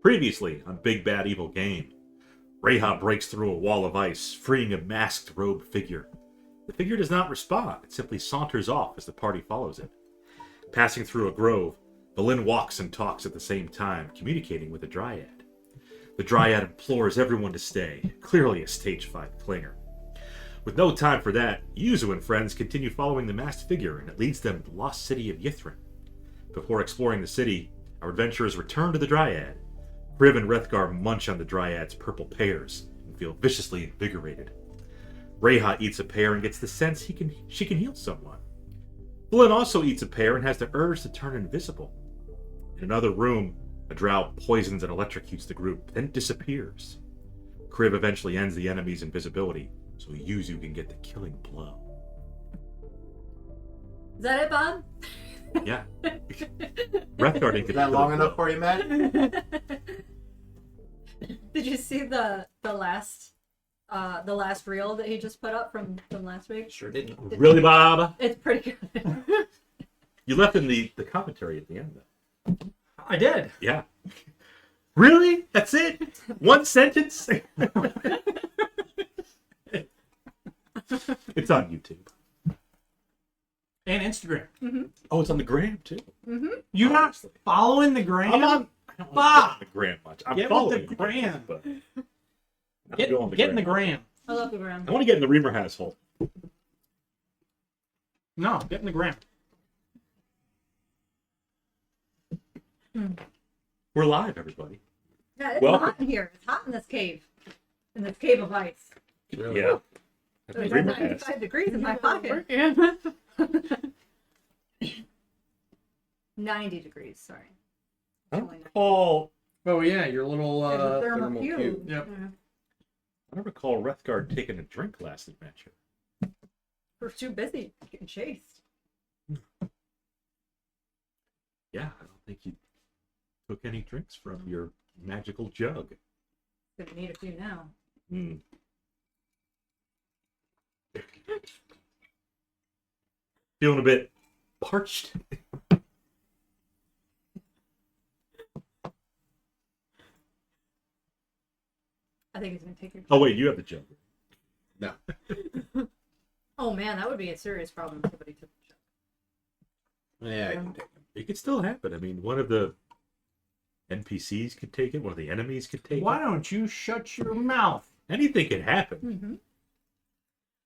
Previously on Big Bad Evil Game, Reija breaks through a wall of ice, freeing a masked robed figure. The figure does not respond, it simply saunters off as the party follows it. Passing through a grove, Vellynne walks and talks at the same time, communicating with the dryad. The dryad implores everyone to stay, clearly a stage 5 clinger. With no time for that, Yuzu and friends continue following the masked figure, and it leads them to the lost city of Ythryn. Before exploring the city, our adventurers return to the dryad. Kriv and Wrethgar munch on the dryad's purple pears and feel viciously invigorated. Reija eats a pear and gets the sense she can heal someone. Vellynne also eats a pear and has the urge to turn invisible. In another room, a drow poisons and electrocutes the group, then disappears. Kriv eventually ends the enemy's invisibility, so Yuzu can get the killing blow. Is that it, Bob? Yeah. Wrethgar didn't get Is that long enough for you, Matt? Did you see the last reel that he just put up from last week? Sure didn't. Really, Bob? It's pretty good. You left in the commentary at the end, though. I did. Yeah. Really? That's it? One sentence? It's on YouTube. And Instagram. Mm-hmm. Oh, it's on the gram, too. Mm-hmm. You're not Obviously. following the gram? I'm on Bob! the gram much. I'm Get following with the gram. but I'm Get going in the gram. I love the gram. I want to get in the Reamer household. No, get in the gram. We're live, everybody. Yeah, it's Welcome. hot in here. It's hot in this cave. In this cave of ice. Really? Yeah. There's Reamer house. 95 degrees in my pocket. 90 degrees, sorry. I don't recall. Oh yeah, your little There's a thermal cube. Yep. Yeah. I don't recall Wrethgar taking a drink last adventure. We're too busy getting chased. Yeah, I don't think you took any drinks from your magical jug. Gonna need a few now. Hmm. Feeling a bit parched. I think he's gonna take your. Oh wait, you have the jug. No. Oh man, that would be a serious problem if somebody took the jug. Yeah, I can take them. It could still happen. I mean, one of the NPCs could take it. One of the enemies could take Why it. don't you shut your mouth? Anything could happen. Mm-hmm.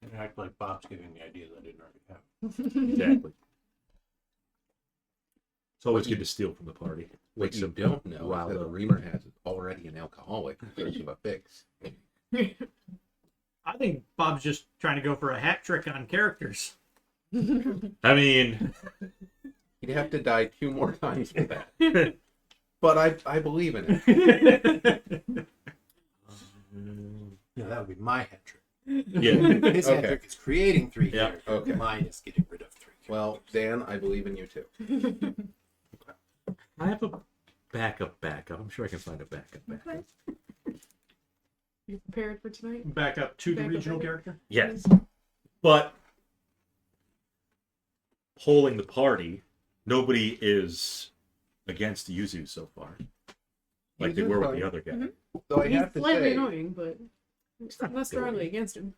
And act like Bob's giving me ideas I didn't already have. Exactly. It's always good to steal from the party. What Makes you them don't know rile is that the up. Reamer has already an alcoholic gives you a fix. I think Bob's just trying to go for a hat trick on characters. I mean, He'd have to die 2 more times for that. But I believe in it. Yeah, that would be my hat trick. yeah. His hat Okay. trick is creating 3 Yeah. characters. Okay. Mine is getting rid of 3 characters. Well, Dan, I believe in you too. I have a backup. I'm sure I can find a backup. Okay. You prepared for tonight? Back up to the Back up, regional back up. character. Yes. But polling the party, nobody is against Yuzu so far. Like they Yuzu's were with fine. the other guy. Mhm. So I He's have to slightly say, annoying, but not less really. strongly against him.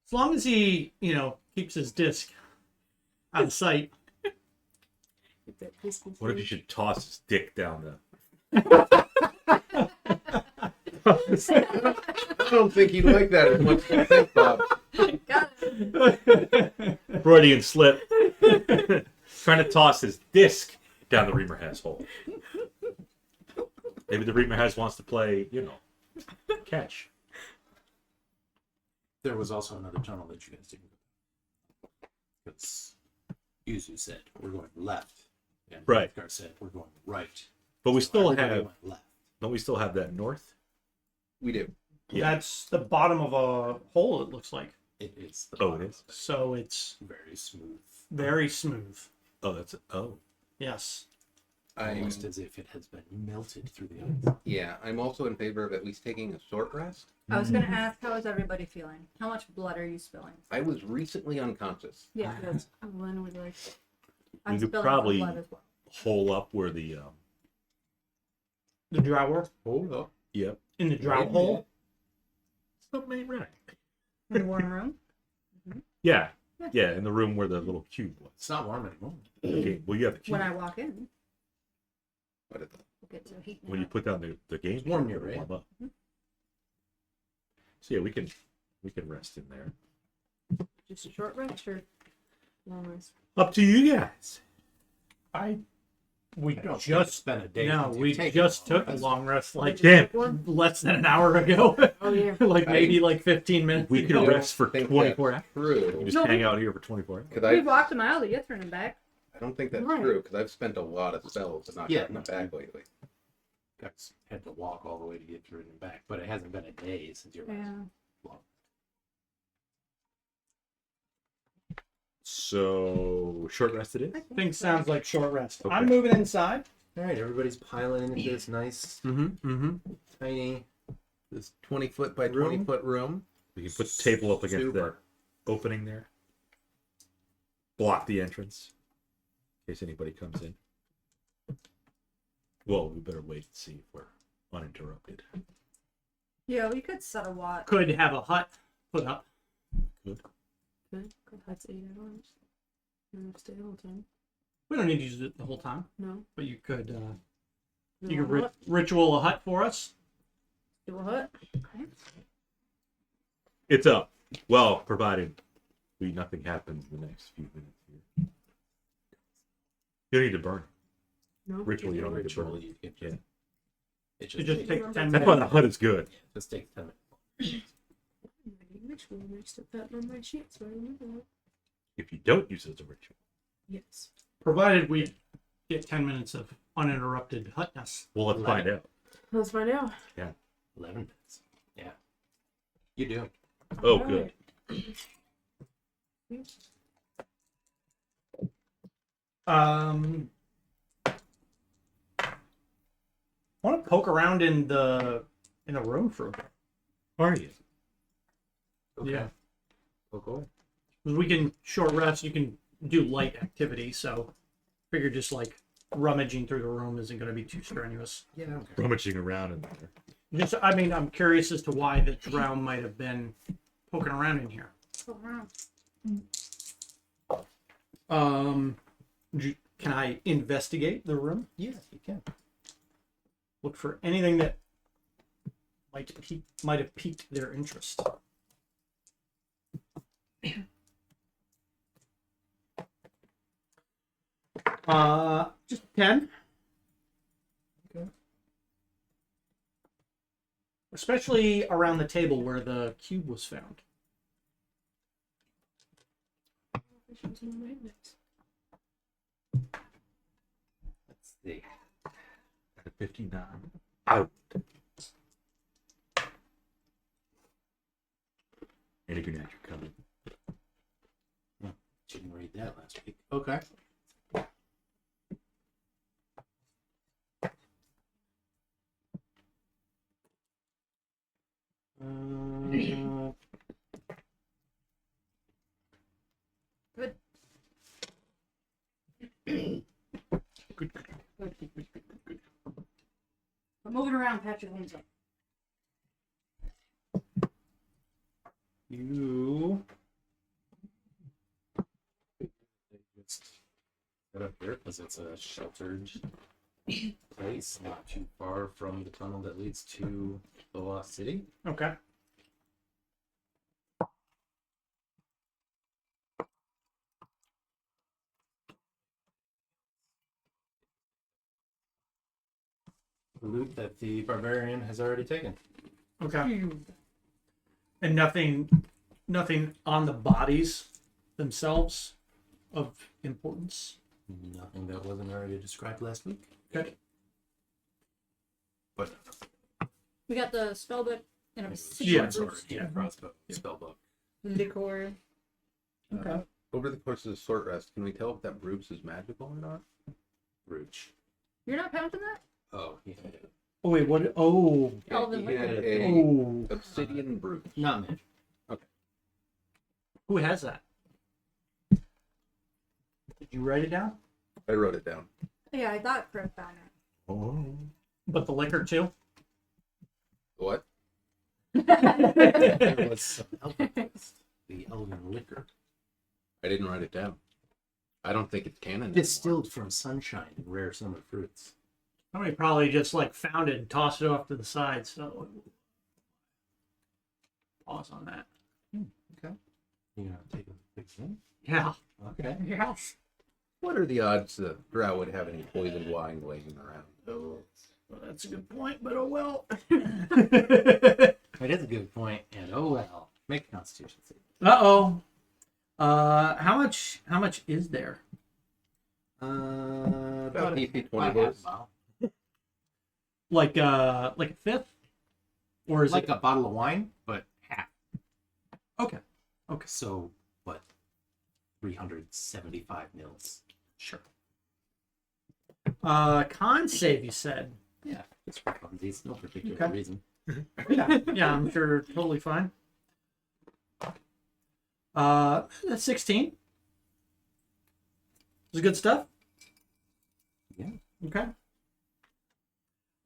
As long as he, keeps his disc out of sight. Keep that distance. What if you should toss his dick down the? I don't think he'd like that as much as you think, Bob. Got it. Freudian slip. Trying to toss his disc down the Reamer Has hole. Maybe the Reamer Has wants to play, catch. There was also another tunnel that you guys didn't go. Because Yuzu said, we're going left. And Right. Wrethgar said, we're going right. But we So still everybody have, went left. don't we still have that north? We do. Yeah. That's the bottom of a hole, it looks like. It is the Oh, it bottom is? of So it's very smooth. very smooth. Oh, that's it. Oh. Yes. I'm, Almost as if it has been melted through the ice. yeah, I'm also in favor of at least taking a short rest. I was gonna ask, how is everybody feeling? How much blood are you spilling? I was recently unconscious. Yeah, that's, Glenn would like. I'm You could spilling probably- some blood as well. Hole up where the The drower Hold up. Yep. in the drow Wait a hole. Something ain't right. In the warm room. Yeah. Yeah. Yeah, in the room where the little cube was. It's not warm anymore. Okay, well, you have the cube. When I walk in, What is it? we'll get to heat. When you put down the game, It's warm cube, here, it'll right? warm up. So yeah, we can rest in there. Just a short rest or long rest? Up to you guys. We I don't just spend a day. no, since we you've taken just a long took a rest. long rest like Damn. less than an hour ago. Oh yeah. Like maybe like 15 minutes We ago. can rest for think 24 hours. that's true. We just No, hang we- out here for 24 hours. Because We walked a mile to Ythryn and back. I don't think that's Right. true. Because I've spent a lot of spells and not Yeah, gotten them back lately. Guys had to walk all the way to get through and back, but it hasn't been a day since your last Yeah. long. So short rest it is. Things sounds like short rest. Okay. I'm moving inside. All right, everybody's piling into this nice, tiny. This 20-foot by Room? 20-foot room. We can put the table up against Super. the opening there. Block the entrance in case anybody comes in. Well, we better wait and see if we're uninterrupted. Yeah, we could set a watch. Could have a hut put up. Good. That's 8 hours. You don't have to stay the whole time. We don't need to use it the whole time, No. but you could You you could want a hut? ritual a hut for us. Do a hut? Okay. It's up. Well, provided nothing happens in the next few minutes here. You don't need to burn. No. Ritual, you don't need to Ritual, burn. you can Yeah. it It just, just takes, takes 10 That's minutes. why the hut is good. just takes 10 minutes. Ritual next to that on my sheet, so I remember that. If you don't use it as a ritual. Yes. Provided we get 10 minutes of uninterrupted hutness. Well, let's find out. Let's find out. 11 minutes. Yeah. You do. Oh, All good. Want to poke around in the room for a bit. Are you? Yeah. Go. We can short rest. You can do light activity. So, figure just like rummaging through the room isn't going to be too strenuous. Yeah. Okay. Rummaging around in there. Just, I mean, I'm curious as to why the drow might have been poking around in here. Go around. Can I investigate the room? Yeah, you can. Look for anything that might have piqued their interest. Just 10. Okay. Especially around the table where the cube was found. Let's Let's see. At 59. Out. And if you're not, you're coming. Didn't read that last week. Okay. Good. But moving around, pat your hands up. You Just set up here because it's a sheltered place, not too far from the tunnel that leads to the Lost City. okay? Loot that the barbarian has already taken. Okay. And nothing on the bodies themselves of importance. Nothing that wasn't already described last week. Okay. But We got the spellbook and a Yeah. secret yeah, crossbow, spellbook. liquor. Okay. Over the course of the short rest, can we tell if that Bruce is magical or not? Rooch. You're not counting that? Oh, yeah. Oh wait, what? Oh, Elven he had liquor. a oh. obsidian Bruce. Not magic. Who has that? Did you write it down? I wrote it down. Yeah, I thought Kriv found it. Oh. But the liquor too. What? There was some elven taste. The elven liquor. I didn't write it down. I don't think it's canon. Distilled from sunshine and rare summer fruits. Somebody probably just like found it and tossed it off to the side. So pause on that. You know, take a big thing. Yeah. Okay. Yes. What are the odds the Drow would have any poisoned wine laying around? Oh, well, that's a good point, but oh well. It is a good point, and oh well. Make a constitution save. Uh-oh. How much is there? About DC 20 about bucks. half a bottle. Like a fifth? Or is Like it a bottle of wine, but half. okay. So, what? 375 mils. Sure. Con save, you said. Yeah, it's for funsies. No particular Okay. reason. Yeah, I'm sure totally fine. That's 16. Is it good stuff? Yeah. Okay.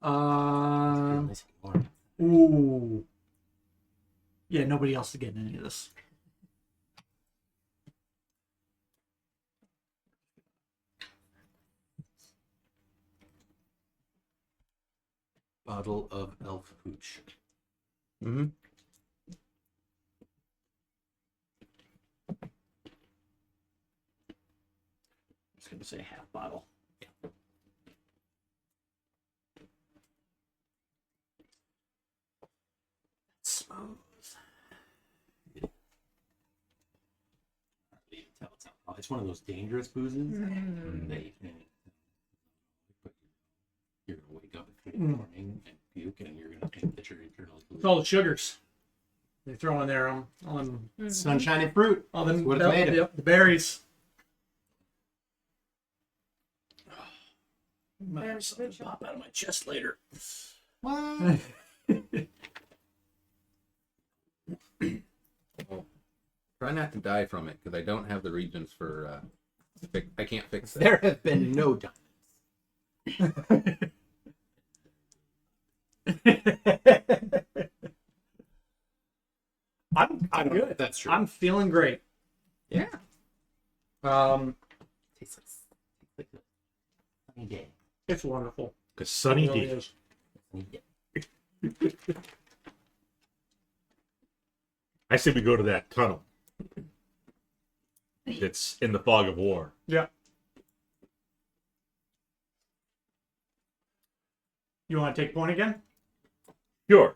Nice and warm. Ooh. Yeah, nobody else is getting any of this. Bottle of elf hooch. Mm-hmm. I was going to say half bottle. Yeah. Smooth. You can tell it's alcohol. It's one of those dangerous boozes that you can. But you're gonna wake up at 3 in the morning and puke, and you're gonna think that you're internally It's all the sugars they throw in there on sunshine and fruit. all them what it's made of. yep, the berries. Might have Berries, something good pop out of my chest later. What? Try not to die from it, because I don't have the regions for. I can't fix that. There have been no I'm good. That's true. I'm feeling great. Yeah. Tastes like a sunny day. It's wonderful. A sunny It really day. is. Sunny day. I say we go to that tunnel. It's in the fog of war. Yeah. You want to take point again? Sure.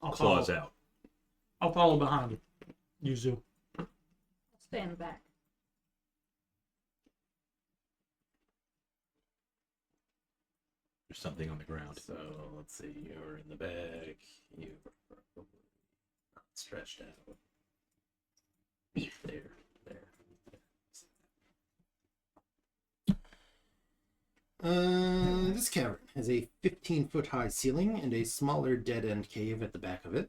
I'll Claws follow. out. I'll follow behind you. Yuzu. I'll stay in the back. There's something on the ground. So let's see. You're in the back. You're probably not stretched out. There. This cavern has a 15-foot high ceiling and a smaller dead-end cave at the back of it.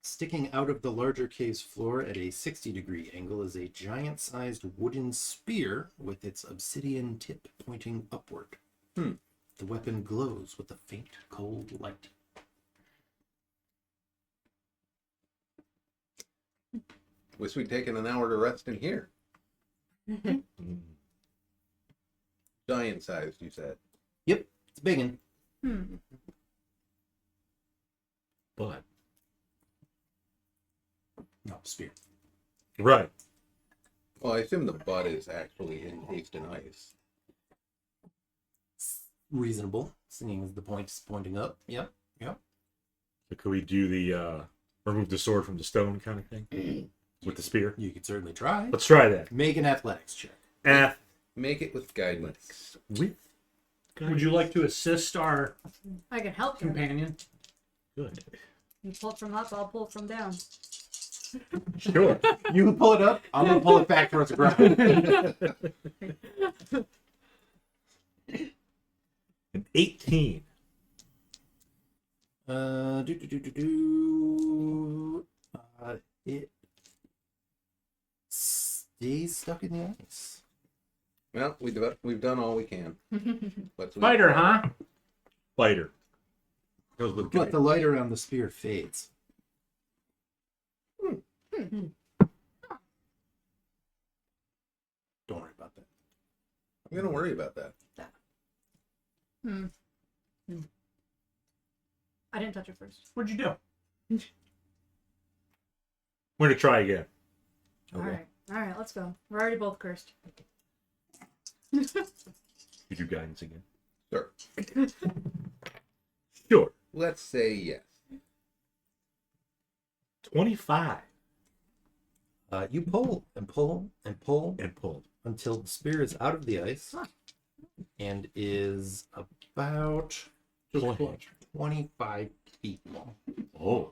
Sticking out of the larger cave's floor at a 60-degree angle is a giant-sized wooden spear with its obsidian tip pointing upward. The weapon glows with a faint, cold light. Wish we'd taken an hour to rest in here. Giant sized, you said. Yep, it's a big one. But No, spear. right. Well, I assume the butt is actually encased in ice. Reasonable, seeing as the point is pointing up. Yep. So could we do the remove the sword from the stone kind of thing with the spear? You could certainly try. Let's try that. Make an athletics check. Make it with guidance. With Would you like to assist our I can help you. companion? good. You pull from up, I'll pull from down. Sure. You pull it up. I'm gonna pull it back towards the ground. An 18. It stays stuck in the ice. Well, we've done all we can. Let's Spider, huh? Fighter. Goes with But the light around the spear fades. Don't worry about that. I'm gonna worry about that. I didn't touch it first. What'd you do? We're gonna try again. All right, let's go. We're already both cursed. You do guidance again. Sure. Sure. Let's say yes. 25 You pull and pull and pull and pulled. until the spear is out of the ice and is about 25 feet long. Oh.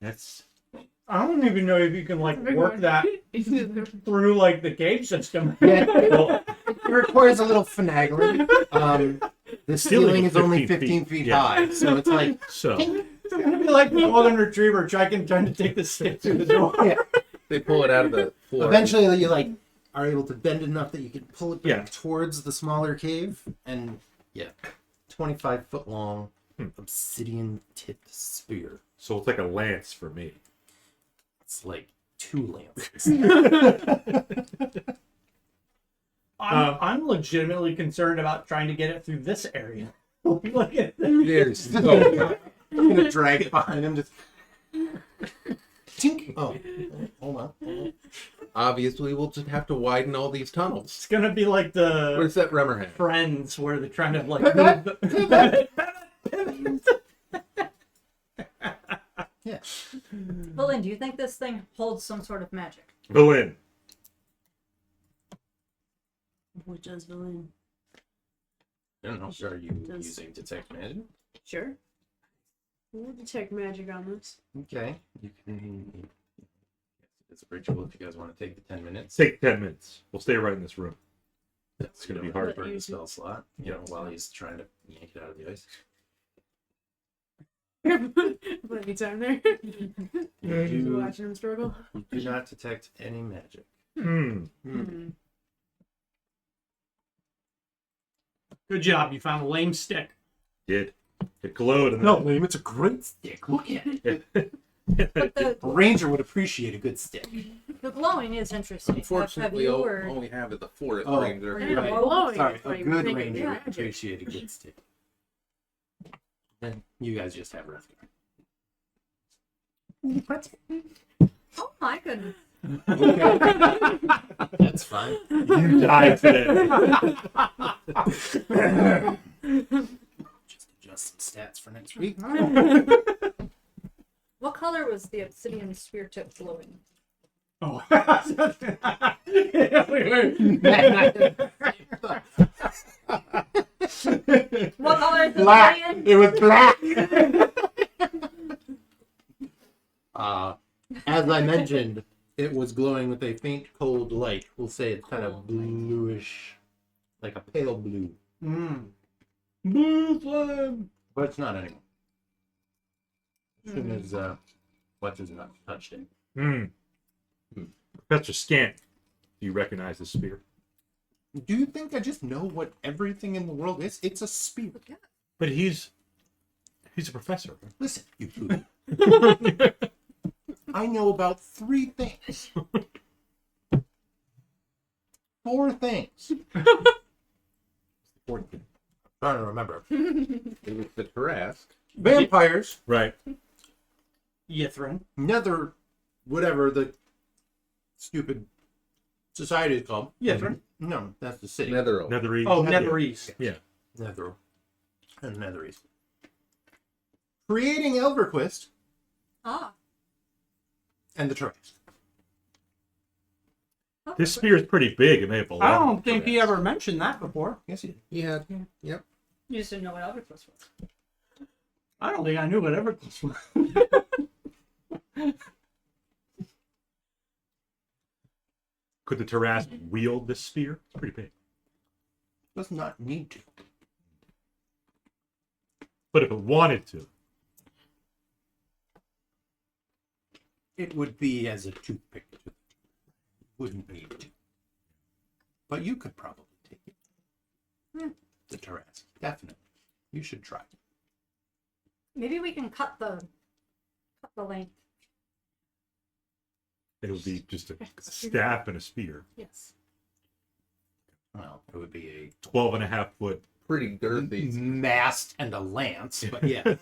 That's I don't even know if you can like Big work one. that through like the cave system. Yeah, well, it requires a little finagling. The ceiling is only 15 feet Yeah. high, so it's like so. It's gonna be like the golden retriever trying to take the stick through the door. yeah. They pull it out of the floor. Eventually, you like are able to bend enough that you can pull it back Yeah. towards the smaller cave, and 25-foot long obsidian tipped spear. So it's like a lance for me. It's like 2 lances. I'm legitimately concerned about trying to get it through this area. Look at There's I'm gonna drag it behind him. Just tink. Oh, hold on. obviously we'll just have to widen all these tunnels. It's gonna be like the Where's that Remmer hand? Friends where they're trying to like move the... Yeah. Vellynne, do you think this thing holds some sort of magic? Vellynne. What does Vellynne? I don't know. Are you Does- using detect magic? Sure. We'll detect magic on this. Okay. You can. It's a ritual if you guys want to take the 10 minutes. Take 10 minutes. We'll stay right in this room. It's gonna going be to hard. burn the spell slot, while he's trying to yank it out of the ice. Plenty time there. You Watching him struggle. do not detect any magic. Good job, you found a lame stick. Did. It glowed. And Liam, it's a great stick. Look at it. But A ranger would appreciate a good stick. the glowing is interesting. Unfortunately, have you all or... we have is the forest Oh, ranger. right. Right. Glowing. Sorry, It's a like good making ranger would magic. appreciate a good stick. And you guys just have Wrethgar. Oh my goodness. That's fine. you died today. Just adjust some stats for next week. What color was the obsidian spear tip glowing? Oh. What color is the Black. obsidian? It was black. As I mentioned, it was glowing with a faint, cold light. We'll say it's kind of bluish, like a pale blue, but it's not anymore. As soon as what does not touched it. Professor Scant, do you recognize the spear? Do you think I just know what everything in the world is? It's a spear. But he's a professor. Listen, you fool. I know about 3 things. 4 things. Important thing. Trying to remember. It was the Tarrasque. Vampires, Right. Ythryn. nether, whatever the stupid society is called. Ythryn. No, that's the city. Netheril. Netherese. Oh, Netherese. Yeah. Nether. And Netheries. Creating Elverquist Ah. and the Trace. This spear is pretty big. It may have belonged. I don't to think he that. ever mentioned that before. Yes, you did. He had. Yep. You just didn't know what Elverquist was. I don't think I knew what Evercliff was. Could the Tarrasque wield this spear? It's pretty big. Does not need to. But if it wanted to, It would be as a toothpick. wouldn't need to. But you could probably take it. The Tarrasque, definitely. You should try. Maybe we can cut the length. It'll be just a staff and a spear. Yes. Well, it would be 12.5-foot. Pretty a girthy. mast and a lance, but yeah.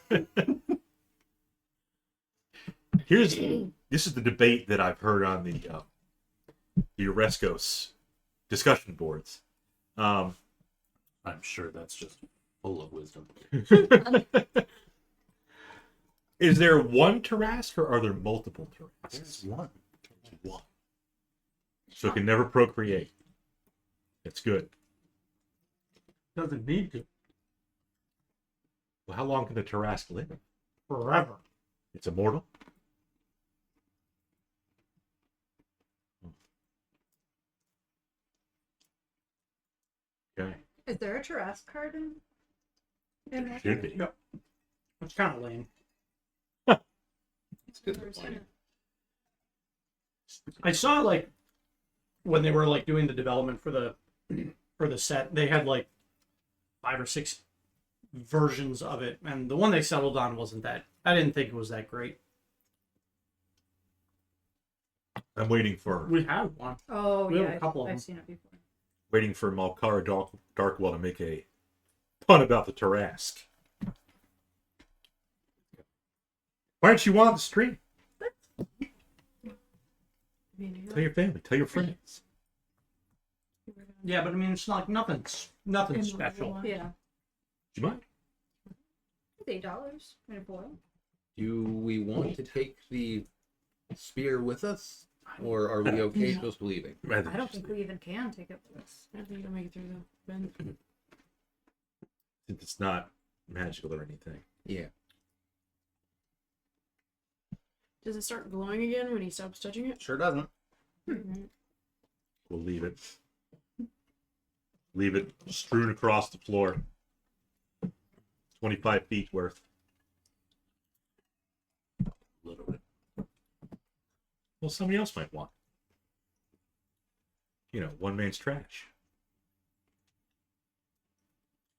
This is the debate that I've heard on the Oreskos discussion boards. I'm sure that's just full of wisdom. Is there one Tarrasque or are there multiple Tarrasques? There's one. One. So it can never procreate. It's good. Doesn't need to. Well, how long can the Tarrasque live? Forever. It's immortal. Okay. Is there a Tarrasque card in there? Should be. Yep. It's kind of lame. It's good. I saw like when they were like doing the development for the set, they had like 5 or 6 versions of it, and the one they settled on wasn't that. I didn't think it was that great. I'm waiting for We have one. Oh We have yeah, a couple of them. I've seen it before. Malkara Darkwell to make a pun about the Tarrasque. Why aren't you on the stream? Tell your family. Tell your friends. Yeah, but I mean, it's not nothing special. Yeah, Do you mind? it's $8 in a foil. Do we want to take the spear with us? Or are we okay just leaving? I don't think we even can take it with us. I don't think you'll make it through the bend. Since it's not magical or anything. Yeah. Does it start glowing again when he stops touching it? Sure doesn't. We'll leave it. Leave it strewn across the floor. 25 feet worth. A little bit. Well, somebody else might want. You know, one man's trash.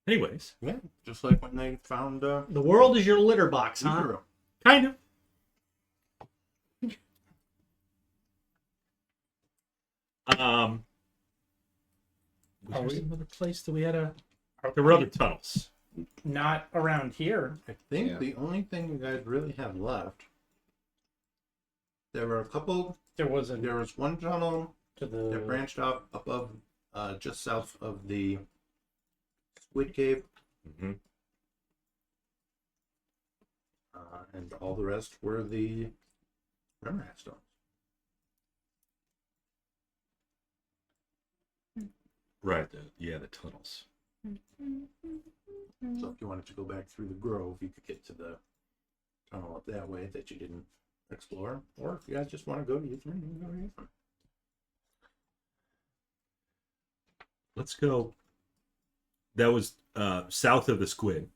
Anyways, Yeah, just like when they found The world is your litter box, huh? Ythryn. kind of. Was there some other place that we had a? There were other tunnels. Not around here. I think Yeah. the only thing you guys really have left. There were a couple. There was There was one tunnel to that the branched off above, just south of the Squid Cave, Mm-hmm. and all the rest were the Remrat stones. Right. The tunnels. So if you wanted to go back through the grove, you could get to the tunnel up that way that you didn't explore. Or if you guys just want to go to Ythryn, you can go to Ythryn. Let's go. That was south of the squid,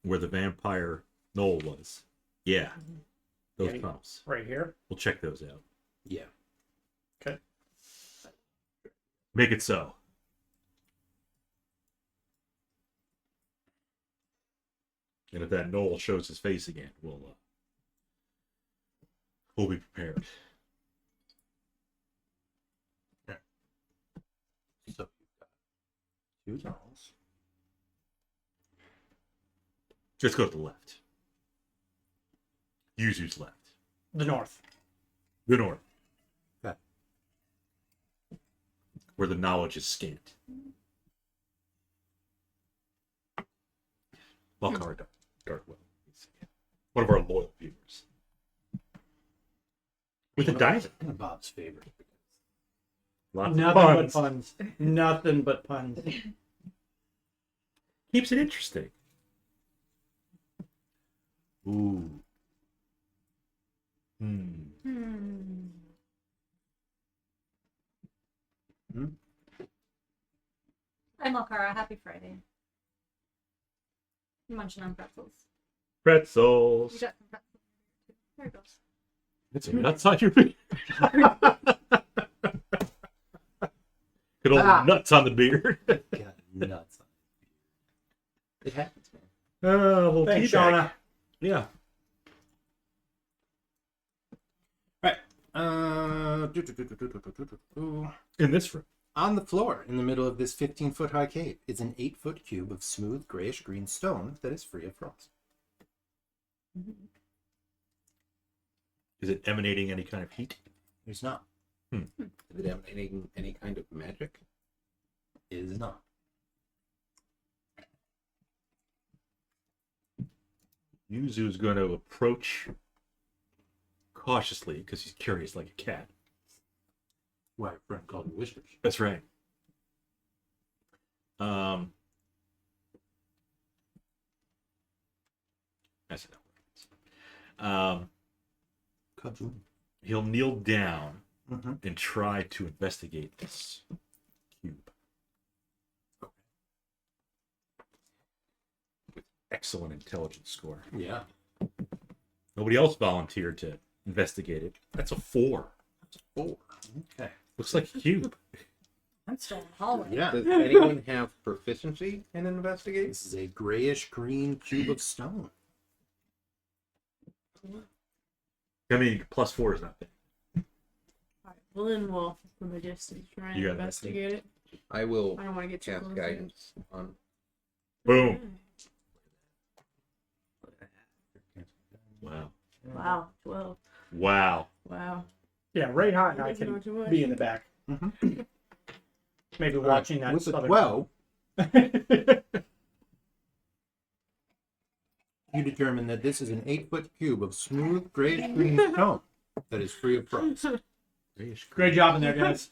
where the vampire knoll was. Yeah. Those Yeah. tunnels. right here. We'll check those out. Yeah. Okay. Make it so. And if that knoll shows his face again, we'll be prepared. So you've got 2 tunnels. Just go to the left. Yuzu's left. The north. The north. Okay. Where the knowledge is scant. Malkara Darkwell. One of our loyal viewers. With a diamond. One of Bob's favorite. Lots of Nothing but puns. puns. Nothing but puns. Keeps it interesting. Ooh. Hi, Malkara. Happy Friday. You munching on pretzels. Pretzels. You got some pretzels. There it goes. It's nuts on your feet. Good old Ah. nuts on the beard. Got nuts. It happens, man. Little Thanks, teabag. Shauna. Yeah. In this room. On the floor, in the middle of this 15-foot high cave, is an 8-foot cube of smooth grayish-green stone that is free of frost. Is it emanating any kind of heat? There's not. Is it emanating any kind of magic? It is not. Yuzu's going to approach cautiously because he's curious like a cat. Why a friend called you Whiskers. That's right. That's enough. Kaboom. He'll kneel down Mm-hmm. and try to investigate this cube. With excellent intelligence score. Yeah. Nobody else volunteered to investigate it. That's a 4. 4. Okay. Looks like a cube. I'm still in the hallway. Yeah. Does anyone have proficiency in investigate? This is a grayish-green cube of stone. I mean, +4 is not bad. Alright, Vellynne will, from a distance, try and You got investigate it. I will I don't want to get too cast close. guidance on. Boom. Wow. Wow, 12. Wow. Wow. Yeah, Reija and I Doesn't know too can much. be in the back. Maybe watching that. With the southern- 12, you determine that this is an 8-foot cube of smooth grayish-green stone that is free of frost. Great job in there, guys.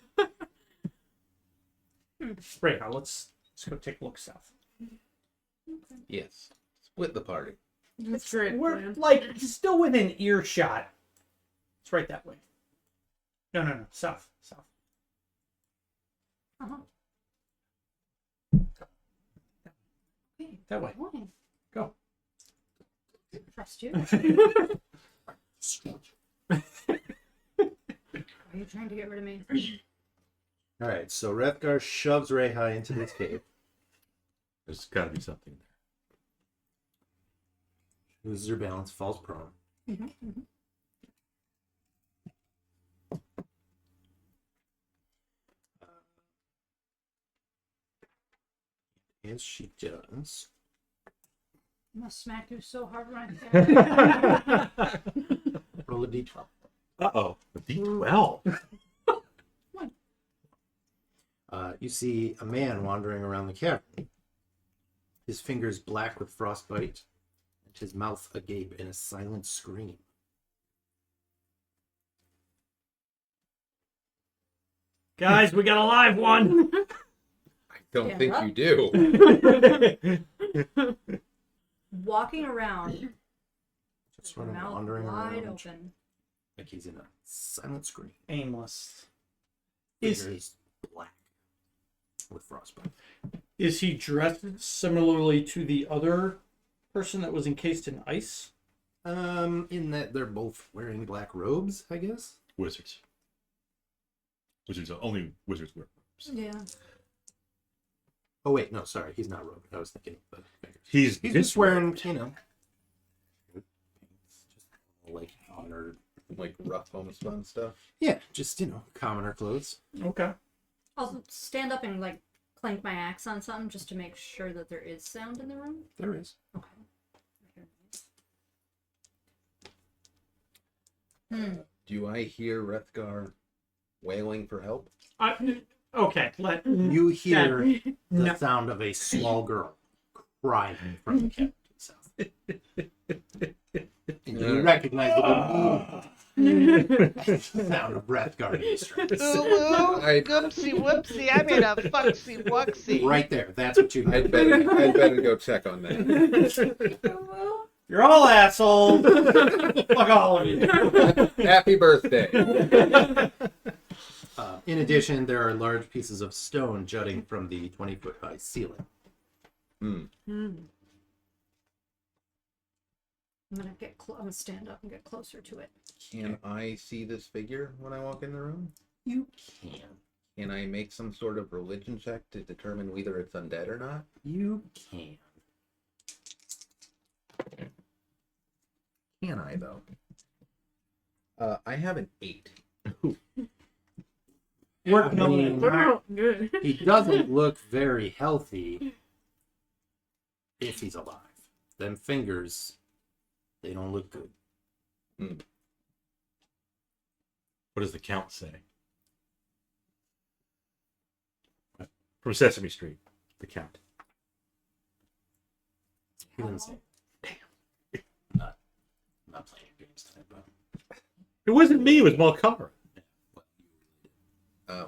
Reija, let's go take a look south. Yes. Split the party. That's great. We're Plan. like still within earshot. It's right that way. No, south. Uh-huh. Okay, That way. fine. Go. Trust you. Are you trying to get rid of me? All right, so Wrethgar shoves Reija into this cave. There's got to be something there. Loses her balance, falls prone. As she does, I'm gonna smack you so hard right there. roll a d12. Uh-oh. A D12. You see a man wandering around the cavern. His fingers black with frostbite, and his mouth agape in a silent scream. Guys, we got a live one. I don't Yeah, think huh? you do. Walking around, Just sort of mouth wandering wide around, open. like he's in a silent scream. Aimless. Fingers black with frostbite. Is he dressed similarly to the other person that was encased in ice? In that they're both wearing black robes, I guess. Wizards. Only wizards wear robes. Yeah. Oh wait, no, sorry, he's not robed. I was thinking, but He's he's just wearing, you know, just like commoner. Like rough homespun stuff. Yeah, just commoner clothes. Okay. I'll stand up and like clank my axe on something just to make sure that there is sound in the room. There is. Okay. Hmm. Do I hear Wrethgar wailing for help? Okay. Let You hear the No. sound of a small girl crying from the cabin to the south. And you recognize the sound of Wrethgar in distress. Ooh, I- goopsie whoopsie, I made a fucksy wucksy. Right there, that's what you I'd hear. better go check on that. You're all assholes. Fuck all of you. Happy birthday. In addition, there are large pieces of stone jutting from the 20-foot high ceiling. Hmm. I'm gonna I'm gonna stand up and get closer to it. Can I see this figure when I walk in the room? You can. Can I make some sort of religion check to determine whether it's undead or not? You can. Can I, though? I have an 8. I mean, Good. he doesn't look very healthy if he's alive. Them fingers, they don't look good. What does the count say? From Sesame Street, the count. He doesn't say. Damn. I'm not playing games tonight, but It wasn't me, it was Malkara.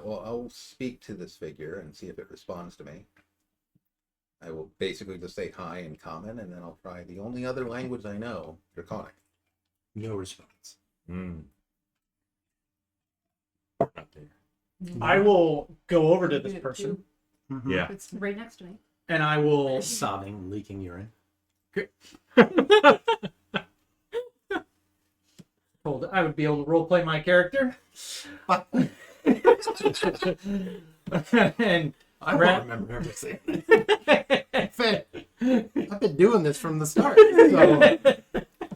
Well, I'll speak to this figure and see if it responds to me. I will basically just say hi in common, and then I'll try the only other language I know, Draconic. no response. Not there. I will go over to this person Yeah. It's right next to me. and I will. Sobbing, leaking urine. Told I would be able to roleplay my character. And I don't Rat- remember ever saying that. In fact, I've been doing this from the start, so I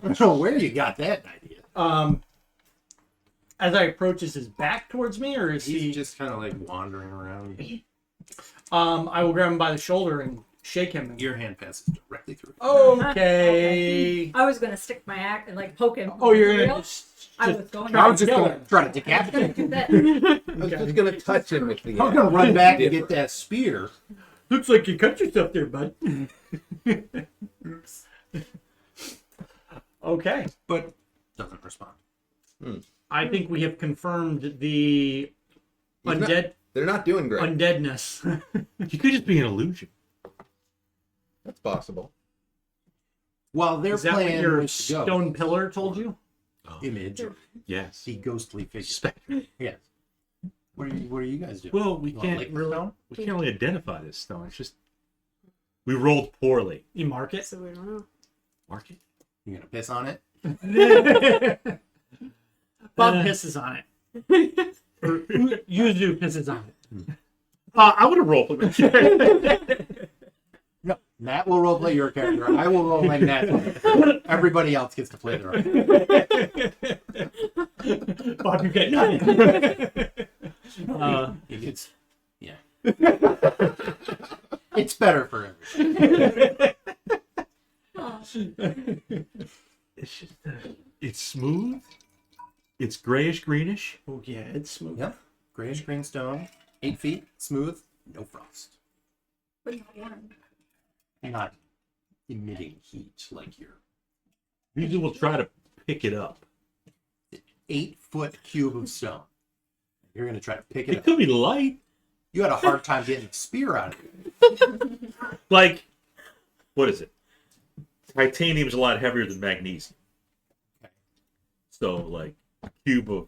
don't know where you got that idea. as I approach, is his back towards me, or is He's he? just kind of like wandering around. I will grab him by the shoulder and shake him. Your hand passes directly through. Okay. I was gonna stick my axe and like poke him. Oh, you're For gonna real. just I was going. I was just kill gonna him. try to decapitate him. do that. I was just going to touch him with the... I was gonna run back and get that spear. Looks like you cut yourself there, bud. Okay. But doesn't respond. I think we have confirmed the He's not- undead They're not doing great. undeadness. He could just be an illusion. That's possible. While their Is that what plan your was to go, stone pillar told you? image, Yes. the ghostly figure. Spectre. Yes. What are you guys doing? Well, we You wanna can't lick the really. stone? We can't really identify this stone. It's just we rolled poorly. You mark it. So we don't know. Mark it. You gonna piss on it? Bob pisses on it. Or Yuzu pisses on it. I would have rolled. No. Matt will roleplay your character. I will roleplay Matt's one. Everybody else gets to play their own. Bob, you get nothing. It gets, yeah. It's better for everybody. It's just. It's smooth. It's grayish greenish. Oh yeah, it's smooth. Yep. Grayish green stone, 8 feet, smooth, no frost. But not warm. Not emitting heat like your Usually we'll try to pick it up. 8-foot cube of stone. You're gonna try to pick it It up. could be light. You had a hard time getting a spear out of it. Like, what is it? Titanium's a lot heavier than magnesium. So, like, a cube of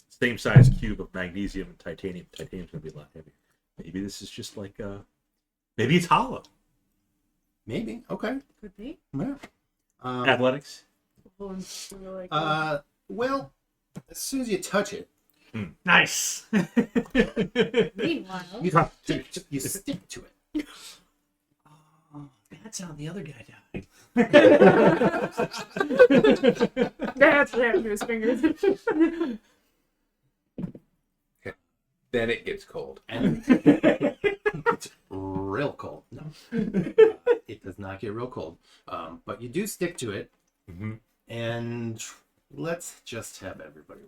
same size cube of magnesium and titanium. Titanium's gonna be a lot heavier. Maybe this is just like maybe it's hollow. Maybe. Okay. Could be. Yeah. Athletics. Hold on. We're like, Well, as soon as you touch it, Nice. Meanwhile, you stick to it. That's how the other guy died. that's what happened to his fingers. Then it gets cold. And it's real cold. No. It does not get real cold. But you do stick to it. Mm-hmm. And let's just have everybody.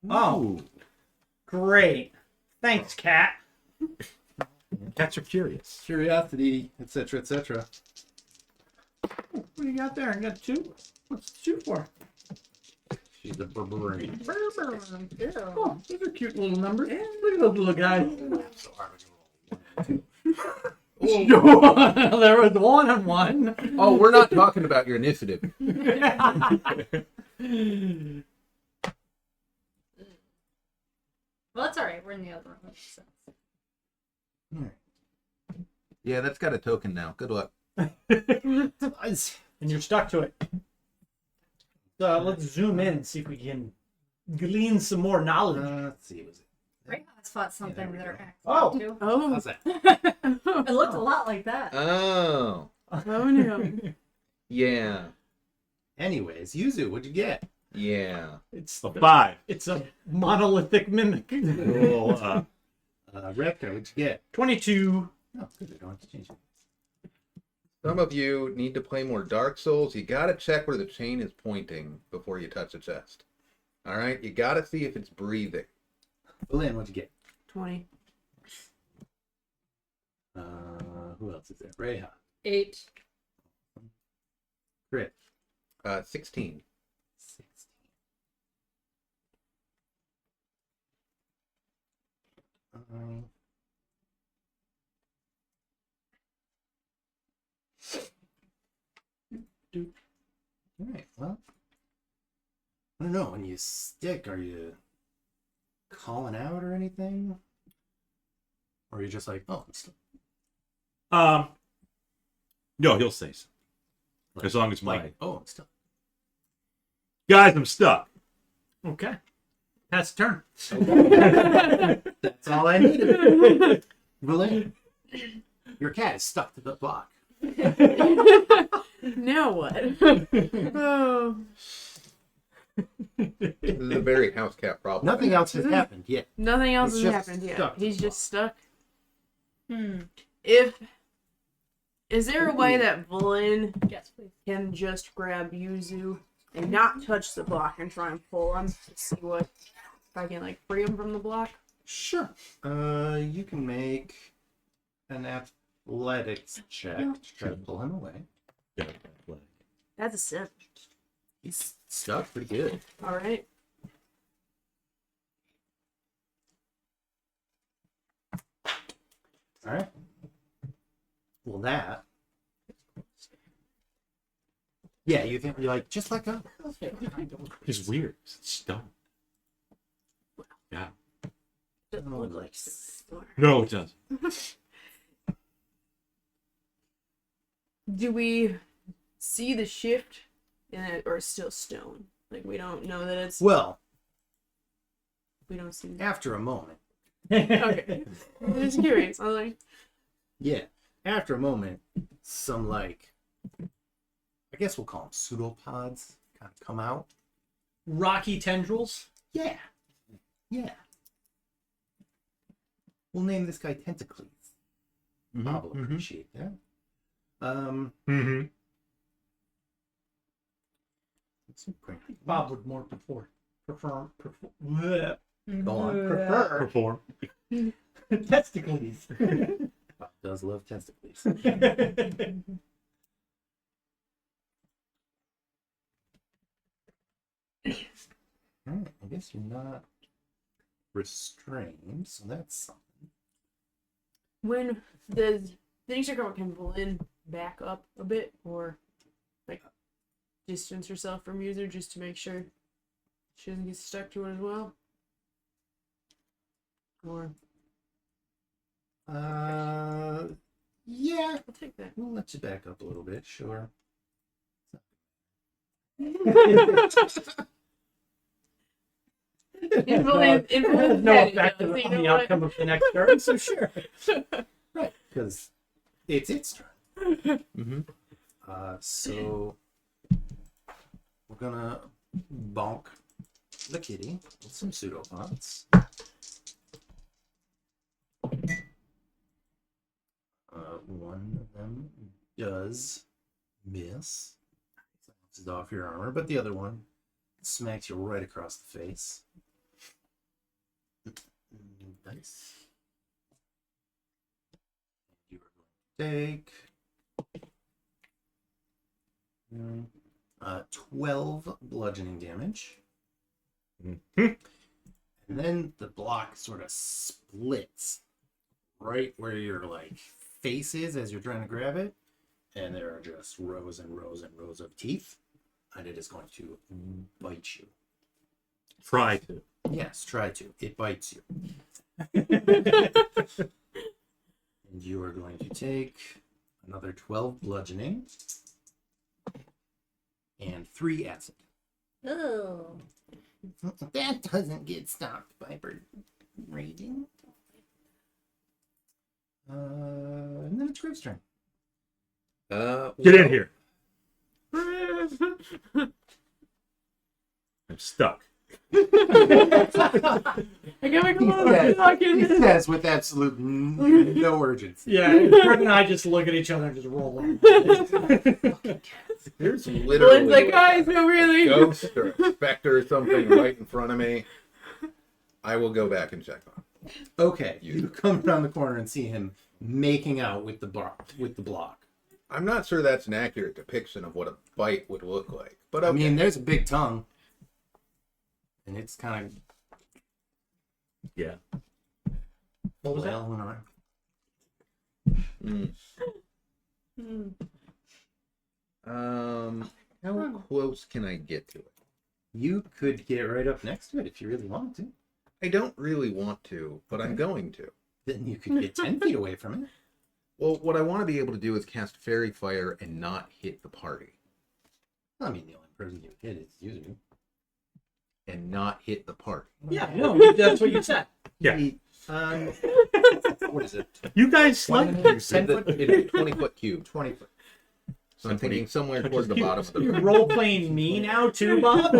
Oh, great. Thanks, Cat. Cats are curious. Curiosity, etc., etc. What do you got there? I got 2. What's the 2 for? She's a barbarian. Oh, those are cute little numbers. Look at those little guys. So hard to There was 1 and 1. Oh, we're not talking about your initiative. well, it's all right. We're in the other room. So. Yeah, that's got a token now. Good luck. Nice. And you're stuck to it. So let's zoom in and see if we can glean some more knowledge. Let's see. Was it Reinhardt fought something there we that are go. Oh. too. Oh. How's that? It looked a lot like that. Oh, Oh no. yeah, Anyways, Yuzu, what'd you get? yeah. It's A 5. it's a monolithic mimic. Well, Wrethgar, what'd you get? 22. Oh, good. I don't have to change it. Some of you need to play more Dark Souls. You gotta check where the chain is pointing before you touch the chest. All right, you gotta see if it's breathing. Vellynne, what'd you get? 20. Who else is there? Reija. 8. Kriv. 16. 16. All right. Well, I don't know. When you stick, are you calling out or anything, or are you just like, oh, I'm still no, he'll say so. As long as like, mine. oh, I'm still. Guys, I'm stuck. Okay. Pass the turn. That's all I needed. Vellynne, your cat is stuck to the block. Now what? Oh. This is a very house cat problem. Nothing else has happened yet. Nothing else He's has just happened yet. stuck. He's just stuck. Hmm. Is there a way that Vellynne Yes, please. can just grab Yuzu and not touch the block and try and pull him to see what if I can like free him from the block? Sure. You can make an athletics check to try to pull him away. That's a 7. He's stuck pretty good. All right. All right. Well, that. Yeah, you think you're like, just let go. It's weird. It's stone. Yeah. Doesn't Oh, look like like stone. No, it doesn't. Do we see the shift in it, or it's still stone? Like we don't know that it's. Well, We don't see. after a moment. Okay. I'm just curious. I was like, Yeah. After a moment, some like, I guess we'll call them pseudopods kind of come out. Rocky tendrils. Yeah. Yeah. We'll name this guy Tentacles. Bob will appreciate that. Mm-hmm. Let's see, great. Bob would more prefer bleh. Go on. Prefer. Perform. testicles. Bob does love testicles. Alright, I guess you're not restrained, so that's something. when does things are going, can Vellynne back up a bit, or like distance herself from Yuzu just to make sure she doesn't get stuck to it as well? Or Yeah, I'll take that. we'll let you back up a little bit, sure. In Vellynne's No head, it effect does, on you the know what? outcome of the next turn, so sure. Right, because it's its turn. Mm-hmm. So we're gonna bonk the kitty with some pseudopods. One of them does miss. Bounces off your armor, but the other one smacks you right across the face. Nice. You are going to take 12 bludgeoning damage. And then the block sort of splits right where your like face is as you're trying to grab it, and there are just rows and rows and rows of teeth, and it is going to bite you. Try to. Yes, try to. It bites you. And you are going to take another 12 bludgeoning and 3 acid. Oh. That doesn't get stopped by raiding. And then it's Grif's turn. Get in here. I'm stuck. I gotta come on, lock in. He says with absolute no urgency. Yeah, Greg and I just look at each other and just roll. There's Lynn's literally like, guys, no, a really. ghost or a specter or something right in front of me. I will go back and check on it. Okay, you come around the corner and see him making out with the block. I'm not sure that's an accurate depiction of what a bite would look like, but I okay. mean, there's a big tongue, and it's kind of Yeah. What was that? How close can I get to it? You could get right up next to it if you really wanted to. I don't really want to, but I'm Okay. going to. Then you could get 10 feet away from it. Well, what I want to be able to do is cast Fairy Fire and not hit the party. I mean, the only person you hit is Yuzu. And not hit the party. Yeah, no, that's what you said. Yeah. What is it? You guys like It's a 20-foot cube. 20 foot. So I'm thinking somewhere towards the bottom of the You're room. role playing me now too, Bob.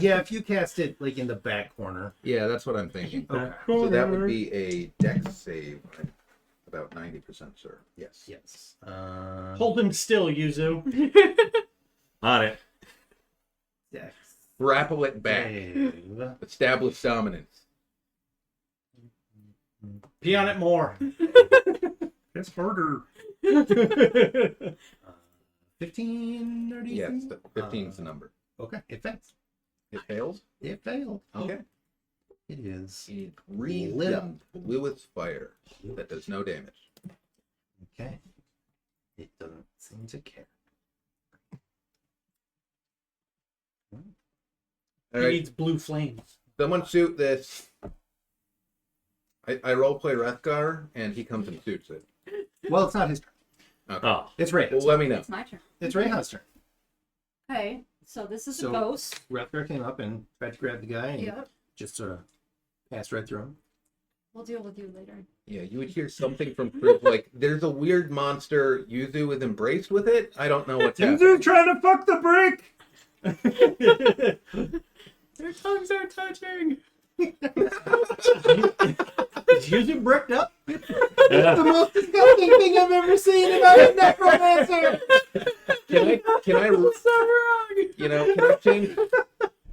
Yeah, if you cast it like in the back corner. Yeah, that's what I'm thinking. Okay. So that would be a dex save. I'm about 90% sure. Yes. Yes. Hold him still, Yuzu. on it? Dex Grapple it back. save. Establish dominance. Pee on it more. It's harder. 15 or Yes, 15 is the number. Okay, it fails. It fails? It failed. Okay. It is. It breathed Lit up bluest fire that does no damage. Okay. It doesn't seem to care. All He right, needs blue flames. someone shoot this. I roleplay Wrethgar, and he comes and shoots it. Well, it's not his turn. Oh, It's Ray. Well, let me know. It's my turn. It's Rayha's turn. Okay, so this is So- a ghost. Wrethgar came up and tried to grab the guy and Yep. just sort of passed right through him. We'll deal with you later. Yeah, you would hear something from Kriv like, there's a weird monster. Yuzu is embraced with it. I don't know what's happening. trying to fuck the brick. Their tongues are touching. Is Yuzu bricked up? The most disgusting thing I've ever seen about a necromancer. Can I, So wrong. you know,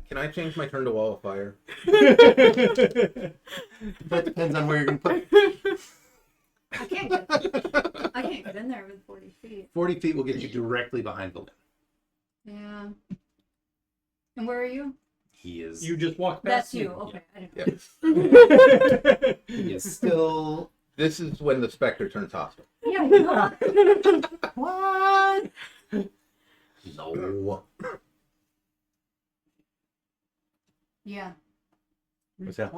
can I change my turn to Wall of Fire? That depends on where you're gonna put it. I can't get in there with 40 feet. 40 feet will get you directly behind the limb. Yeah. And where are you? He is. You just walked That's past you. me. Okay. I didn't Yeah. He is still. This is when the Spectre turns hostile. Yeah, you know. What? No. Yeah. What's that?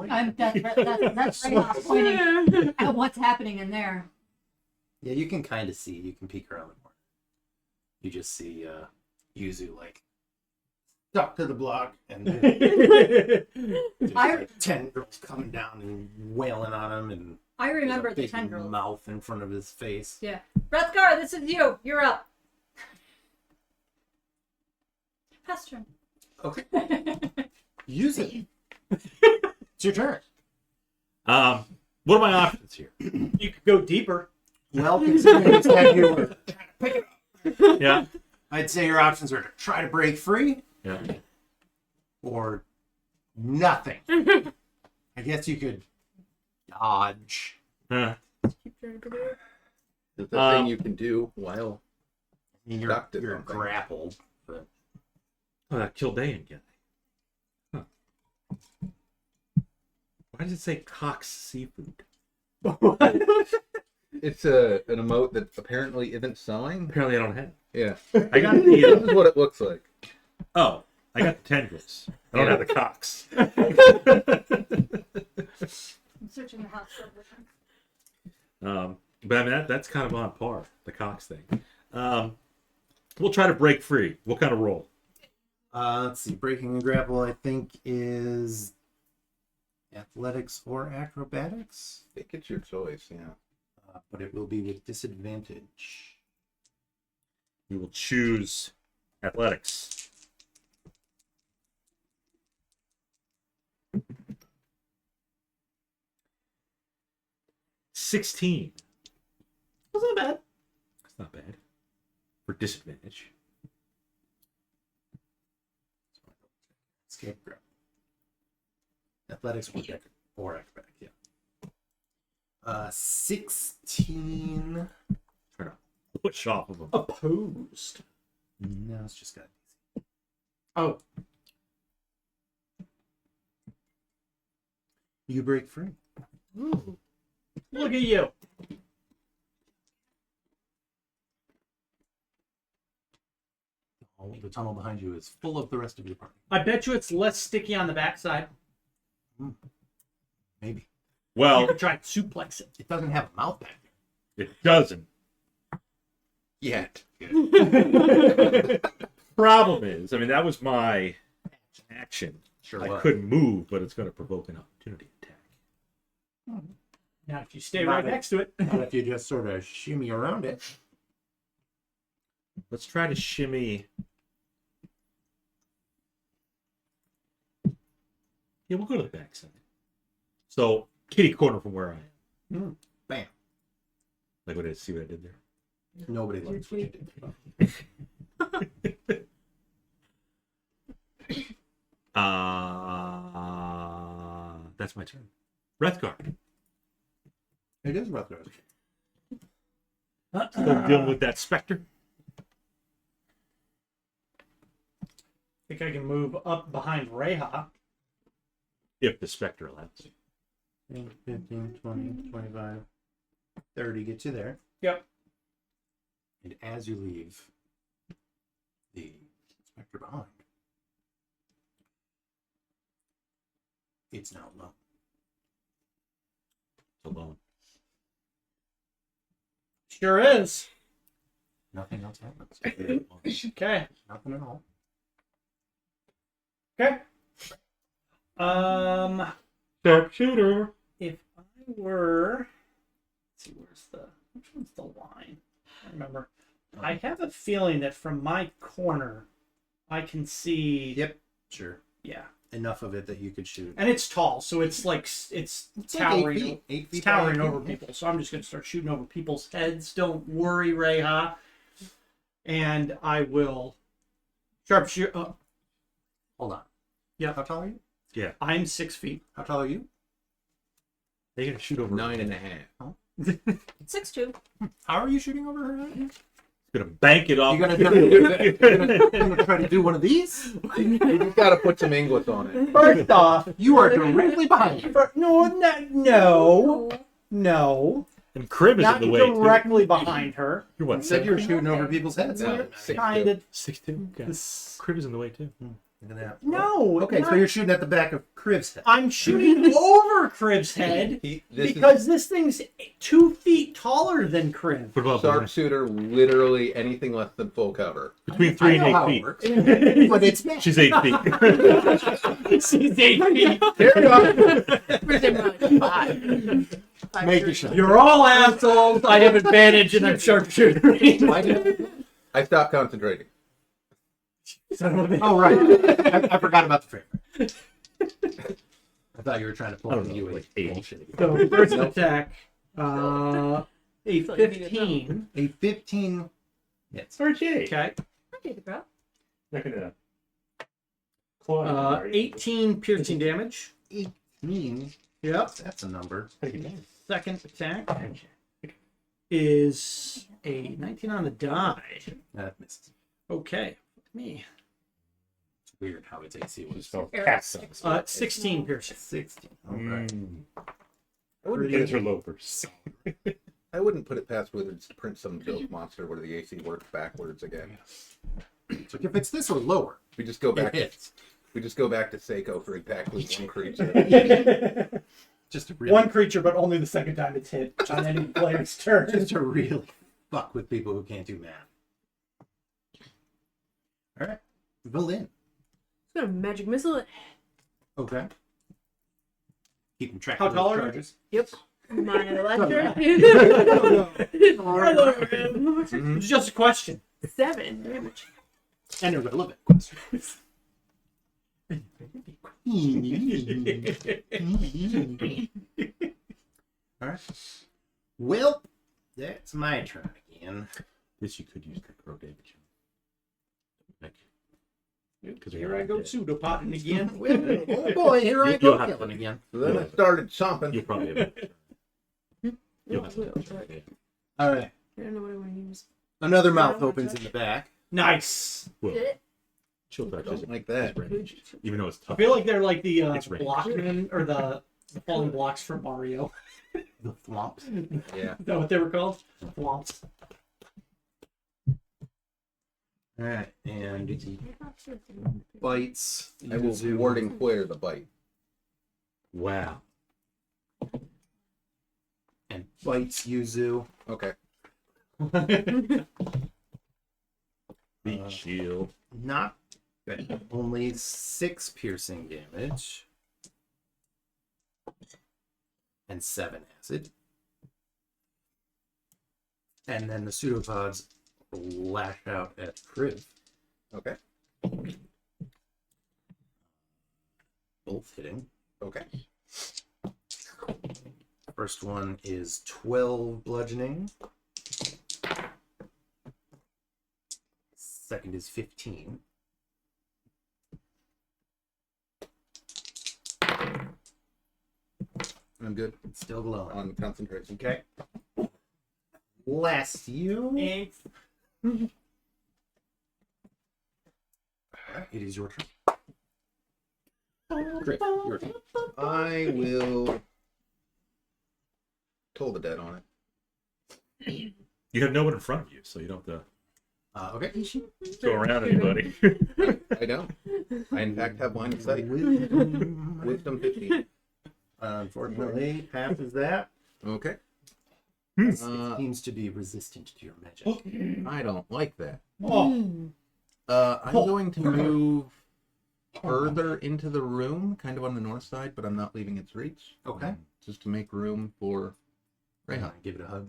That's right off pointing at what's happening in there. Yeah, you can kind of see. You can peek around the corner. You just see Yuzu like stuck to the block, and there's like 10 girls coming down and wailing on him, and I there's remember a the big 10 girls. mouth in front of his face. Yeah. Wrethgar, this is you. You're up. Pass turn. Okay, use it. It's your turn. What are my options here? You could go deeper. Well, considering instead you were, Yeah. I'd say your options are to try to break free Yeah. or nothing. I guess you could dodge. Keep trying to do it. It's a thing you can do while. I mean, Stuck to you're something. grappled, but Kildain again. Huh. Why does it say Cox Seafood? It's an emote that apparently isn't selling. Apparently I don't have it. Yeah. I got This the is what it looks like. oh, I got the tendrils. I don't have the Cox. I'm searching the hot stuff with him. But I mean that's kind of on par, the Cox thing. We'll try to break free. What kind of roll? let's see. Breaking and grapple, I think, is Athletics or acrobatics, I think it's your choice, yeah. but it will be with disadvantage. We will choose athletics. $16. That's not bad. That's not bad. For disadvantage. Escape grab. Athletics or acrobatics, yeah. 16. Try to push off of them. Opposed. No, it's just got easy. Oh, You break free. Ooh. look at you. The tunnel behind you is full of the rest of your party. I bet you it's less sticky on the backside. Maybe. You Well, could try to suplex it. It doesn't have a mouth back there. it doesn't. Yet. Problem is, I mean, that was my action. Sure I was. couldn't move, but it's going to provoke an opportunity attack. Now, if you stay Not right it. next to it. Not if you just sort of shimmy around it. Let's try to shimmy. Yeah, we'll go to the back side. So, kitty corner from where I am. Bam. Like what I see what I did there. Nobody likes what you did. That's my turn. Wrethgar. It is Rutgers. Still dealing with that specter. I think I can move up behind Reija. If the specter allows. 15, 20, 25, 30 get you there. Yep. And as you leave the specter behind, it's now alone. Alone. Sure is. Nothing else happens. Okay. Nothing at all. Okay. Sharpshooter. If I were, let's see, which one's the line? I don't remember. I have a feeling that from my corner, I can see. Yep. Sure. Yeah. Enough of it that you could shoot. And it's tall, so it's like it's towering. 8 feet. 8 It's feet towering by 8 over feet. people. So I'm just gonna start shooting over people's heads. Don't worry, Reija. And I will sharpshoot. Hold on. Yeah. How tall are you? Yeah. I'm 6 feet. How tall are you? They're going to shoot over. 9.5. 6'2". How are you shooting over her head? Going to bank it off. You gonna try to do one of these? You just gotta put some English on it. First off, You are directly behind her. no, And Kriv is not in the way, too. directly behind her. You're You what, said you were 7'? shooting over people's heads. Yeah. Kind of. 6'2"? Okay. Kriv is in the way, too. Look at that. No. Okay, so not- you're shooting at the back of Kriv's head. I'm shooting over Kriv's head because this thing's 2 feet taller than Kriv. What about Sharpshooter, literally anything less than full cover. between 3 I know how and 8 it feet? works, but it's me. She's 8 feet. She's 8 feet. Within like five. Make your shot. You're all assholes. I have advantage and I'm sharpshooting. Why did I stopped concentrating. Son of a bitch. Oh, right. I forgot about the frame. I thought you were trying to pull I don't the know, U8 like 8. bullshit. So first attack, a 15. A 15 hits. Okay. I did it, bro. Not gonna claw 18 piercing damage. 18. Yep. That's a number. Second attack is a 19 on the die. That misses. Okay. Me. It's weird how its AC was. So cast 16 piercing. 16. All right. I wouldn't, Interlopers. I wouldn't put it past Wizards to print some joke monster where the AC works backwards again. So if it's this or lower, We just go it back. hits. We just go back to Seiko for exactly one creature. Just to really, One creature, but only the second time it's hit on any player's turn. just to really fuck with people who can't do math. All right. Vellynne. It's gonna magic missile it. Okay. keeping track How of tall those are you? charges. Yep. My electric. It's just a question. 7 damage. An irrelevant question. All right. Well, that's my turn again. This you could use necro damage. Because Here I go pseudopotting again. Oh boy, here I You'll go have killing to- again. So then I started chomping. You'll probably have it. You'll have to. Yeah. All right. I don't know what I want to use. Another Yeah, mouth I wanna opens touch. in the back. Nice. Well, Did it? chill touch Don't isn't like that. is range, even though it's I tough. feel like they're like the It's range. blockmen or the falling blocks from Mario. The thwomps. Yeah. Is that what they were called? Flomps. All right, and he bites. I will Yuzu. warding clear the bite. Wow. And bites Yuzu. Okay. Beat shield. Not good. Only 6 piercing damage. And 7 acid. And then the pseudopods lash out at Kriv. Okay. Both hitting. Okay. First one is 12 bludgeoning. Second is 15. I'm good Still glowing. on concentration. Okay. Last you. It is your turn. Great. Your turn. I will toll the dead on it. You have no one in front of you, so you don't have Okay. to go around anybody. I don't. I in fact have line of sight. Wisdom. Wisdom 15. Unfortunately, passes that. Okay. It seems to be resistant to your magic. I don't like that. Oh, I'm going to move further into the room, kind of on the north side, but I'm not leaving its reach. Okay. Just to make room for Reija. Give it a hug.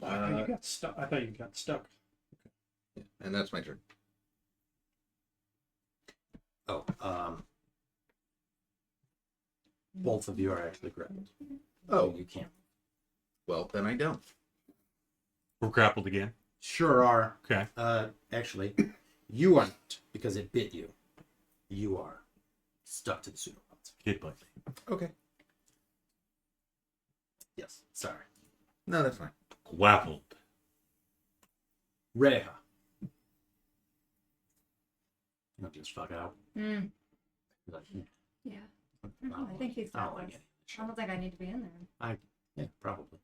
I thought you got stuck. I thought you got stuck. And that's my turn. Oh, both of you are actually grappled. Oh, You can't. well, then I don't. We're grappled again. Sure are. Okay. Actually, you aren't because it bit you. You are stuck to the pseudopods. Hit bite me. Okay. Yes. Sorry. No, that's fine. Grappled. Reija. You'll just fuck out. Mm, Like, yeah. I I think he's I don't got like one. it. I don't think I need to be in there. Yeah, probably.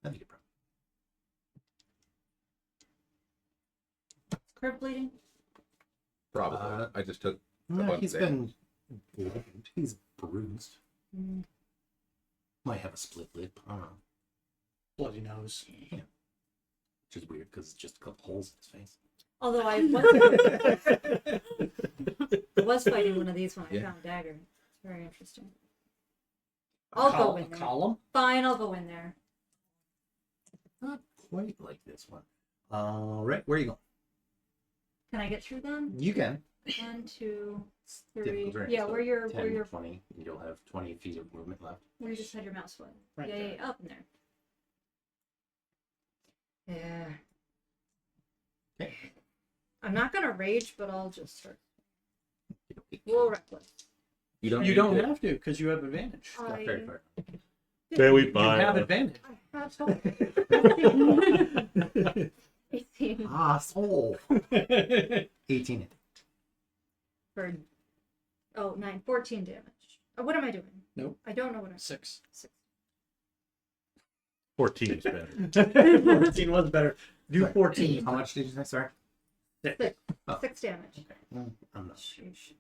I think it probably. Is Kriv bleeding? Probably. I just took No, bunch he's there. been. He's bruised. Mm. Might have a split lip. I don't know. Bloody nose. Which is weird because it's just a couple holes in his face. Although I was fighting one of these when I Yeah. found a dagger. It's very interesting. I'll go in there. Column. Fine, I'll go in there. Not quite like this one. All right, where are you going? Can I get through them? You can. 1, 2, 3. Difficult terrain, Yeah, so where you're 20, and you'll have 20 feet of movement left. where you just had your mouse foot. Right yeah, there. yeah, up in there. Yeah. Okay. I'm not gonna rage, but I'll just start. We'll reckless. You don't. You need don't to. have to because you have advantage. Not very far. Very You have advantage. I have 18 Asshole. 18. for 14 damage. What am I doing? Nope. I don't know what I'm 6. 14 is better. 14 was better. Do Sorry. 14. How much did you say? Sorry. 6. Oh. 6 damage. I'm not. Sheesh.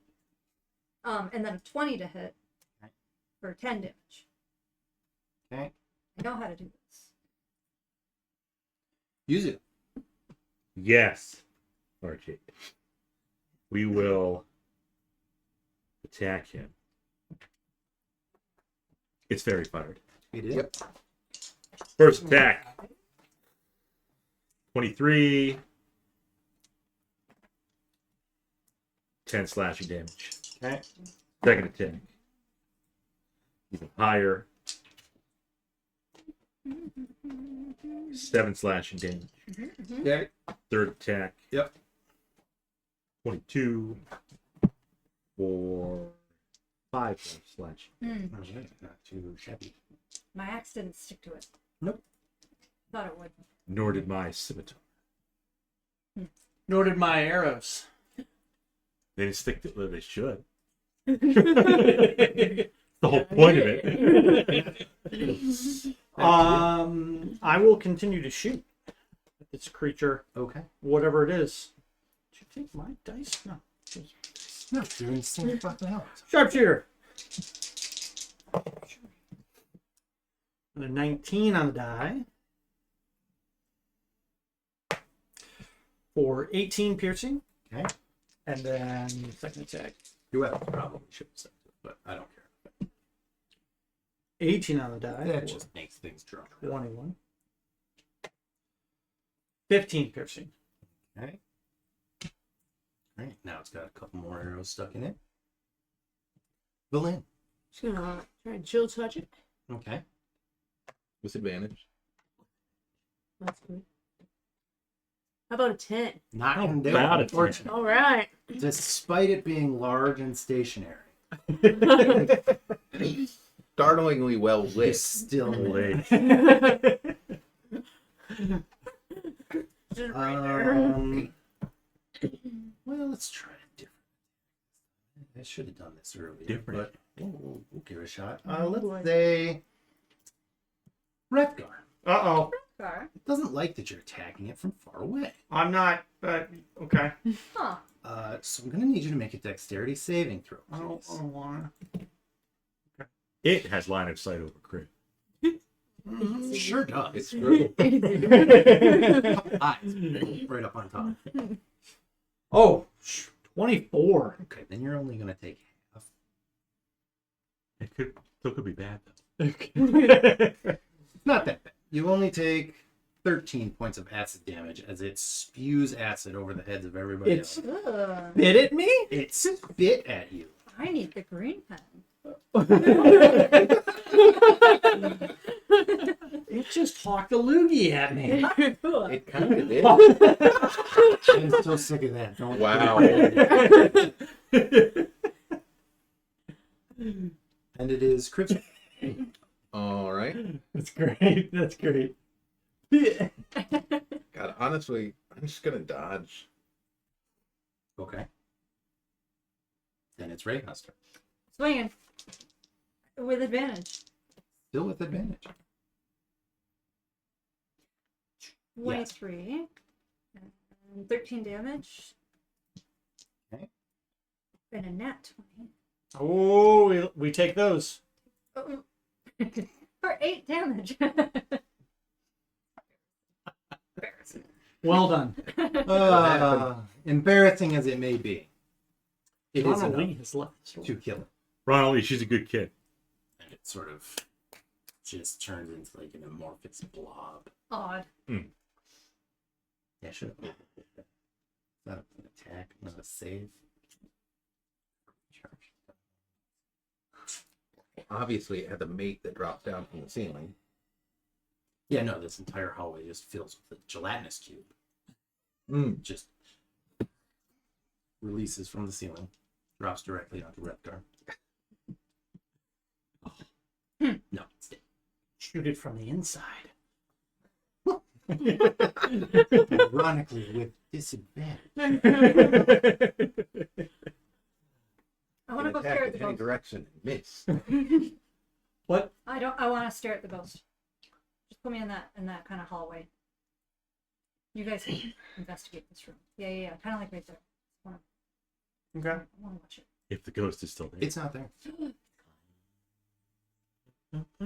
And then a 20 to hit Okay. for 10 damage. Okay. I know how to do this. Yuzu. Yes. Archie. We will attack him. It's very fired. It is. Yep. First attack. 23. 10 slashing damage. Okay. Second attack. Even higher. 7 slashing damage. Okay. Third attack. Yep. 22. For 5 slashing. Okay, not too shabby. My axe didn't stick to it. Nope. Thought it would. Nor did my scimitar. Nor did my arrows. They didn't stick to it. They should. The whole point of it. I will continue to shoot at this creature, Okay. whatever it is. Did you take my dice? No. No, you're in the same fucking house. Sharpshooter. And a 19 on the die. For 18 piercing. Okay. And then second attack. Your weapons probably should have said it, but I don't care. 18 on the die. That just makes things drunk. 21. 15 piercing. Okay. All right. Now it's got a couple more arrows stuck in it. Vellynne. Just gonna try and chill touch it. Okay. With advantage. That's good. How about a 10? Not How gonna do bad it, it's unfortunately. All right. Despite it being large and stationary, Startlingly well it's lit. still Late. Just right there. Well, let's try it different. I should have done this earlier, Different. but we'll give it a shot. Oh, Let's boy. say Wrethgar. Uh-oh. Car. It doesn't like that you're attacking it from far away. I'm not, but okay. Huh. So I'm going to need you to make a dexterity saving throw. I don't please. want It has line of sight over Kriv. Sure does. It's true. Eyes right up on top. Oh, 24. Okay, then you're only going to take half. It still could be bad though. Not that bad. You only take 13 points of acid damage as it spews acid over the heads of everybody It's else. Ugh. bit at me? It spit at you. I need the green pen. It just talked a loogie at me. It kind of did. I'm so sick of that. Don't Wow. And it is Kriv's. All right. That's great. That's great. God, honestly, I'm just gonna dodge. Okay. Then it's Reija's turn. Swinging. With advantage. Still with advantage. 23. And 13 damage. Okay. And a nat 20. Oh, we take those. Oh. For 8 damage. Embarrassing. Well done. Embarrassing as it may be, it is Ronald Lee enough has left. to kill it. Ronald Lee, she's a good kid. And it sort of just turns into like an amorphous blob. Odd. Yeah, should have. Not an attack, not a save. Charge. Obviously, it had the mate that drops down from the ceiling. Yeah, no, this entire hallway just fills with a gelatinous cube. Just releases from the ceiling, drops directly onto Wrethgar. No, it's dead. Shoot it from the inside. Ironically, with disadvantage. I want to Can go attack stare at in the any ghost. direction and miss. What? I want to stare at the ghost. Just put me in that kind of hallway. You guys can investigate this room. Yeah. Kind of like right there. Okay. I want to watch it. If the ghost is still there. It's not there.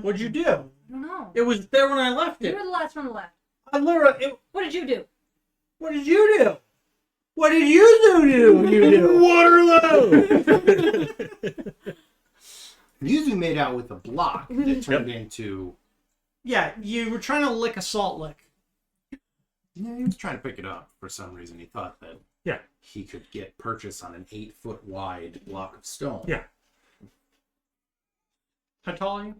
What'd you do? I don't know. It was there when I left You it. were the last one left. I literally. What did you do? What did you do? What did you do? You do. Waterloo! Yuzu made out with a block that turned into. Yeah, you were trying to lick a salt lick. Yeah, he was trying to pick it up for some reason. He thought that Yeah. he could get purchase on an 8-foot wide block of stone. Yeah. How tall are you?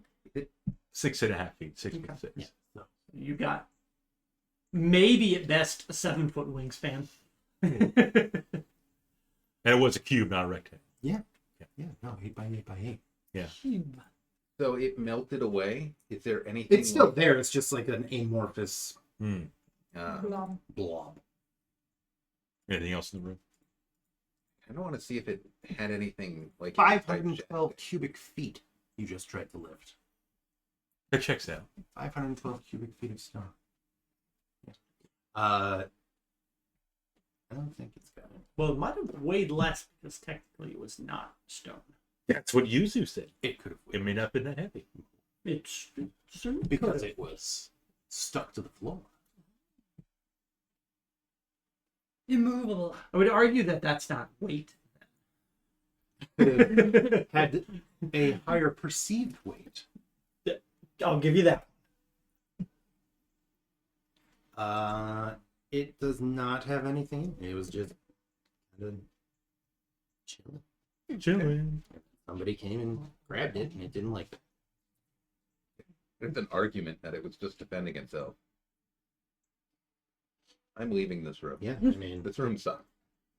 6.5 feet, 6'6". Yeah. So, You got maybe at best a 7-foot wingspan. And it was a cube, not a rectangle. yeah, no, 8 by 8 by 8. So it melted away. Is there anything? It's still left? there. It's just like an amorphous Blob. blob. Anything else in the room? I don't want to see if it had anything like 512 cubic feet you just tried to lift. That checks out. 512 cubic feet of stone. I don't think it's got it. Well, it might have weighed less because technically it was not stone. That's what Yuzu said. It could have It may not have been that heavy. It's certainly because could it was stuck to the floor. Immovable. I would argue that that's not weight. Could have had a higher perceived weight. I'll give you that. It does not have anything. It was just kind of chilling. Chilling. Somebody came and grabbed it, and it didn't like it. There's an argument that it was just defending itself. I'm leaving this room. Yeah, I mean, This room sucks.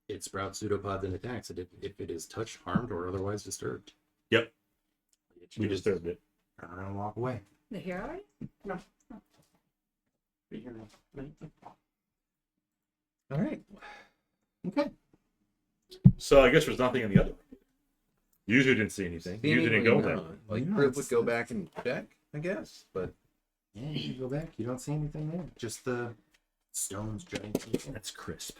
it sprouts pseudopods and attacks it if it is touched, harmed, or otherwise disturbed. Yep. It We just disturbed it. turn around and walk away. The hero already? All right. Okay. So I guess there's nothing in the other room. Yuzu didn't see anything. Yuzu didn't go there. Like No, Kriv it's- would go back and check, I guess, but Yeah, you go back. You don't see anything there. Just the stones jutting. That's crisp.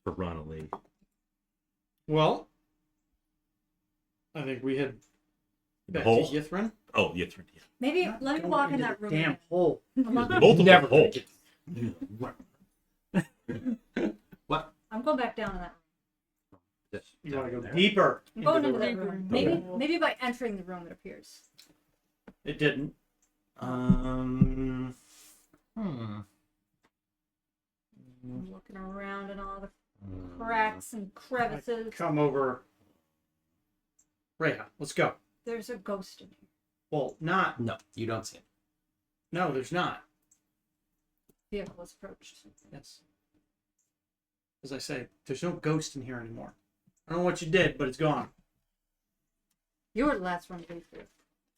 For Ronald. Well, I think we head The back hole? to Ythryn. Oh, Ythryn. Yeah. Maybe let me Go walk in into that the room. Damn again. hole. Multiple Never holes. What? I'm going back down in that room. You want to go deeper? I'm going into into the that room. room. Maybe by entering the room it appears. It didn't. Hmm. I'm looking around and all the cracks and crevices. Come over. Reija, let's go. There's a ghost in here. Well, not. No, you don't see it. No, there's not. Vehicle was approached. Yes. As I say, there's no ghost in here anymore. I don't know what you did, but it's gone. You were the last one to go through.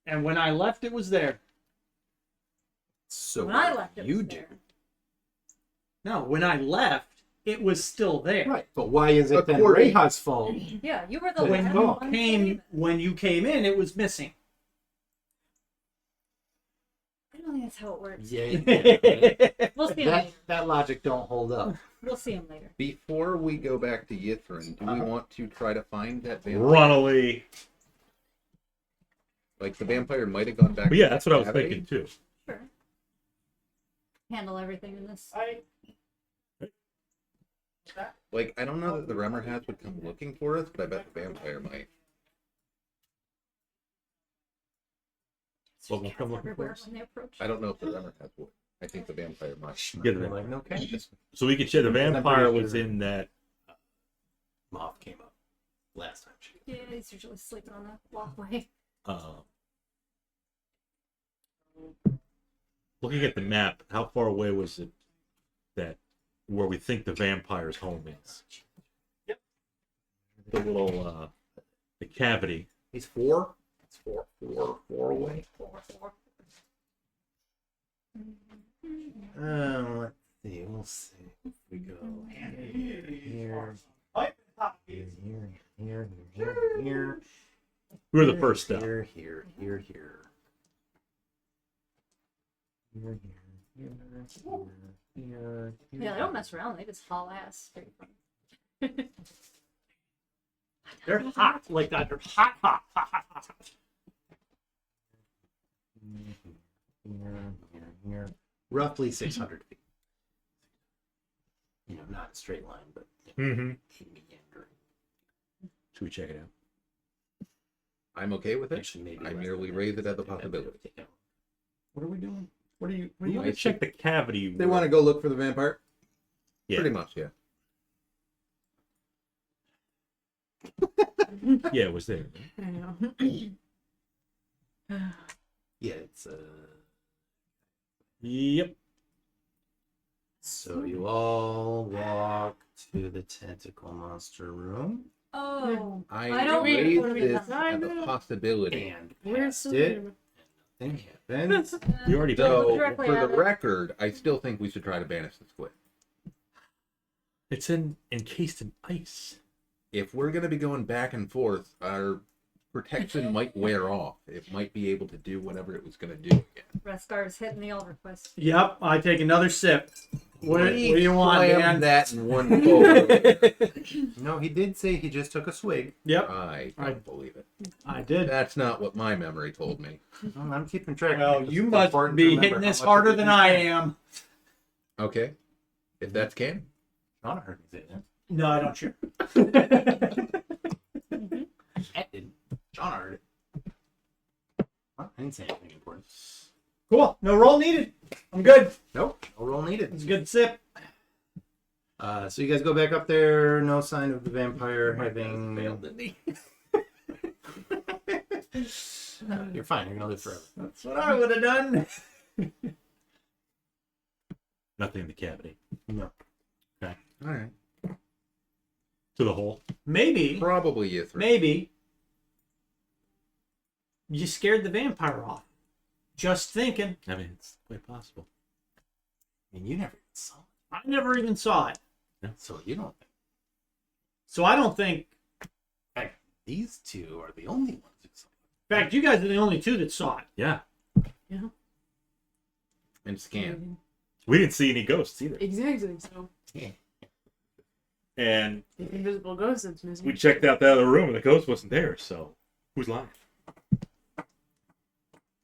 And when I left, it was there. So When I left, it you was do. there. No, when I left, it was still there. Right, but why is it then According- Reiha's fault? Yeah, you were the When last you one to leave came, it. when you came in, it was missing. I don't think that's how it works. Yeah, We'll see him later. that logic don't hold up. We'll see him later. before we go back to Ythryn, do we want to try to find that vampire? Ronald. Like the vampire might have gone back. But yeah, to that's what I was cavity. thinking too. Sure. Handle everything in this. Like I don't know that the Remmer hats would come looking for us, but I bet the vampire might. Well, we'll come looking for everywhere us. when they approach. I don't know if the Remmer hats would. I think the vampire might. Yeah, the They're like, okay. So we could say the I'm pretty vampire was sure- in that. Moth came up last time. Yeah, he's usually sleeping on the walkway. Looking at the map, how far away was it that where we think the vampire's home is? Yep. The little the cavity. He's 4. It's 4 away. Let's see. We'll see. If we go here, here, here. We were the first step. Here. Here, Yeah, they don't mess around. They just haul ass straight from. They're hot like that. They're hot, hot, hot, hot, hot. Here. Roughly 600 feet. You know, not a straight line, but Mm-hmm. meandering. Should we check it out? I'm okay with it. Actually, maybe I less merely than that, raise it because as a I think that would possibility. take out- What are we doing? What are you? You want I to check the cavity? They want to go look for the vampire? Yeah. Pretty much, yeah. Yeah, it was there. I know. Yeah, it's Yep. So you all walk to the tentacle monster room Oh, I I don't raise want to read this that. as a possibility. and We're past still it. Nothing happens. You already Don't look So, directly for at the it. record, I still think we should try to banish the squid. It's encased in ice. If we're going to be going back and forth, our protection might wear off. It might be able to do whatever it was going to do again. Wrethgar's hitting the all request. Yep. I take another sip. What do you want, Slam man? that in one go. No, he did say he just took a swig. Yep. I don't believe it. I did. That's not what my memory told me. Well, I'm keeping track. Well, because you it's must important to be remember hitting how this much harder of it than you I drink. am. Okay. If that's can. Shauna heard me say that. No, I don't share. Cat didn't. Shauna heard it. Well, I didn't say anything important. Cool. No roll needed. I'm good. Nope. No roll needed. It's a good sip. So you guys go back up there. No sign of the vampire having. You're fine. You're gonna live forever. That's what I would have done. Nothing in the cavity. No. All right. To the hole. Maybe. Probably Ythryn. Maybe. You scared the vampire off. Just thinking. I mean, it's quite possible. I mean, you never even saw it, I never even saw it. so you don't. So I don't think. In fact, these two are the only ones who saw it. In fact, you guys are the only two that saw it. Yeah. And scan. We didn't see any ghosts either. Exactly. So And the invisible ghost that's missing. we checked out the other room and the ghost wasn't there, so who's lying?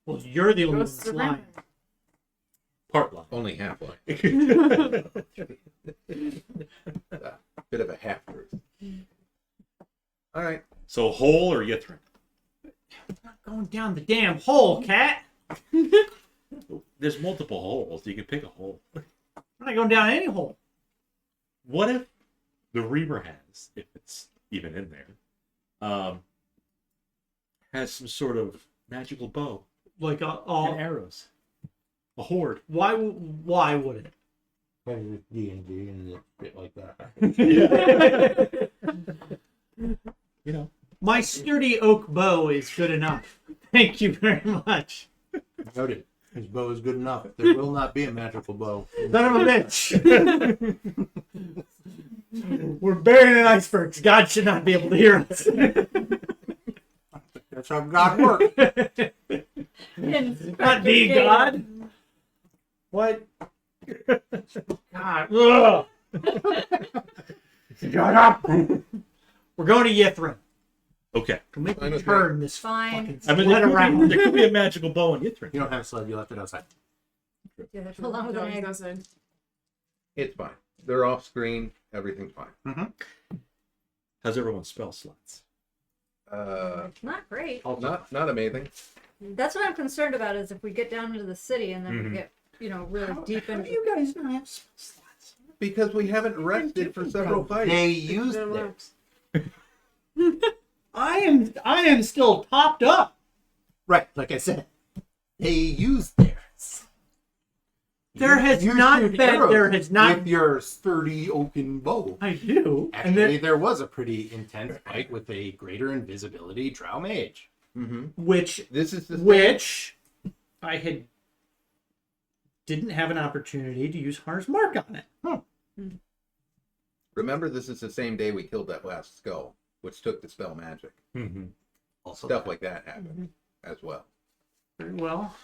Well, you're the only one Ghosts that's are lying. vampires. Part lying. Only half line. Bit of a half truth. All right. So hole or Ythryn? Not going down the damn hole, cat. There's multiple holes. You can pick a hole. I'm not going down any hole. What if the Reaver has, if it's even in there, has some sort of magical bow Like and arrows? A horde. why would it? D&D and shit like that. You know. My sturdy oak bow is good enough. Thank you very much. Noted. His bow is good enough. There will not be a magical bow. Son of a bitch. We're buried in icebergs. God should not be able to hear us. That's how God works. Not be God. What? God. Ugh. Shut up. We're going to Ythryn. Okay. Can we Fine with turn this Fine. fucking I mean, sled around? there could be a magical bow in Ythryn. You don't have a sled. You left it outside. Yeah, that's along with No, an he's egg. outside. It's fine. They're off screen. Everything's fine. How's everyone's spell slots? Not great. Not amazing. That's what I'm concerned about is if we get down into the city and then Mhm. we get, really deep into you guys not have slots? Because we haven't rested for several fights. They used They're theirs. I am still topped up. Right, like I said. They used theirs. There has You not shoot been. arrows There has not. with your sturdy oaken bow. I do. And Actually, then, there was a pretty intense fight with a greater invisibility drow mage. Mm-hmm. which This is the I didn't have an opportunity to use Hunter's Mark on it. Remember, this is the same day we killed that last skull, which took the spell magic. Mm-hmm. Also, Stuff like that happened as well. Very well.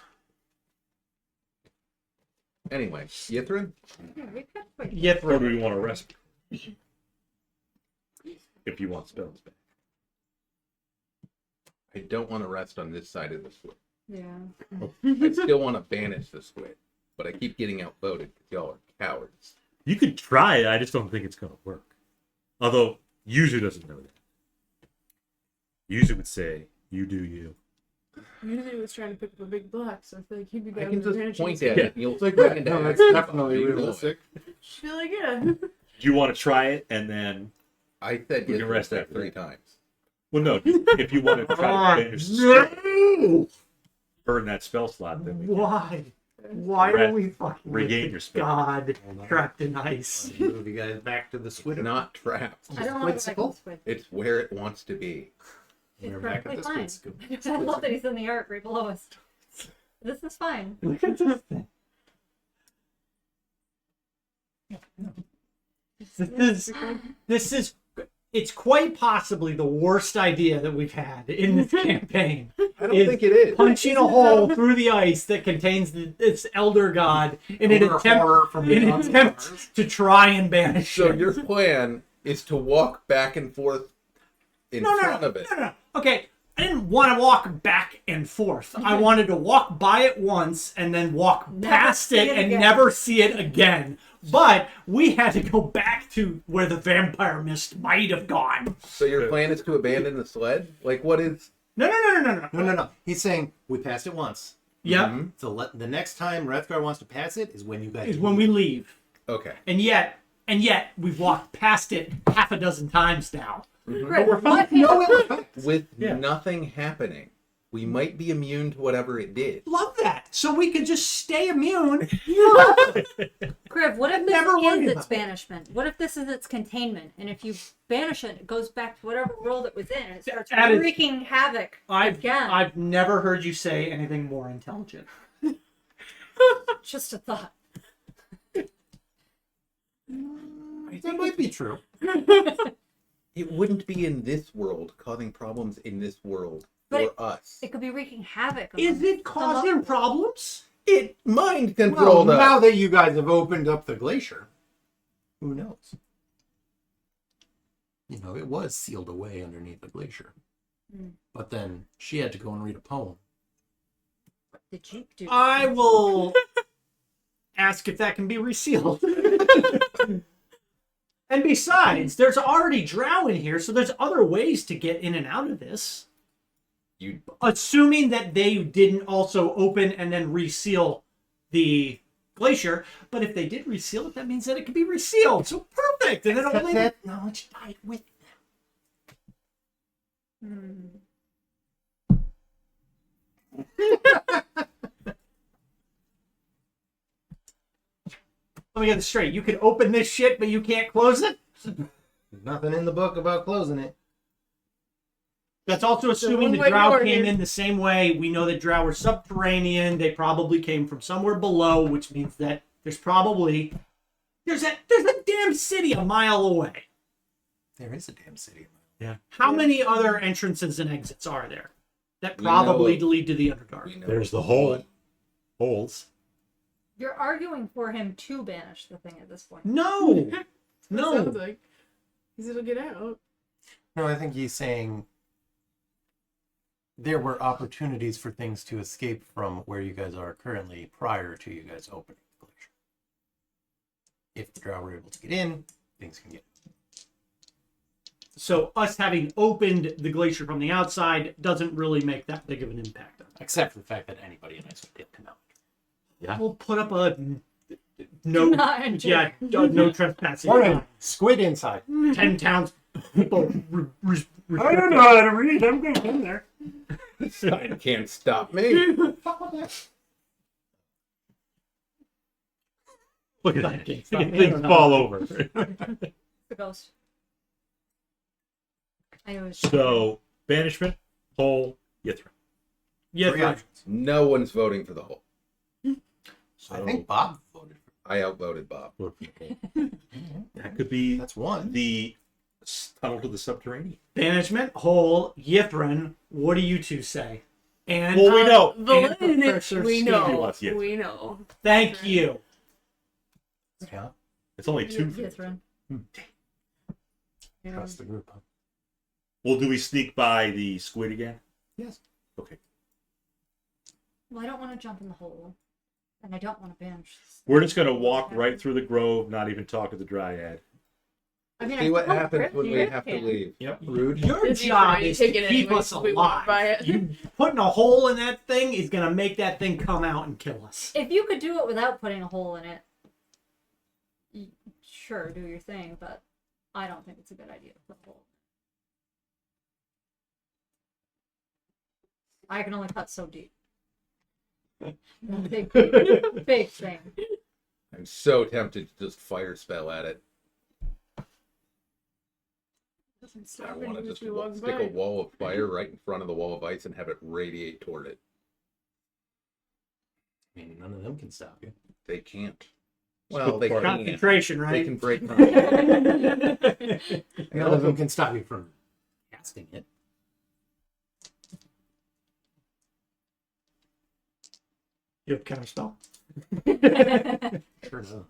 Anyway, Ythryn? Yeah, we could put- Or do Ythryn. we want to rest? If you want spells back. I don't want to rest on this side of the squid. Yeah. I still want to banish the squid, but I keep getting outvoted because y'all are cowards. You could try it. I just don't think it's going to work. Although Yuzu doesn't know that. Yuzu would say, "You do you." Usually was trying to pick up a big block, so I feel like he'd be I down can with just point advantage. at it. You'll take No, it. that's definitely You know realistic. I feel like, yeah. Do you want to try it and then? I said We yes can rest that after 3 that. times. Well, no. If you want to try to finish the spell, burn that spell slot, then we can. Why? Why are we fucking Regain with your the spirit. god trapped in ice? Move you guys back to the It's squid. not trapped. I don't want to go back to the squid. It's where it wants to be. We're It's back at perfectly the fine. squid scoop. I love that he's in the art right below us. This is fine. Look at this thing. This is it's quite possibly the worst idea that we've had in this campaign. I don't Is think it is. punching a hole through the ice that contains this elder god in an Horror from the attempt to try and banish So it. your plan is to walk back and forth in front of it. No. Okay, I didn't want to walk back and forth. I wanted to walk by it once and then walk Never past see it it and again. never see it again. But we had to go back to where the vampire mist might have gone. So your plan is to abandon the sled? Like what is? No. No. He's saying we passed it once. Yep, Mhm. So the next time Wrethgar wants to pass it is when you guys is when we leave. Okay. And yet we've walked past it half a dozen times now. Great. we're What? With Yeah. nothing happening, we might be immune to whatever it did. Love that. So we could just stay immune. Kriv, what if Never this worried is about its banishment? What if this is its containment? And if you banish it, it goes back to whatever world it was in and it starts That is- wreaking havoc again. I've never heard you say anything more intelligent. Just a thought. That might be true. It wouldn't be in this world causing problems in this world But for us. It could be wreaking havoc. Is among it causing some other- problems? It mind Well, controlled now us. that you guys have opened up the glacier, who knows? You know, it was sealed away underneath the glacier. Hmm. But then she had to go and read a poem. What did you do? I will ask if that can be resealed. And besides, there's already drow in here, so there's other ways to get in and out of this. You Assuming that they didn't also open and then reseal the glacier. But if they did reseal it, that means that it can be resealed. So perfect. And then Except only that knowledge died with Hmm. let me get this straight. You can open this shit, but you can't close it. nothing in the book about closing it. That's also assuming the one-way drow door came here. in the same way. We know that drow are subterranean. They probably came from somewhere below, which means that there's a damn city a mile away. There is a damn city. How many other entrances and exits are there that We know probably of- lead to the we Underdark? know There's the of hole. one. Holes. You're arguing for him to banish the thing at this point. No, No. Sounds no. like. Because it'll get out. No, I think he's saying there were opportunities for things to escape from where you guys are currently prior to you guys opening the glacier. If the drow were able to get in, things can get. So us having opened the glacier from the outside doesn't really make that big of an impact on it. Except for the fact that anybody in Icewind did come out. We'll put up a no, Do not enter. yeah, no trespassing. Squid inside. 10 towns people. I don't know how to read. I'm going in there. Sign can't stop me. Look at I that. can't Look at stop. things fall over. The ghost. I was So, banishment, hole, Ythryn. Yeah, Three fine. options. No one's voting for the hole. So, I think Bob voted for I outvoted Bob. vote for the hole. That could be That's one. the tunnel to the subterranean. Banishment, hole, Ythryn. What do you two say? And Well, we know. And Professor We Stevie know. wants Ythryn. We know. Thank you. Yeah, It's only two. Ythryn. Yeah. that's the group. Huh? Well, do we sneak by the squid again? Yes. Okay. Well, I don't want to jump in the hole. And I don't want to binge. We're just gonna walk right through the grove, not even talk to the dryad. I mean, See what suppose happens Chris when we can. have to leave. Yep. Rude. Your Busy job trying to is to take it keep anyway, us so we walk by alive. it. You putting a hole in that thing is gonna make that thing come out and kill us. If you could do it without putting a hole in it, sure, do your thing, but I don't think it's a good idea to put a hole. I can only cut so deep. Big, big thing. I'm so tempted to just fire spell at it. I want to just stick a wall of fire right in front of the wall of ice and have it radiate toward it. I mean, none of them can stop you. They can't. Well, they can. Concentration, They right? can break concentration. None of them can stop you from casting it. You have counter spell. Sure enough.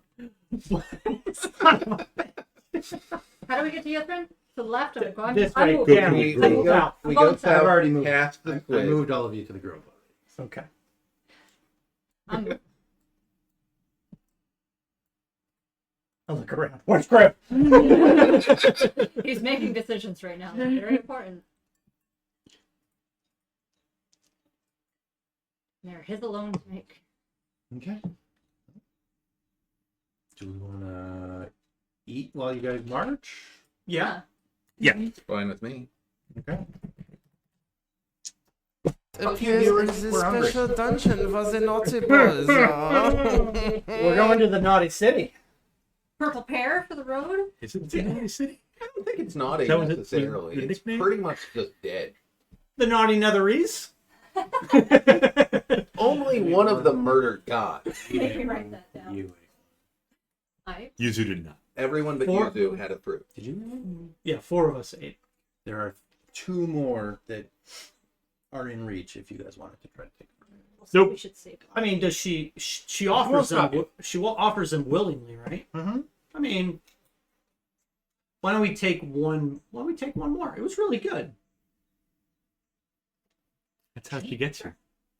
How do we get to Ythryn? To the left? I'm going. This I way. moved. Yeah, We I moved go, out. we I'm go going south. I've south already moved. past the I squid. moved all of you to the grove already. Okay. I'm I'll look around. Where's Kriv? He's making decisions right now. They're very important. They're his alone to make. Okay. Do we want to eat while you guys march? Yeah. It's fine with me. Okay. Appears this We're hungry. special dungeon was a naughty buzz. We're going to the naughty city. Purple pear for the road? Is it Naughty City? I don't think it's naughty That was it- necessarily. the It's nickname? pretty much just dead. The naughty Netheries. Only one of them murdered God. Make me write that down. You. Right. Yuzu did not. Everyone but Four- Yuzu had a fruit. Did you? Yeah, 4 of us ate. There are 2 more that are in reach if you guys wanted to try to take them. Nope. We should save. I mean, does she offers them? She offers them willingly, right? Mm-hmm. I mean, why don't we take one? Why don't we take one more? It was really good, That's how she gets her.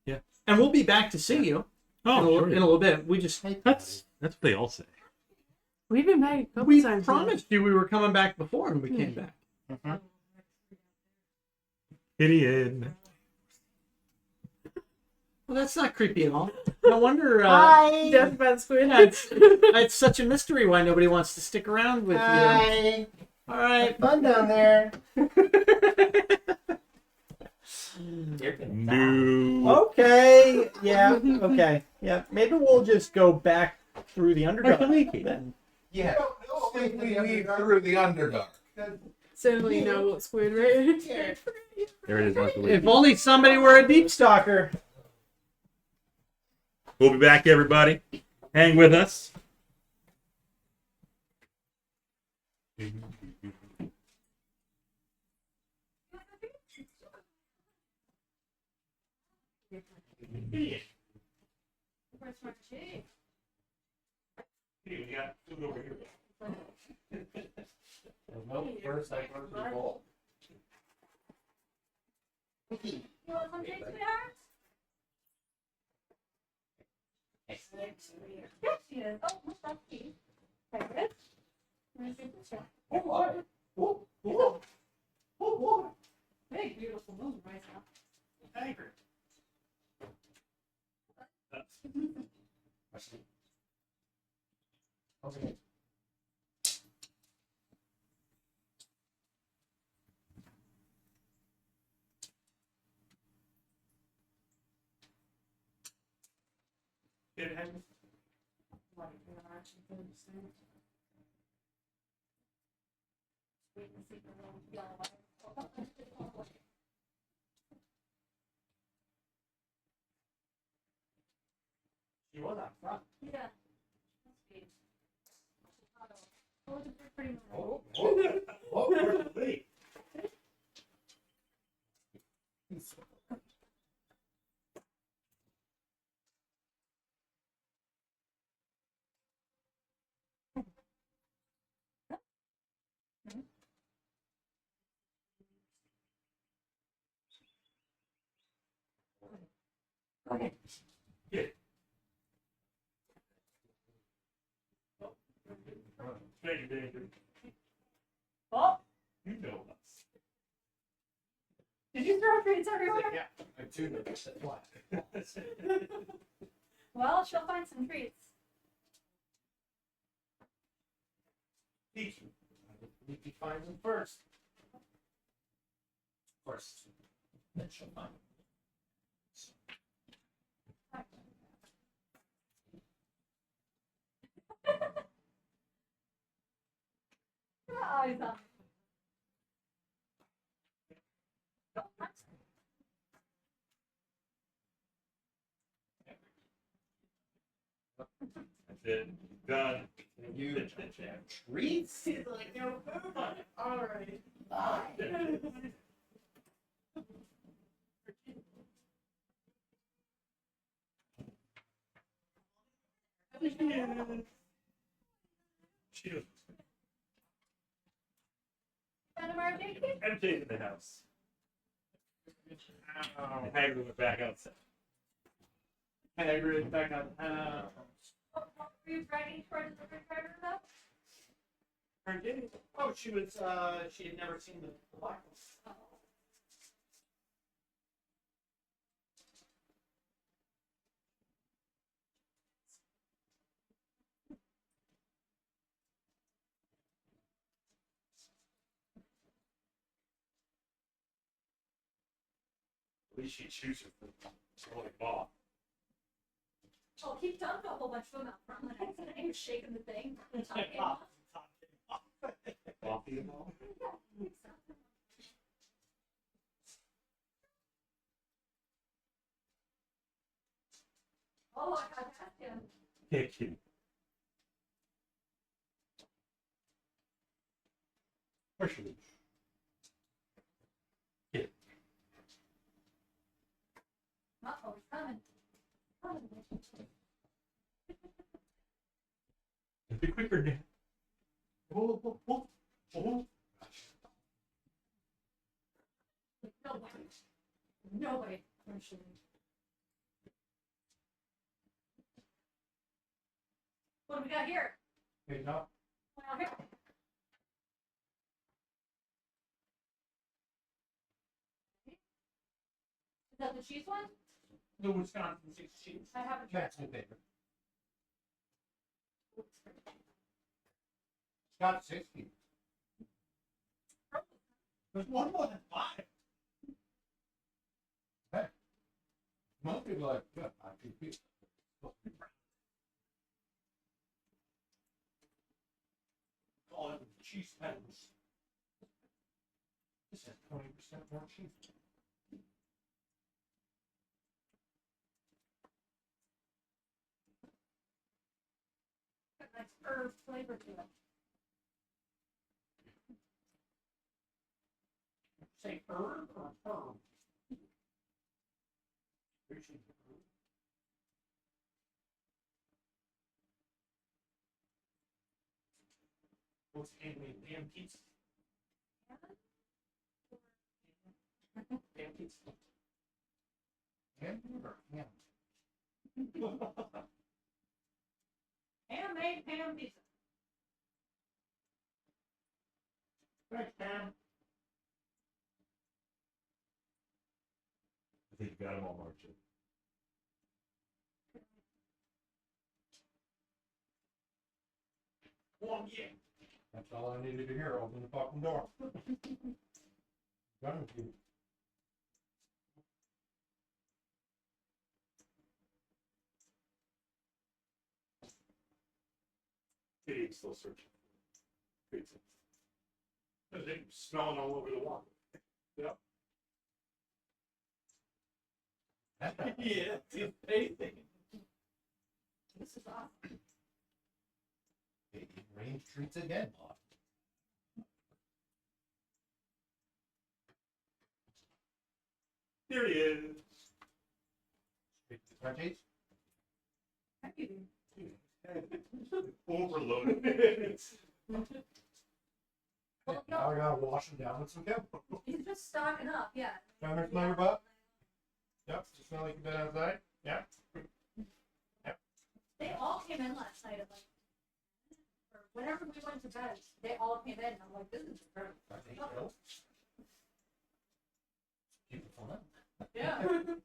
and we'll be back to see you Oh, in a little bit. We just That's what they all say. We've been back a couple we times. now. promised you we were coming back before, and we came back. Gideon. Well, that's not creepy at all. No wonder. Death by the squid. It's such a mystery why nobody wants to stick around with you. All right. Fun down there. No. Okay. Yeah. Okay. Yeah. Maybe we'll just go back through the Underdark then. Yeah. Simply leave through the Underdark. Certainly know what squid, right? There it is. Not the way. If only somebody were a deep stalker. We'll be back, everybody. Hang with us. Where's my cheese? You want some cheese, sweetheart? Yes, she is. Oh, what's that cheese? Favorite? Where's your picture? Big, beautiful moon right now. Yeah. Oh, it's a pretty moon. Okay. endangered. Oh, You know us. did you throw treats everywhere? Yeah, I'm too nervous. That's why. Well, she'll find some treats. Peach. He finds them first. Of course. Then she'll find them. Eyes on. That's it. Done. You treats? He's like, no food on it. Alright. Cheers. Empty. MJ's in the house. Hagrid went back outside. Hagrid back on. Were you riding towards the refrigerator though? Her did. Oh, she was. She had never seen the black one. At least she chooses for really ball. Oh, he dumped a whole bunch of them out front when accident. He was shaking the thing. The top came off. Coffee and all. Oh, I got past him. Yeah, kidding. Partially. Uh-oh, he's coming. Coming. Be quicker, Dan. Oh, oh, oh, oh. No way. No way. Where should we? What do we got here? Okay, no. What out here? Is that the cheese one? The Wisconsin 16. I haven't tried. That's new paper. Got 60. There's one more than 5. Hey. Most people are like, yeah, I can beat. Call it cheese pens. This has 20% more cheese. Got a nice herb flavor to it. Say herb or herb? What's handmade? Damn pizza. Damn pizza. Ham or ham? Handmade ham pizza. Thanks, Pam. I think you got them all, March. One, yeah. That's all I needed to hear. Open the fucking door. Done with you. Katie's still searching. Pizza. They're smelling all over the wall. Yep. Yeah, it's amazing. This is awesome. Range treats again, boss. There he is. Straight to the crunchies. Thank you. Overloaded. Well, Now I no, gotta wash them down with some chemicals. he's just stocking up, yeah. Down there, smell your butt? Yep. Does it smell like you've been outside? Yeah. They all came in last night at like, or whenever we went to bed, they all came in, and I'm like, this is incredible. Are they ill? Beautiful, huh? Yeah. Because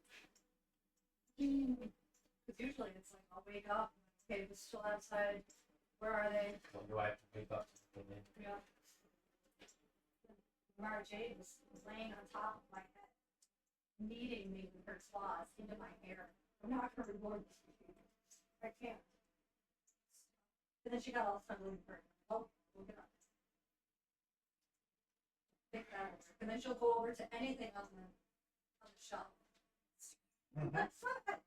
usually it's like, I'll wake up, okay, it's still outside, where are they? When do I have to wake up? Yeah. Mara Jade was laying on top of my head, kneading me with her claws into my hair. I'm not going to reward this. I can't. And then she got all suddenly hurt. Oh, look it up. Think that over. And then she'll go over to anything on the shelf. That's it.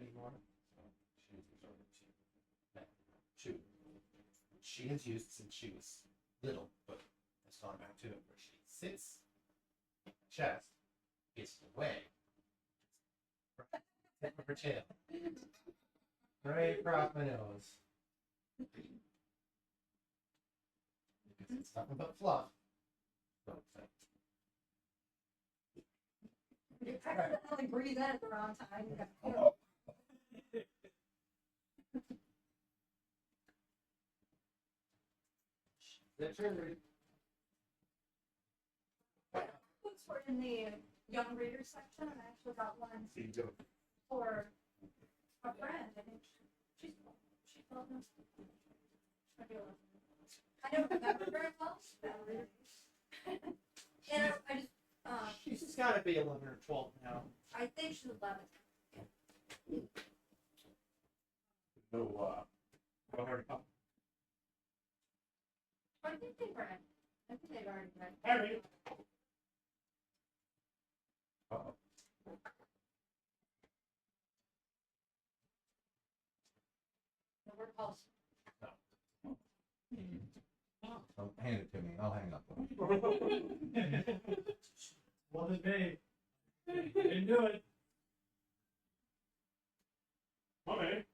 Anymore? Shoot. She has used since she was little, but it's gone back to it where she sits, chest, gets away, tip of her tail, right across my nose. Because it's nothing but fluff. So it's like, You accidentally breathe in at the wrong time. You have to that's her. books were in the young readers section, and I actually got one for a friend. I think she's told me. I don't remember very well. And I just She's got to be 11 or 12 now. I think she's 11. No Harry Potter. I think they read. I think they've already read. Harry. The word pulse. Don't hand it to me. I'll hang up. Wasn't me. Didn't do it. Okay.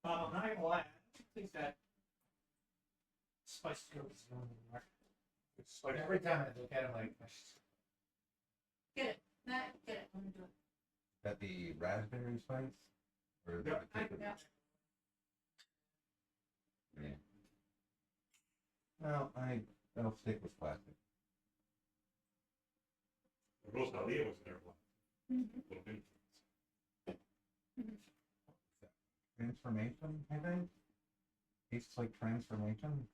I'm not gonna lie. I think that spice goes on there. It's like Every time I look at him, like, Get it. Matt, get it. I'm gonna do it. That the raspberry spice? Or the Yeah. particular? Yeah. Yeah. Well, I'll stick with plastic. Rosalia was there. Mm-hmm. Little bit. Transformation, I think? Tastes like transformation.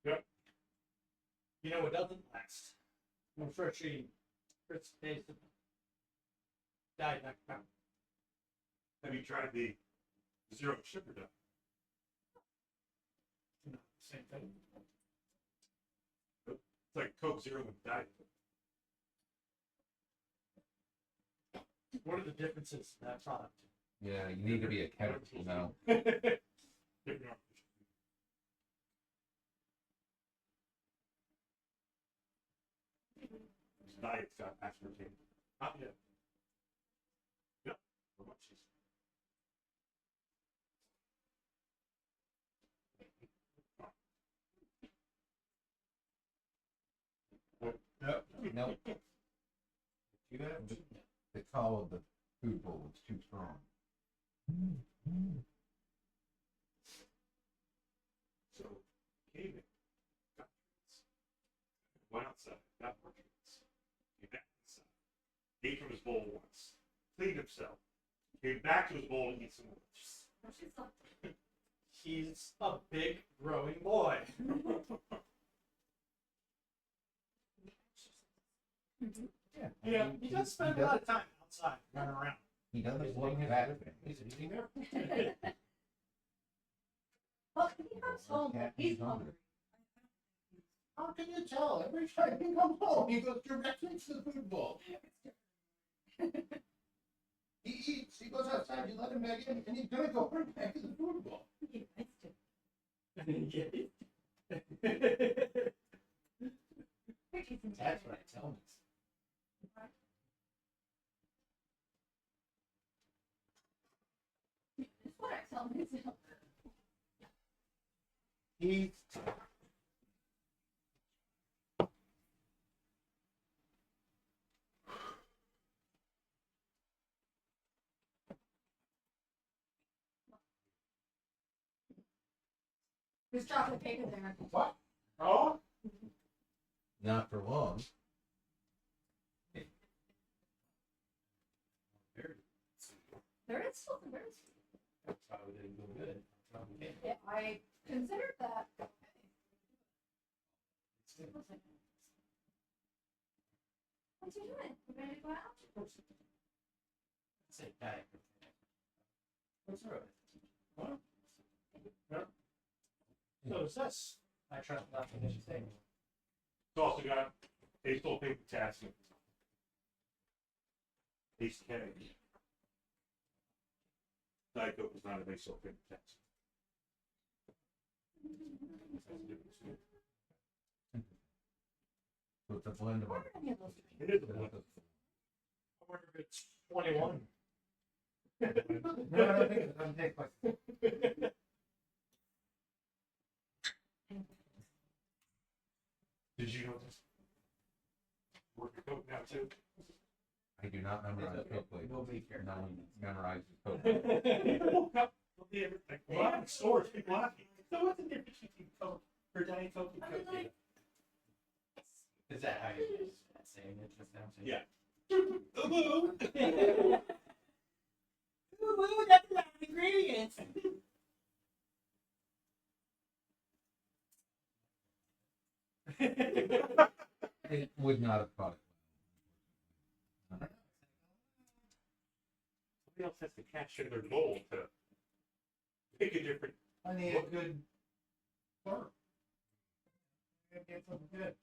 You know, it doesn't last. I'm sure she participated. Died back then. Have you tried the zero sugar duck? No, same thing. It's like Coke Zero and Diet. What are the differences in that product? Yeah, you need to be a chemist to know. Different Diet's got aspartame. Not yet. Yep. For munchies. Nope. You have the call of the food bowl is too strong. So, came in, got treats, went outside, got more treats, came back inside, ate from his bowl once, cleaned himself, came back to his bowl and eat some more. He's a big growing boy. Yeah. Yeah, he does spend a lot of time outside running around. He doesn't look that big. he's eating there. Well, he comes home. He's hungry. How can you tell? Every time he comes home, he goes directly to the food bowl. He eats, he goes outside, you let him back in, and he's gonna go right back to the food bowl. He likes to. That's what I tell him. That's what I tell myself. Eat. There's chocolate cake in there. What? Oh? Not for long. There is something very sweet. That's probably didn't go good. Yeah, I considered that. What's you doing? You ready to go out? Say hi. What's wrong? What? So is this? I trust nothing that you say. It's also got ace sulfate potassium. Ace K. Diet Coke is not an ace sulfate potassium. So it's a blend of our. It is a blend. I wonder if it's 21. No, I don't think it doesn't take much. Did you know this? Work your coke now too? I do not memorize Coke labels. We'll be here. No one memorizes Coke. A lot of stores, people ask me, so what's the difference between Coke or Diet Coke and Coke? Is that how you're saying it just now? Yeah. That's a lot of ingredients. It would not have caught it. Somebody else has to capture their goal to pick a different. I need a good work. I gotta get something good.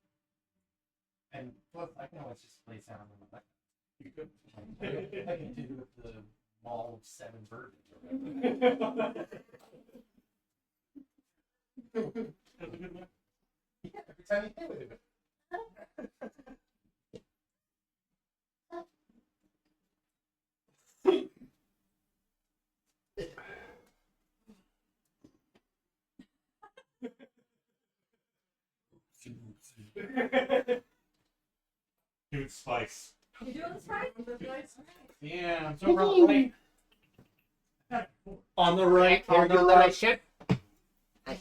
And plus, I can always just play sound on my You could. I can do with the mall of 7 virgins. That's a good one. Yeah, every time you play with it. Dude, spice. You doing this right? Yeah, it's over on the right. On the right, Here, on the you little right. shit. What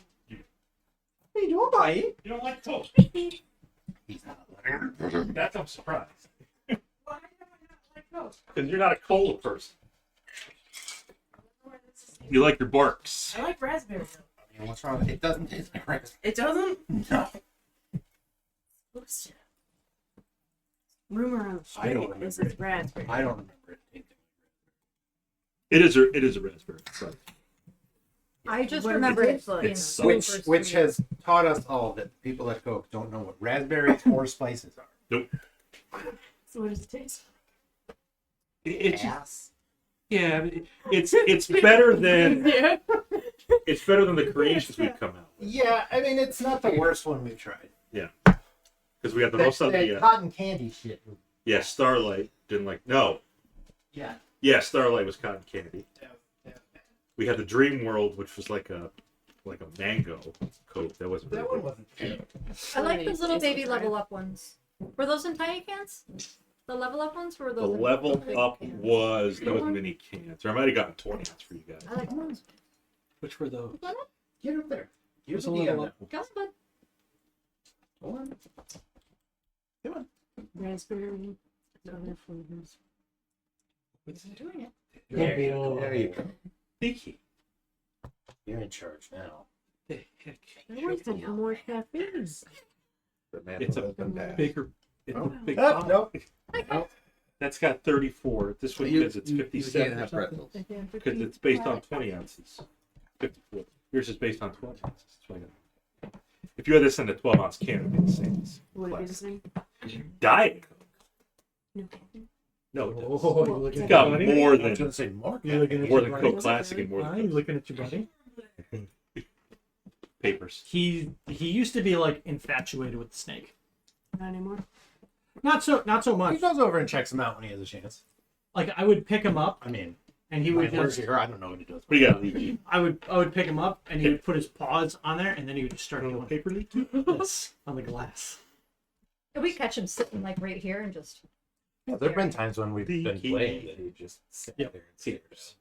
are you doing, buddy? You don't like Coke? He's not letting her. That's I'm surprised. Why do I not like Coke? Because you're not a cola person. You like your barks. I like raspberry. I mean, what's wrong with it? It doesn't taste like rice. It doesn't? No. Rumor on the street I don't remember is it's it. raspberry. I don't remember it tasting It is a raspberry. Right. I just What remember it it being It's like rice. super Which sweet. has taught us all that people at Coke don't know what raspberries or spices are. Nope. So what does it taste? It's Ass. yeah. It's better than Yeah. it's better than the creations we've come out with. Yeah, I mean, it's not the worst one we've tried. Because we had the That, most of that the cotton candy shit. Starlight didn't like Yeah. Starlight was cotton candy. We had the Dream World, which was like a mango Coke. That wasn't very That one good. wasn't good. I like those little Tastes baby like level up ones. Were those in tiny cans? The level up ones were The those? in level big up cans? was those mini cans. Or I might have gotten 20 ounce for you guys. I like those. Which were those? Get up there. Here's a a little level up. Come on, bud. Hold on. Come on. Raspberry and other flavors. What's it doing it? There you go. There you go. Thinky. You're in charge now. The heck? I want some more caffeine. The man It's who a opened that. bigger. It's a big. Oh, no. That's got 34. This one You- says it's you 57 can't have pretzels. because it's based on 20 ounces. 54. Yours is based on 12 ounces. That's what I got. If you had this in a 12 ounce can, it'd be the same. as Would it be the classic. same? Diet Coke. No caffeine. No, it doesn't. Oh, you looking It's at got your buddy? more I than was gonna say more. You looking at more your than buddy? Coke Classic and more Ah, than you Coke looking at your buddy? papers. He used to be like infatuated with the snake. Not anymore. Not so He much. goes over and checks them out when he has a chance. Like I would pick him up I mean, and he My would horse just, here, I don't know what he does. What do you got, Leaky? I would pick him up, and he would put his paws on there, and then he would just start doing Paper Leaky? this on the glass. If we catch him sitting like right here and just Yeah, there have been times when we've been Leaky. playing that he just sit Yep. there and stares.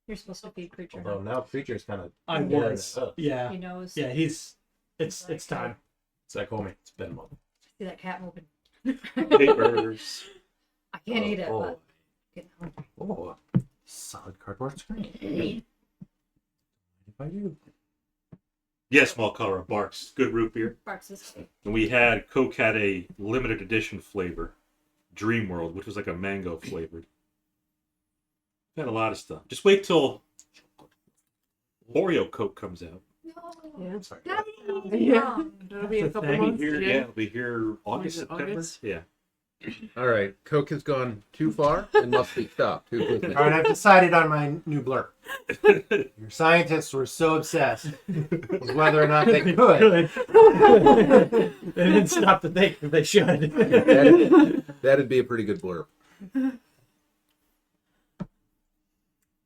you're supposed to feed creature. Although now creature's kind of I Yeah, was, that up. yeah, He knows. yeah. It's time. It's like homie. It's been a month. See that cat moving. Papers. I can't eat it, Oh, but getting hungry. oh, solid cardboard screen. If I do. Yeah, small color barks. Good root beer. Barks this way. And Coke had a limited edition flavor, Dream World, which was like a mango flavored. Had a lot of stuff. Just wait till Oreo Coke comes out. No. Yeah. Sorry. Yeah. It'll be a couple It'll be months. here, yeah, it'll be here August, Is it September. August? Yeah. All right, Coke has gone too far and must be stopped. Who's listening? All right, I've decided on my new blurb. Your scientists were so obsessed with whether or not they could. Good. They didn't stop to think if they should. That'd be a pretty good blurb.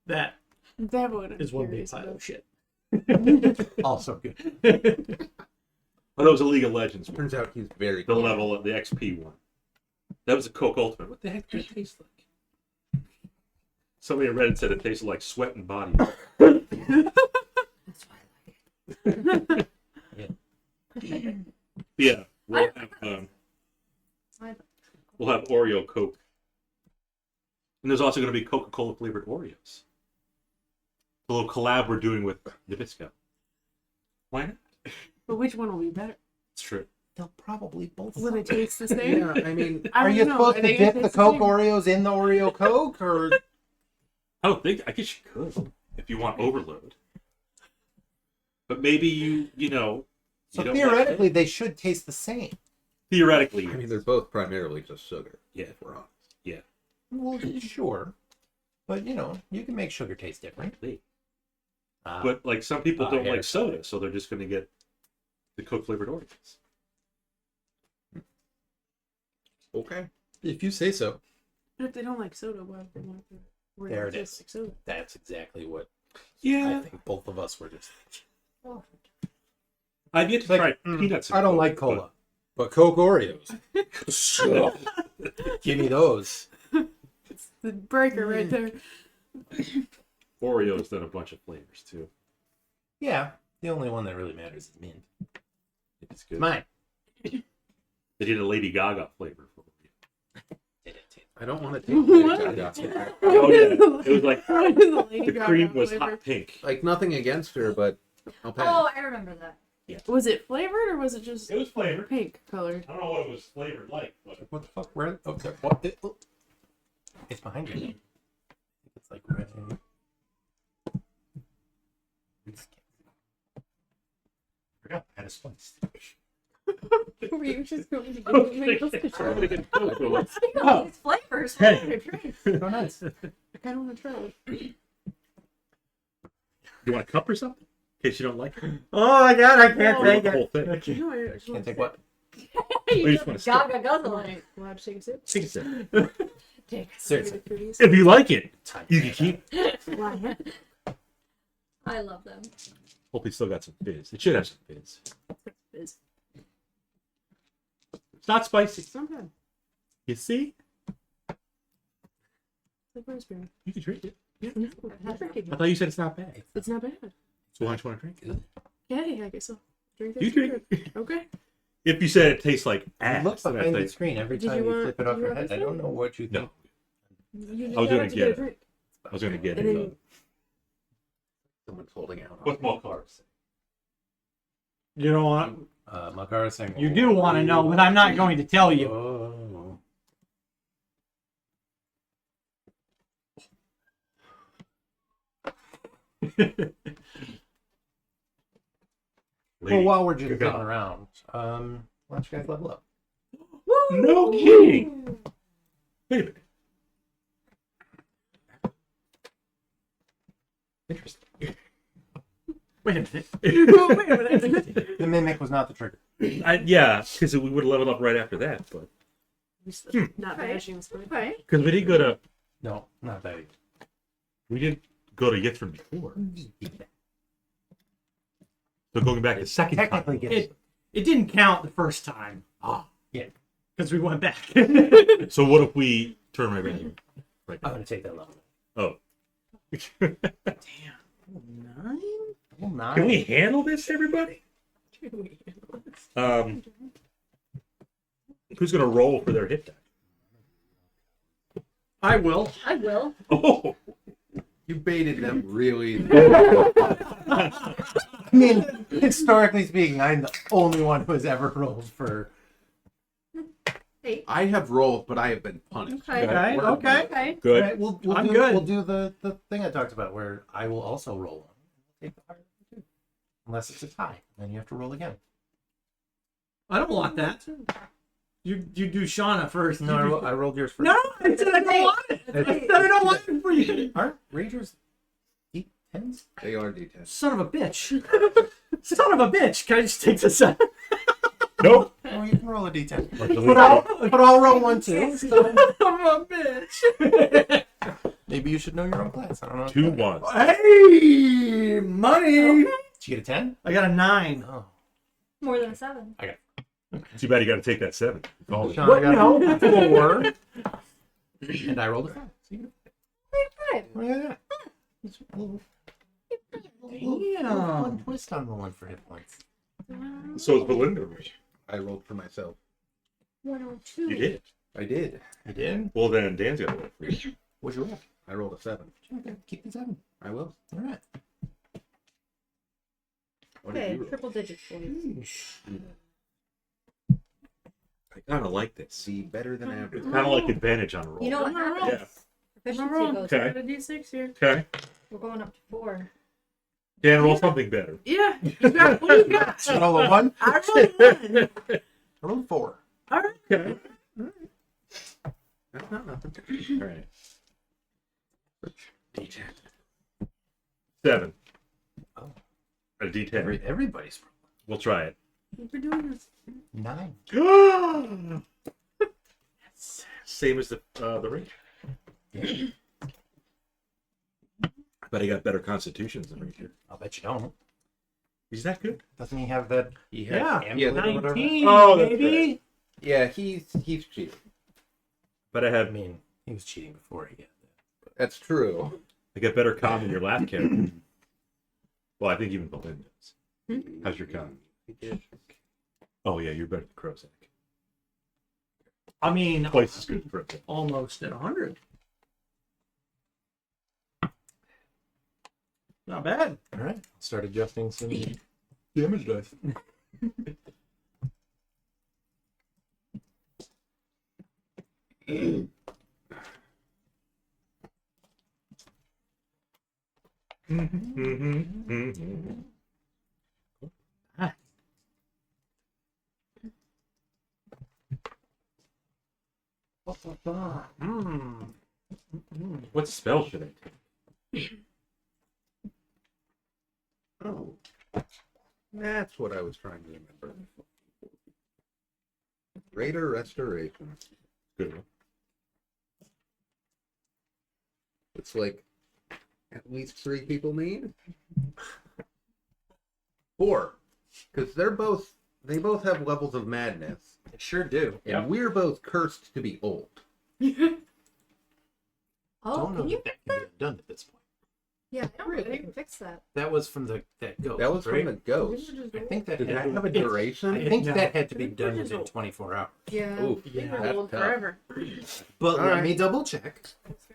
That That would is one big pile of shit. Also good. Oh, that was a League of Legends one. Turns out he's very The good. level of the XP one. That was a Coke Ultimate. What the heck did it taste like? Somebody on Reddit said it tasted like sweat and body. That's why I like it. Yeah, we'll have Oreo Coke. And there's also going to be Coca-Cola flavored Oreos. The little collab we're doing with Nabisco. Why not? But which one will be better? It's true. They'll probably both. Will they taste the same? Yeah, I mean, I Are don't you know. supposed Are to they gonna dip the taste Coke same? Oreos in the Oreo Coke, or I don't think. I guess you could if you want overload. But maybe you know. so you don't like theoretically it. they should taste the same? Theoretically, I mean, they're both primarily just sugar. yeah. If we're honest. Yeah. Well, sure, but you can make sugar taste different. But like some people don't hair like soda, so they're just going to get the Coke flavored Oreos. Okay, if you say so. But if they don't like soda, why would they want to? There it is. Like soda. That's exactly what I Yeah. think both of us were just. I've yet to Like, try peanuts. and I don't Coke, like cola, but Coke Oreos. Give me those. It's the breaker right there. but Oreos done a bunch of flavors too. Yeah, the only one that really matters is mint. It's good. Mine. They did a Lady Gaga flavor for Oreo. I don't want to take Lady Gaga. Oh yeah, it was like The Lady the Gaga cream was flavor. hot pink. Like nothing against her, but I'll pass. Oh, I remember that. Was it flavored or was it just It was flavored. pink colored? I don't know what it was flavored like, but What the fuck? Where? Oh, sorry. What? It's behind you. It's like red. Forgot I had a spice. Were you just going to make us to try it? Speaking of these flavors, Hey. Oh, nice. I kind of want to try it. you want a cup or something? In case you don't like it. Oh my god, I can't Or take the whole it. thing. No, I just Can't want take what? you just wanna just skip. Gaga guzzling. Will I have to take a sip? Take a sip. Take Seriously. If you like it, you can keep. Why? I love them. Hopefully, still got some fizz. It should have some fizz. It's It's not spicy. not bad. You see? It's like raspberry. You can drink it. No, I'm drinking I it. thought you said it's not bad. It's not bad. So why don't you want to drink it? Yeah, I guess so. Drink that. You drink it. Okay. If you said it tastes like ass, Look then I'd behind the say, screen every Did time you you want- flip it did off you your want head. this I don't one? know what you think. no. You I was gonna have to get a it. drink. I was going to get And it. then Someone's holding out. What's more carbs? You know what? Makara saying. You do want to know, but I'm not going to tell you. Oh. Well, while we're just Good sitting God. around, why don't you guys level up? No kidding. Wait a minute. Interesting. Wait a minute. Wait a minute. The mimic was not the trigger. Yeah, because we would have leveled up right after that, but Not bashing this point. Right. because we did go to No, not that. We didn't go to Ythryn before. So going back the second Technically, time. yes. It didn't count the first time. Ah. Yeah. Because we went back. So what if we turn right back? Right I'm now? gonna take that level. Oh. Damn. 9? Oh, 9. Can we handle this, everybody? Who's gonna roll for their hit die? I will. I will. Oh. You baited them really. I mean, historically speaking, I'm the only one who has ever rolled for. I have rolled, but I have been punished. Okay. Okay, We're- okay. Okay. Good. All right, we'll I'm do, good. We'll do the thing I talked about where I will also roll one. Take the higher of the two. Unless it's a tie. Then you have to roll again. I don't want that. You do Shauna first. No, You do- I rolled yours first. No, I said I don't want it. I said I don't want it for you. Aren't Rangers D10s? They are D10. Son of a bitch. Son of a bitch. Can I just take this out? Nope. Oh, you can roll a D10. Marceline. But I'll roll one too. Son of a bitch. Maybe you should know your own class. I don't know. 2 1. Hey, money. Did you get a 10? I got a 9. Oh. More than a 7. Too bad you got to take that 7. Call it. Sean, I got No. a 4. And I rolled a 5. So you Five. look at that. It's a little fun twist on rolling for hit points. So is Belinda. I rolled for myself. 102. You did. I did. You did? Well, then Dan's got to roll for you. What'd you roll? I rolled a 7. Okay, keep the 7. I will. All right. What did Okay, you roll? triple digits, please. I kind of like this. See, better than average. It's kind of like advantage on a roll. You know what I'm gonna happens? Yeah. Efficiency goes Okay. up. Got a D6 here. Okay. We're going up to 4. Dan, roll something better. Yeah. You got, what do you got? Did you roll a 1? I rolled 1. I rolled a 4. All right. Okay. That's not nothing. All right. D10. 7. Oh. A D10. Everybody's We'll try it. We're doing this. 9. Same as the Reija. Yeah. I bet he got better constitutions than Reija. I'll bet you don't. He's that good? Doesn't he have that? He has, Yeah. yeah, Amulet or whatever? 19, Oh, that's baby. yeah, he's cheating. But I I have mean, he was cheating before he got that. That's true. I get better con than your last character. Well, I think even Vellynne does. How's your con? Oh yeah, you're better than Crowsack. I mean, Twice as good as Crowsack. almost at 100. Not bad. All right. Start adjusting some damage dice. What spell should I take? Oh. That's what I was trying to remember. Greater Restoration. Good one. It's like at least 3 people need. 4. Because they both have levels of madness. They sure do. And we're both cursed to be old. Oh, Don't know can you? that can be done at this point. Yeah, I don't know if you can fix that. That was from that ghost. That was right? from the ghost. I think that Did that had, have a duration? I think No. that had to be We're done just within old. 24 hours. Yeah. Oof, We're that's old tough. forever. But All let right. me double check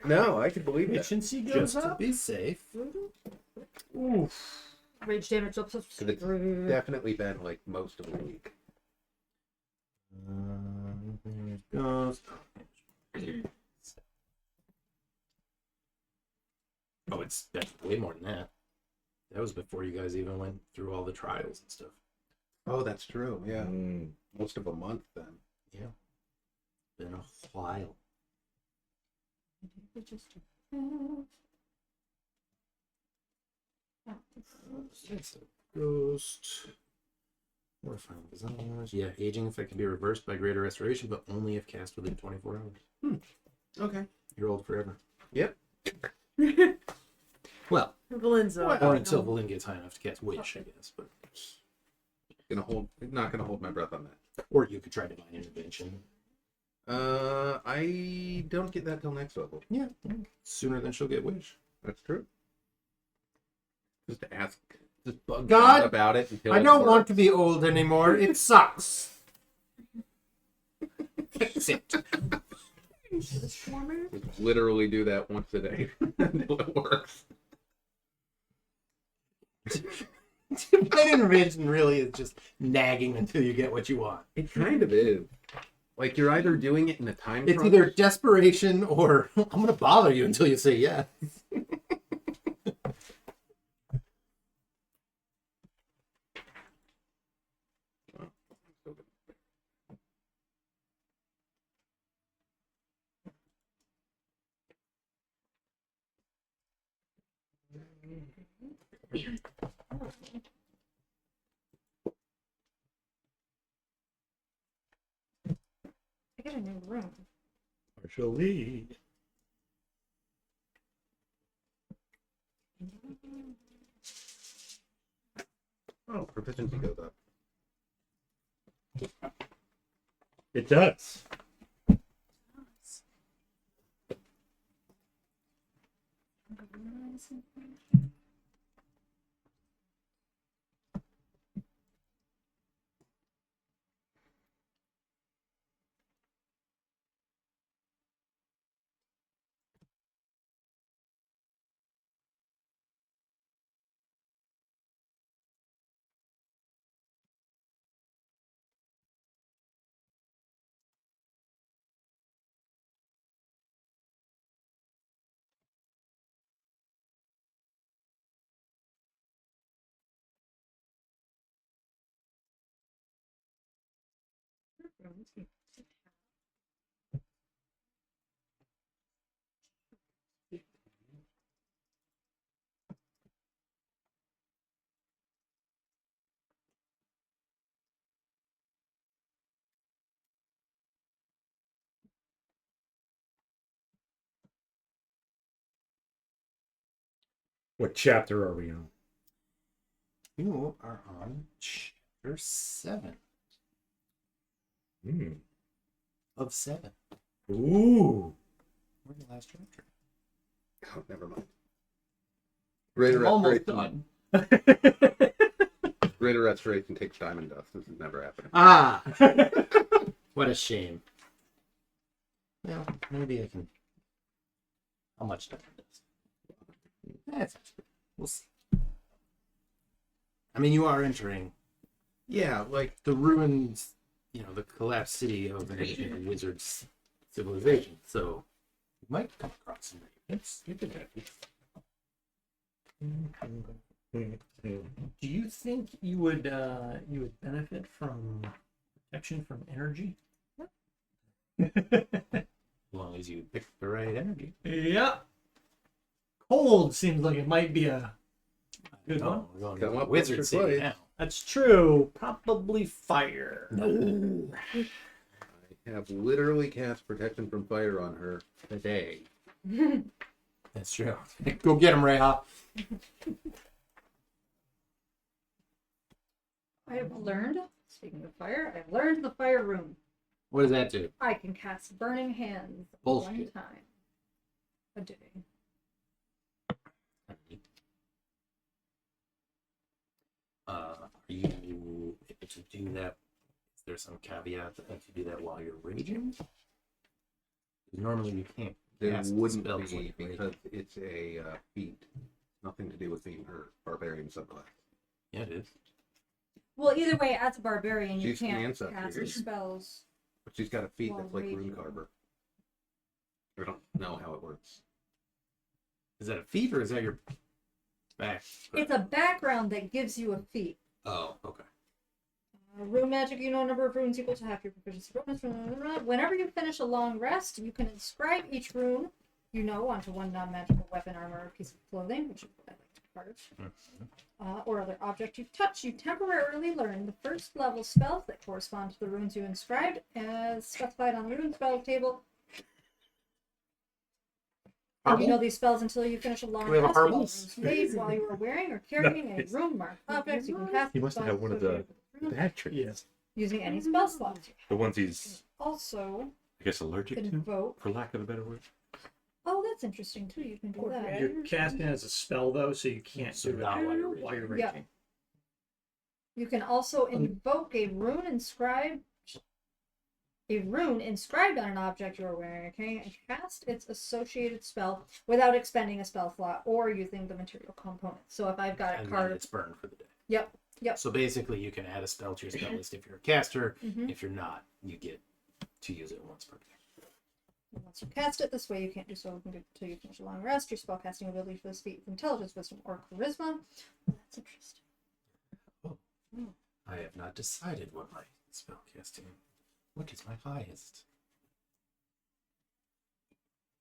No, I can believe that. Efficiency goes just to up. be safe. Oof. Rage damage up to Because it's definitely been like most of the week. There it goes. Oh, that's way more than that. That was before you guys even went through all the trials and stuff. Oh, that's true. Yeah. Mm. Most of a month then. Yeah. Been a while. It's a ghost. Mortifying desires. Yeah, aging effect can be reversed by greater restoration, but only if cast within 24 hours. Okay. You're old forever. Yep. Well, Vellynne's or until Vellynne gets high enough to cast Wish, I guess. But Not gonna hold my breath on that. or you could try Divine Intervention. I don't get that till next level. Yeah, sooner than she'll get Wish. That's true. Just ask, just bug God, about it until I it don't want works. to be old anymore. It sucks. Fix it. Just literally do that once a day until it works. Divine Intervention really is just nagging until you get what you want. It kind of is. Like you're either doing it in a time It's crunch. either desperation or I'm going to bother you until you say yes. I get a new room. Partially. Oh, proficiency goes up. It does. What chapter are we on? You are on chapter 7 Hmm. of 7. Ooh. Where's the last chapter? Oh, never mind. Greater Almost restoration. done. Greater restoration takes diamond dust. This is never happening. Ah! What a shame. Well, maybe I can. How much time does? That's we'll see. I mean, you are entering Yeah, like the ruins, the collapsed city of a wizard's civilization. So you might come across some ravens. Do you think you would benefit from protection from energy? As long as you pick the right energy. Yeah. Cold seems like it might be a good one. We're going Come to up with wizard your city choice. now. That's true. Probably fire. No. I have literally cast protection from fire on her today. That's true. Go get him, Reija. I have learned, speaking of fire, I've learned the fire room. What does that do? I can cast Burning Hands Bullshit. one time a day. Are you able to do that? Is there some caveat that lets you do that while you're raging? Normally you can't. There cast wouldn't spells be when you're because raging. it's a feat. Nothing to do with being her barbarian subclass. Yeah, it is. Well, either way, as a barbarian, you She's can't ancestor cast here. spells. But she's got a feat Well, that's like Rune raging. Carver. I don't know how it works. Is that a feat or is that your back? It's a background that gives you a feat. Oh, okay. Rune magic, number of runes equal to half your proficiency bonus. Whenever you finish a long rest, you can inscribe each rune, onto one non-magical weapon, armor, or piece of clothing, which I like to carve, or other object you touch. You temporarily learn the first level spells that correspond to the runes you inscribed, as specified on the rune spell table. And you know Harble? these spells until you finish a long Do we have a rest. If harble? runes made while you are wearing or carrying a Nice. rune marked objects, you can cast He must have spells had one of the associated with runes bad trees. Yes. using any spell slots. You The ones can he's, also I guess, allergic to, invoke. for lack of a better word. Oh, that's interesting too. You can do that. You're casting as a spell though, so you can't So do it not while you're while you're Yeah. raging. You can also invoke a rune inscribed on an object you are wearing, okay, and cast its associated spell without expending a spell slot or using the material component. So if I've got a And then card, it's burned for the day. yep. So basically, you can add a spell to your spell list if you're a caster. Mhm. If you're not, you get to use it once per day. And once you cast it this way, you can't do so until you finish a long rest. Your spellcasting ability for this feat is intelligence, wisdom, or charisma. That's interesting. I have not decided what my spell casting. What is my highest?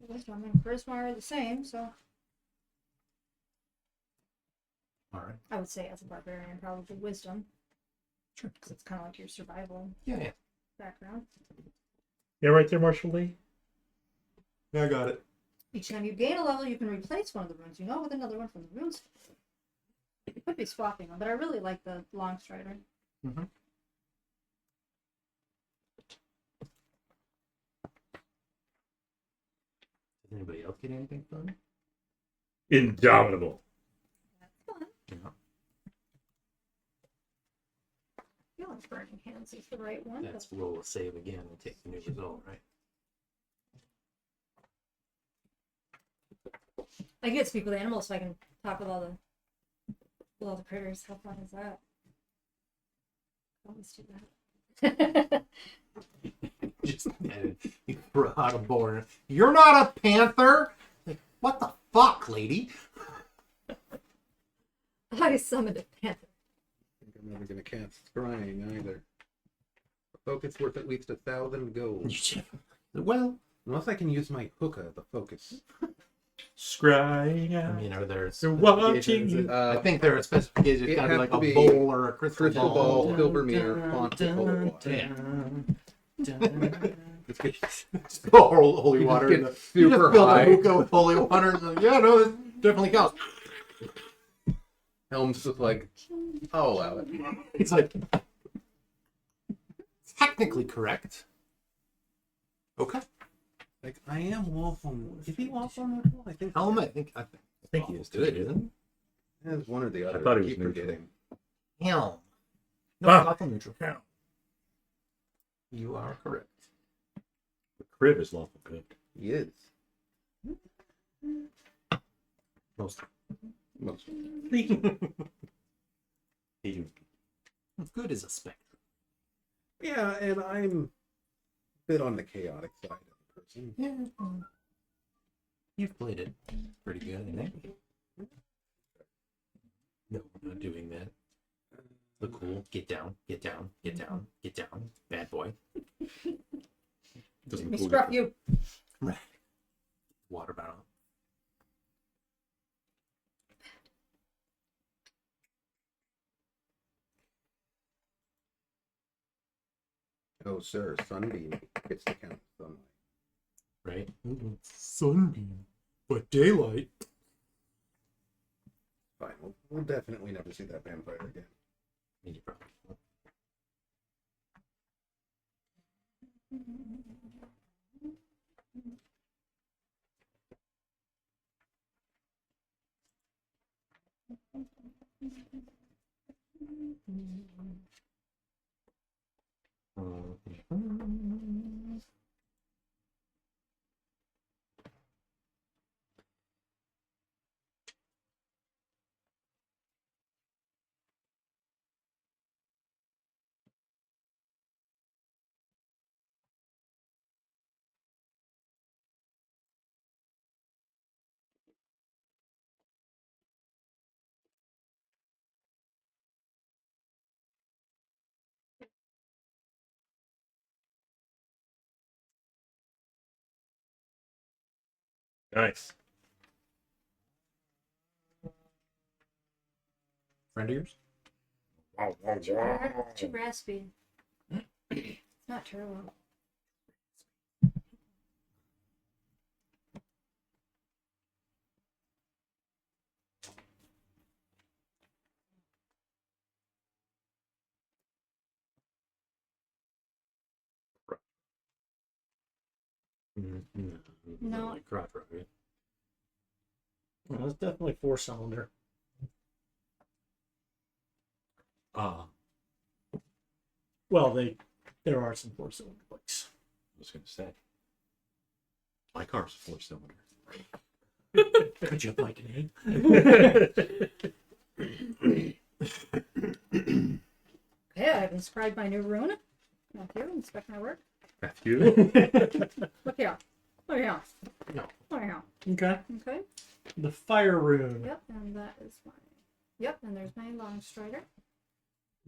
Wisdom and charisma are the same, so All right. I would say as a barbarian, probably wisdom. Sure. Because it's kind of like your survival Yeah. background. Yeah, right there, Marshall Lee. I got it. Each time you gain a level, you can replace one of the runes you know with another one from the runes. You could be swapping them, but I really like the long strider. Mm-hmm. Does anybody else get anything fun? Indomitable. That's fun. Yeah. I feel like burning hands is the right one. Let's roll a save again and take the new result, right? I get to speak with animals so I can talk with all the critters. How fun is that? Always do that. Just you throw out a boar. You're not a panther. Like, what the fuck, lady? I summoned a panther. I think I'm never gonna cast scrying either. A focus worth at least 1,000 gold. Well, Unless I can use my hookah, the focus. Scrying I out. mean, are there They're watching specifications? you. I think there are specifications. It's it got to be has like to a be bowl or a crystal ball, ball. silver mirror, font of holy water. Yeah. Let's get Holy water. get in the- super you just fill high. the hookah with holy water. And like, yeah, no, this definitely counts. Helm's just like, I'll allow it. He's like, technically correct. Okay. Like, I am waffle. Is he waffle neutral? I think. Helm, I think he is good, isn't It's one or the other. thought he was keep neutral. forgetting. it? Helm. No, Ah. lawful neutral. You are correct. The Kriv is lawful good. He is. Most good is a spectrum. Yeah, and I'm a bit on the chaotic side of the person. Yeah. You've played it pretty good, I think. No, we're not doing that. Look cool. Get down, get down, get down, get down. Bad boy. Doesn't Me look scruff good. you. Right. Water barrel. Oh, sir, Sunbeam gets to count sunlight. Right? Sunbeam. But daylight. Fine, we'll definitely never see that vampire again. You probably won't. Nice. Friend of yours? Too raspy. It's not terrible. No. Like crop right? Well, it's definitely 4-cylinder. Well, there are some 4-cylinder bikes. I was going to say. My car's a 4-cylinder. Could you like an egg? Okay, I've inscribed my new rune. Matthew, inspect my work. Matthew? Look here. Look here. No. Look here. Okay. Okay. The fire rune. Yep, and that is my. Yep, and there's my long strider.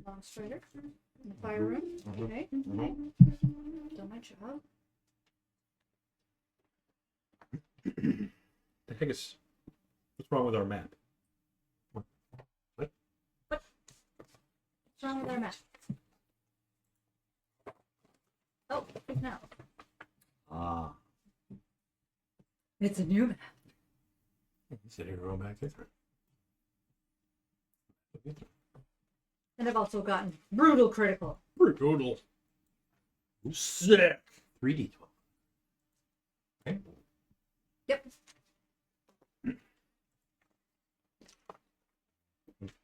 Long strider. And the fire rune. Okay. Okay. Done my job. The heck is. What's wrong with our map? What's wrong with our map? Oh, no. Ah. It's a new map. Sit here, roll back Ythryn. And I've also gotten brutal critical. Brutal. Sick. 3d12. Yep.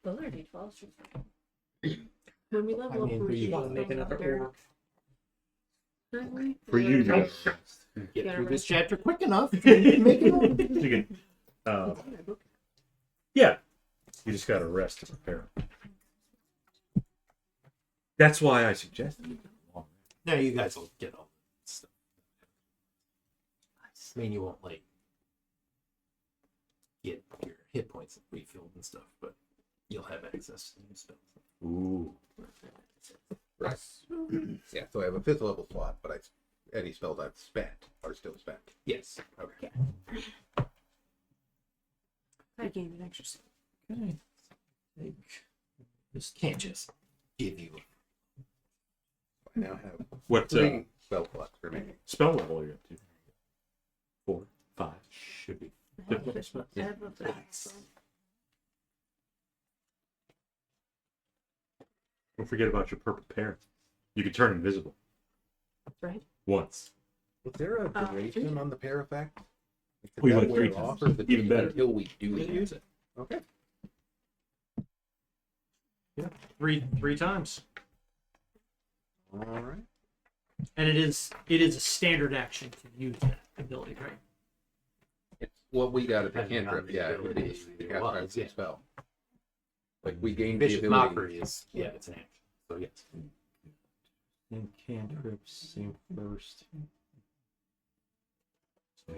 Those are D12s. When we level up, mean, we're for you, shooting Gotta make another thunder. orc. Currently, For you, you we're- got Get Yeah, through right. this chapter quick enough. You can make it over. You can. Yeah. You just got to rest to prepare. That's why I suggested it. No, you guys will get all that stuff. I mean, you won't like get your hit points refilled and stuff, but you'll have access to new spells. Ooh. Right. Yeah, so I have a 5th level slot, but any spells I've spent are still spent. Yes. Okay. I gained an extra skill. Okay. Just can't just give you. I now have What 3 spell slots remaining. spell level are you up to? 4, 5. Should be. I have a bit, so- Don't forget about your purple pear. You can turn invisible. Right. Once. Was there a duration on the pair effect? Did We that went wear 3 off, times. or is it Even just better. until we do We use use it? Okay. Three times. All right. And it is a standard action to use that ability, right? It's what we got at the Depending on cantrip. the Yeah, it would be ability the it cast was, part of the yeah. spell. Like we gained the Vicious ability. mockery is it's an action. So yes. And cantrips, same first. So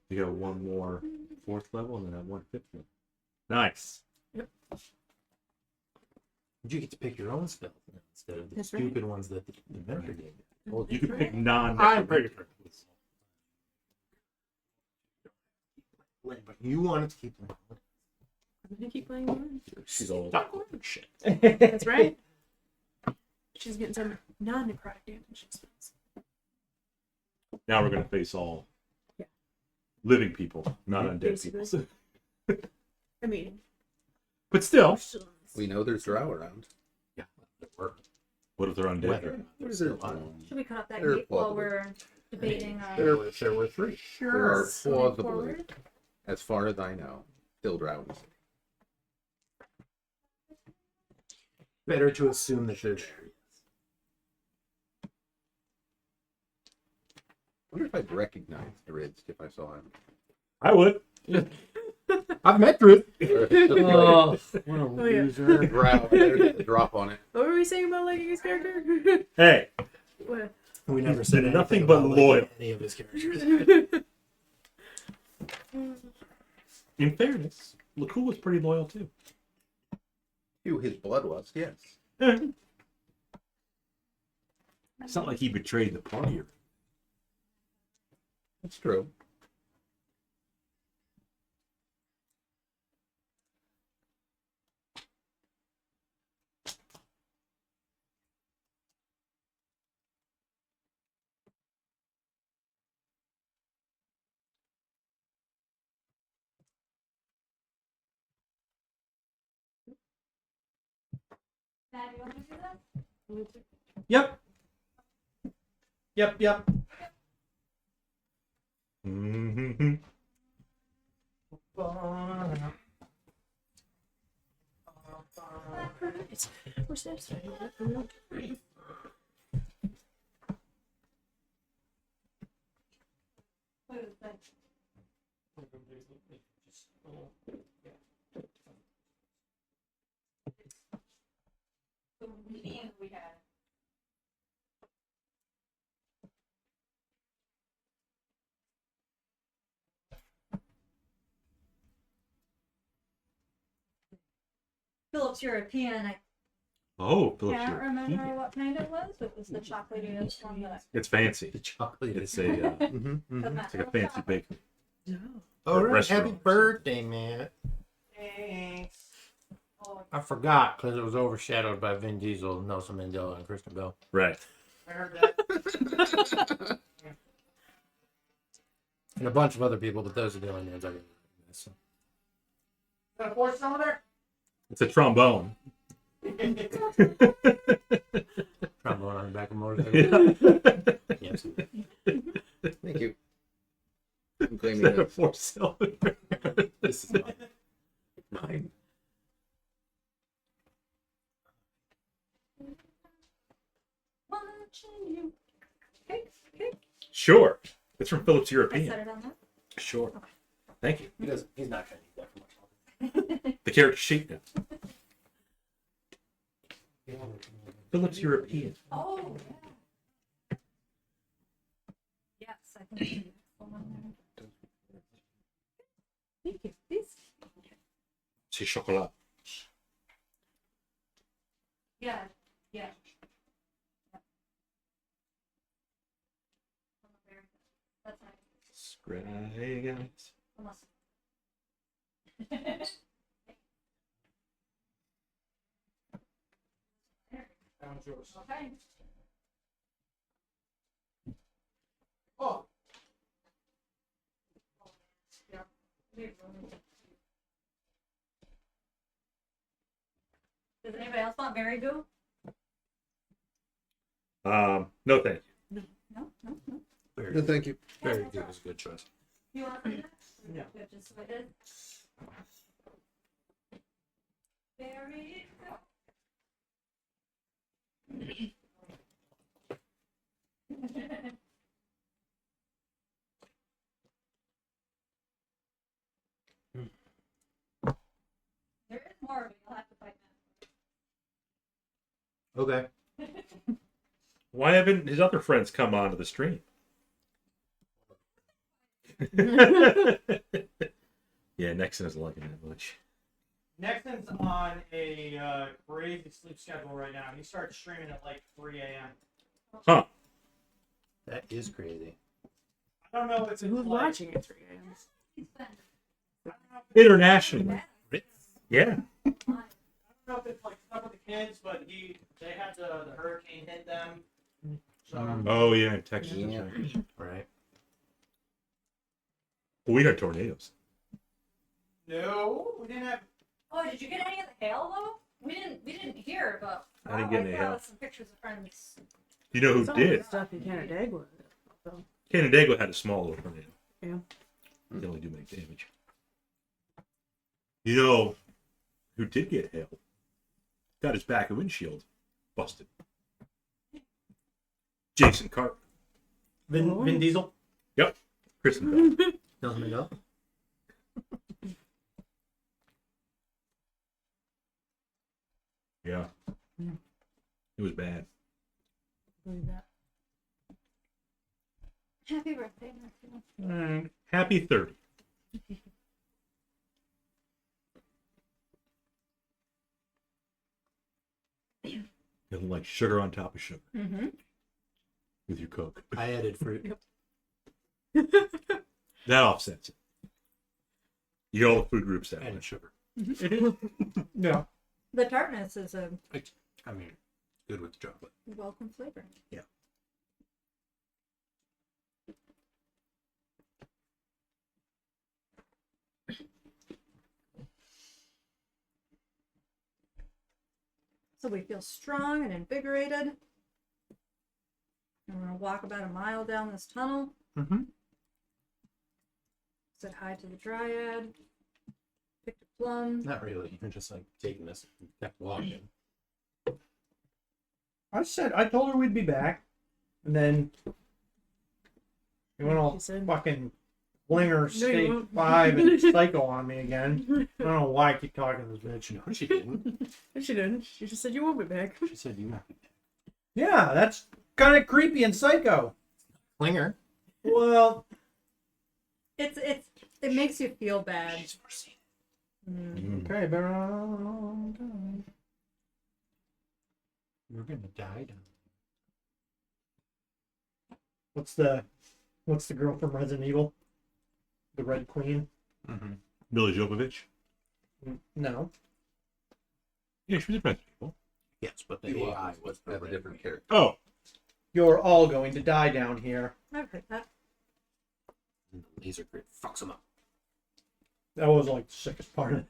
you got one more 4th level and then that 1 5th level. Nice. You get to pick your own spells instead of the That's right. stupid ones that the inventor gave you. Well, you can pick non. I'm pretty sure. But you wanted to keep playing. I'm gonna keep playing one. She's old. Stop learning shit. That's right. She's getting some non-necrotic damage. Now we're gonna face all Yeah. living people, not undead Basically. people. I mean, But still, we're still on this. We know there's drow around. what if they're undead? Whether There's still on. Should we cut off that They're gate while plausible. we're debating? There were 3. There are moving plausibly, forward? as far as I know, still drow in the city. Better to assume that they're there. I wonder if I'd recognize Druids if I saw him. I would. I've met Ruth. Oh, what a Oh, yeah. loser. Drow, there's a drop on it. What were we saying about liking his character? Hey, What? We never said been anything nothing but about liking loyal. any of his characters. in fairness, Lacool was pretty loyal too. To his bloodlust, yes. It's not like he betrayed the party. That's true. Dad, you want me to do that? Yep. Yep. Mm-hmm. Where's that? What is that? The meeting we had. Phillips European, I Oh, Phillips can't remember European. what kind it was. It was the chocolatey one that It's fancy. The chocolate. It's a it's it's like a fancy bakery. All right, restaurant happy or birthday, man. Thanks. Oh, I forgot because it was overshadowed by Vin Diesel, Nelson Mandela, and Kristen Bell. Right. I heard that. And a bunch of other people, but those are the only names I can remember. So. Got a fourth cylinder? It's a trombone. Trombone on the back of a motorcycle. Yeah. Yes. Thank you. I'm claiming Is that a that. 4-cylinder? This is mine. watching you. Okay. Sure. It's from Phillips I European. set it on that. Sure. Thank you. He's not going to need that for much The carrot sheet now. Phillips European. Oh, yeah. Yes, I think it's the next one there. Thank you. This. C'est chocolat. Yeah. That's nice. Hey guys. Unless. That one's yours. Okay. Oh, Yeah. Does anybody else want berry goo? No thank you. No. No, thank you. Very good. It was a good choice. You want some of that? No. Good, just so I did. Berry goo. There is more of it. You'll have to fight Okay. that. Why haven't his other friends come onto the stream? Yeah, Nexon doesn't like it that much. Nexon's on a crazy sleep schedule right now. He starts streaming at like 3 a.m. Huh. That is crazy. I don't know if it's So who's like, watching at 3 a.m.? He's been I don't know if Internationally. Yeah. I don't know if it's like stuff with the kids, but they had the hurricane hit them. So Oh yeah, in Texas. Yeah. Right. Well, we had tornadoes. no, we didn't have. Oh, did you get any of the hail though? We didn't hear, but I didn't get any saw hail. some pictures of friends. You know who Some did? stuff in Canandaigua. So. Canandaigua had a small little tornado. Yeah. Didn't really do much damage. You know who did get hail? Got his back windshield busted. Jason Carp. Vin Diesel. Yep. Kristen Bell. Nothing to go. Yeah. It was bad. Believe that. Happy birthday, Matthew. Happy 30. Nothing like sugar on top of sugar Mm-hmm. with your Coke. I added fruit. That offsets it. You get all the food groups that way. And sugar. Yeah. The tartness is a I mean, good with chocolate. welcome flavor. Yeah. So we feel strong and invigorated. And we're gonna walk about a mile down this tunnel. Mm-hmm. Said hi to the dryad. Picked a plum. Not really. You're just like taking this and kept walking. I told her we'd be back, and then you went all She said- fucking Blinger you State won't. 5 and Psycho on me again. I don't know why I keep talking to this bitch. No, she didn't. She didn't. She just said you won't be back. She said you not. Yeah, that's kind of creepy and psycho. Klinger. Well, It makes you feel bad. She's foreseen. okay, been around a long time. You're gonna die down. What's the girl from Resident Evil? The Red Queen? Mm-hmm. Mila Jovovich. No. Yeah, she was in Resident Evil. Yes, but the You AI was have a different character. Oh, You're all going to die down here. I've heard that. And the laser grid fucks him up. That was like the sickest part of it.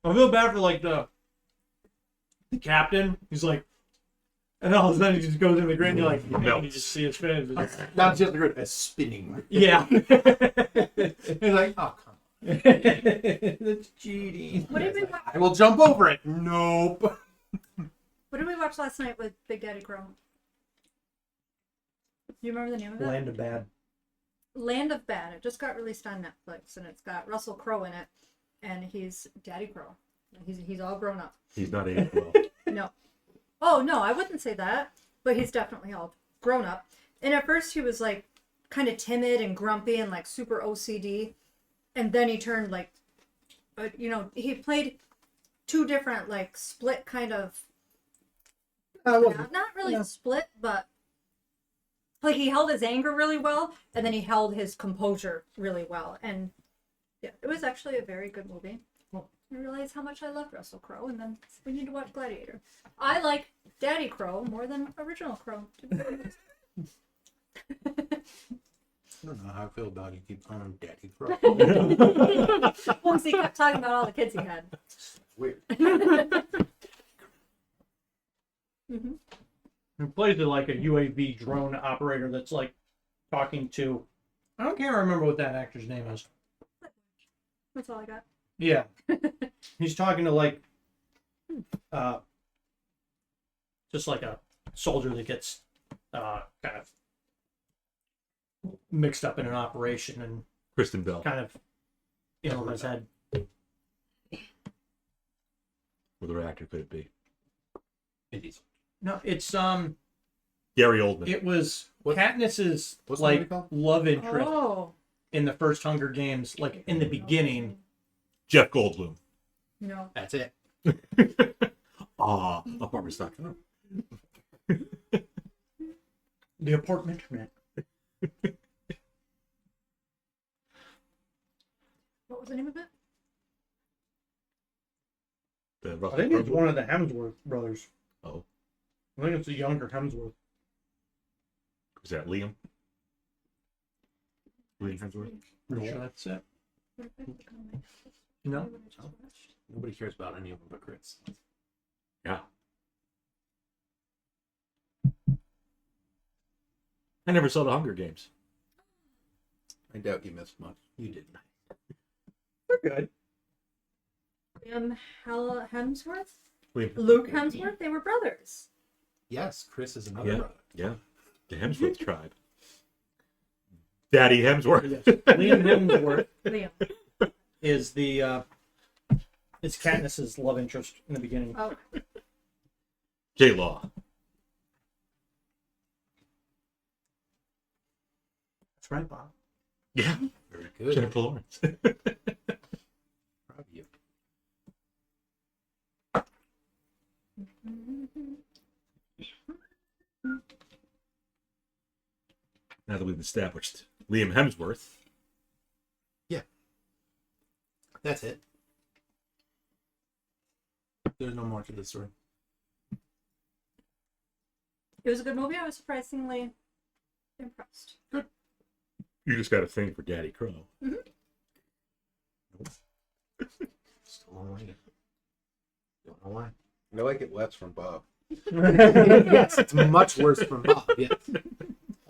I feel bad for like the captain. He's like, and all of a sudden he just goes in the grid and you're like, Melts. you just see his face. Not just the grid, a spinning. Yeah. He's like, oh come on. That's cheating. What did we watch? I will jump over it. Nope. What did we watch last night with Big Daddy Crow? Do you remember the name of it? Land of Bad. Land of Bad. It just got released on Netflix, and it's got Russell Crowe in it, and he's Daddy Crow. He's all grown up. he's not aged well. No. Oh no, I wouldn't say that, but he's definitely all grown up. And at first he was like kind of timid and grumpy and like super OCD, and then he turned like, he played two different like split kind of. Not really split, but like he held his anger really well, and then he held his composure really well, and yeah, it was actually a very good movie. I realized how much I loved Russell Crowe, and then we need to watch Gladiator. I like Daddy Crow more than original Crow. To be honest. I don't know how I feel about you keep calling him Daddy Crow. Well, 'cause he kept talking about all the kids he had. Weird. Mm-hmm. He plays it like a UAV drone operator that's like talking to. I can't remember what that actor's name is. That's all I got. Yeah. He's talking to like just like a soldier that gets kind of mixed up in an operation and Kristen Bell. kind of in his head. What other actor could it be? Vin Diesel. No, it's Gary Oldman. it was What- Katniss's what's the movie like called? love interest Oh in the first Hunger Games, like in the beginning. Jeff Goldblum. no. That's it. Apartments.com. The apartment. What was the name of it? The I Russell think it's Crowe. one of the Hemsworth brothers. Oh, I think it's the younger Hemsworth. is that Liam? Liam Hemsworth? Pretty sure that's it. No. Nobody cares about any of them but Chris. Yeah. I never saw the Hunger Games. I doubt you missed much. You didn't. They're good. Hemsworth? Liam. Luke Hemsworth? They were brothers. Yes, Chris is another Yeah. brother. Yeah. The Hemsworth tribe. Daddy Hemsworth. Yes. Liam Hemsworth Liam. is the is Katniss's love interest in the beginning. Oh, J Law. That's right, Bob. Yeah. Very good. Jennifer Lawrence. Proud of you. Now that we've established Liam Hemsworth. That's it. There's no more to this story. it was a good movie. I was surprisingly impressed. You just got a thing for Daddy Crow. Still don't like it. Don't know why. I like it less from Bob. Yes, it's much worse from Bob. Yes.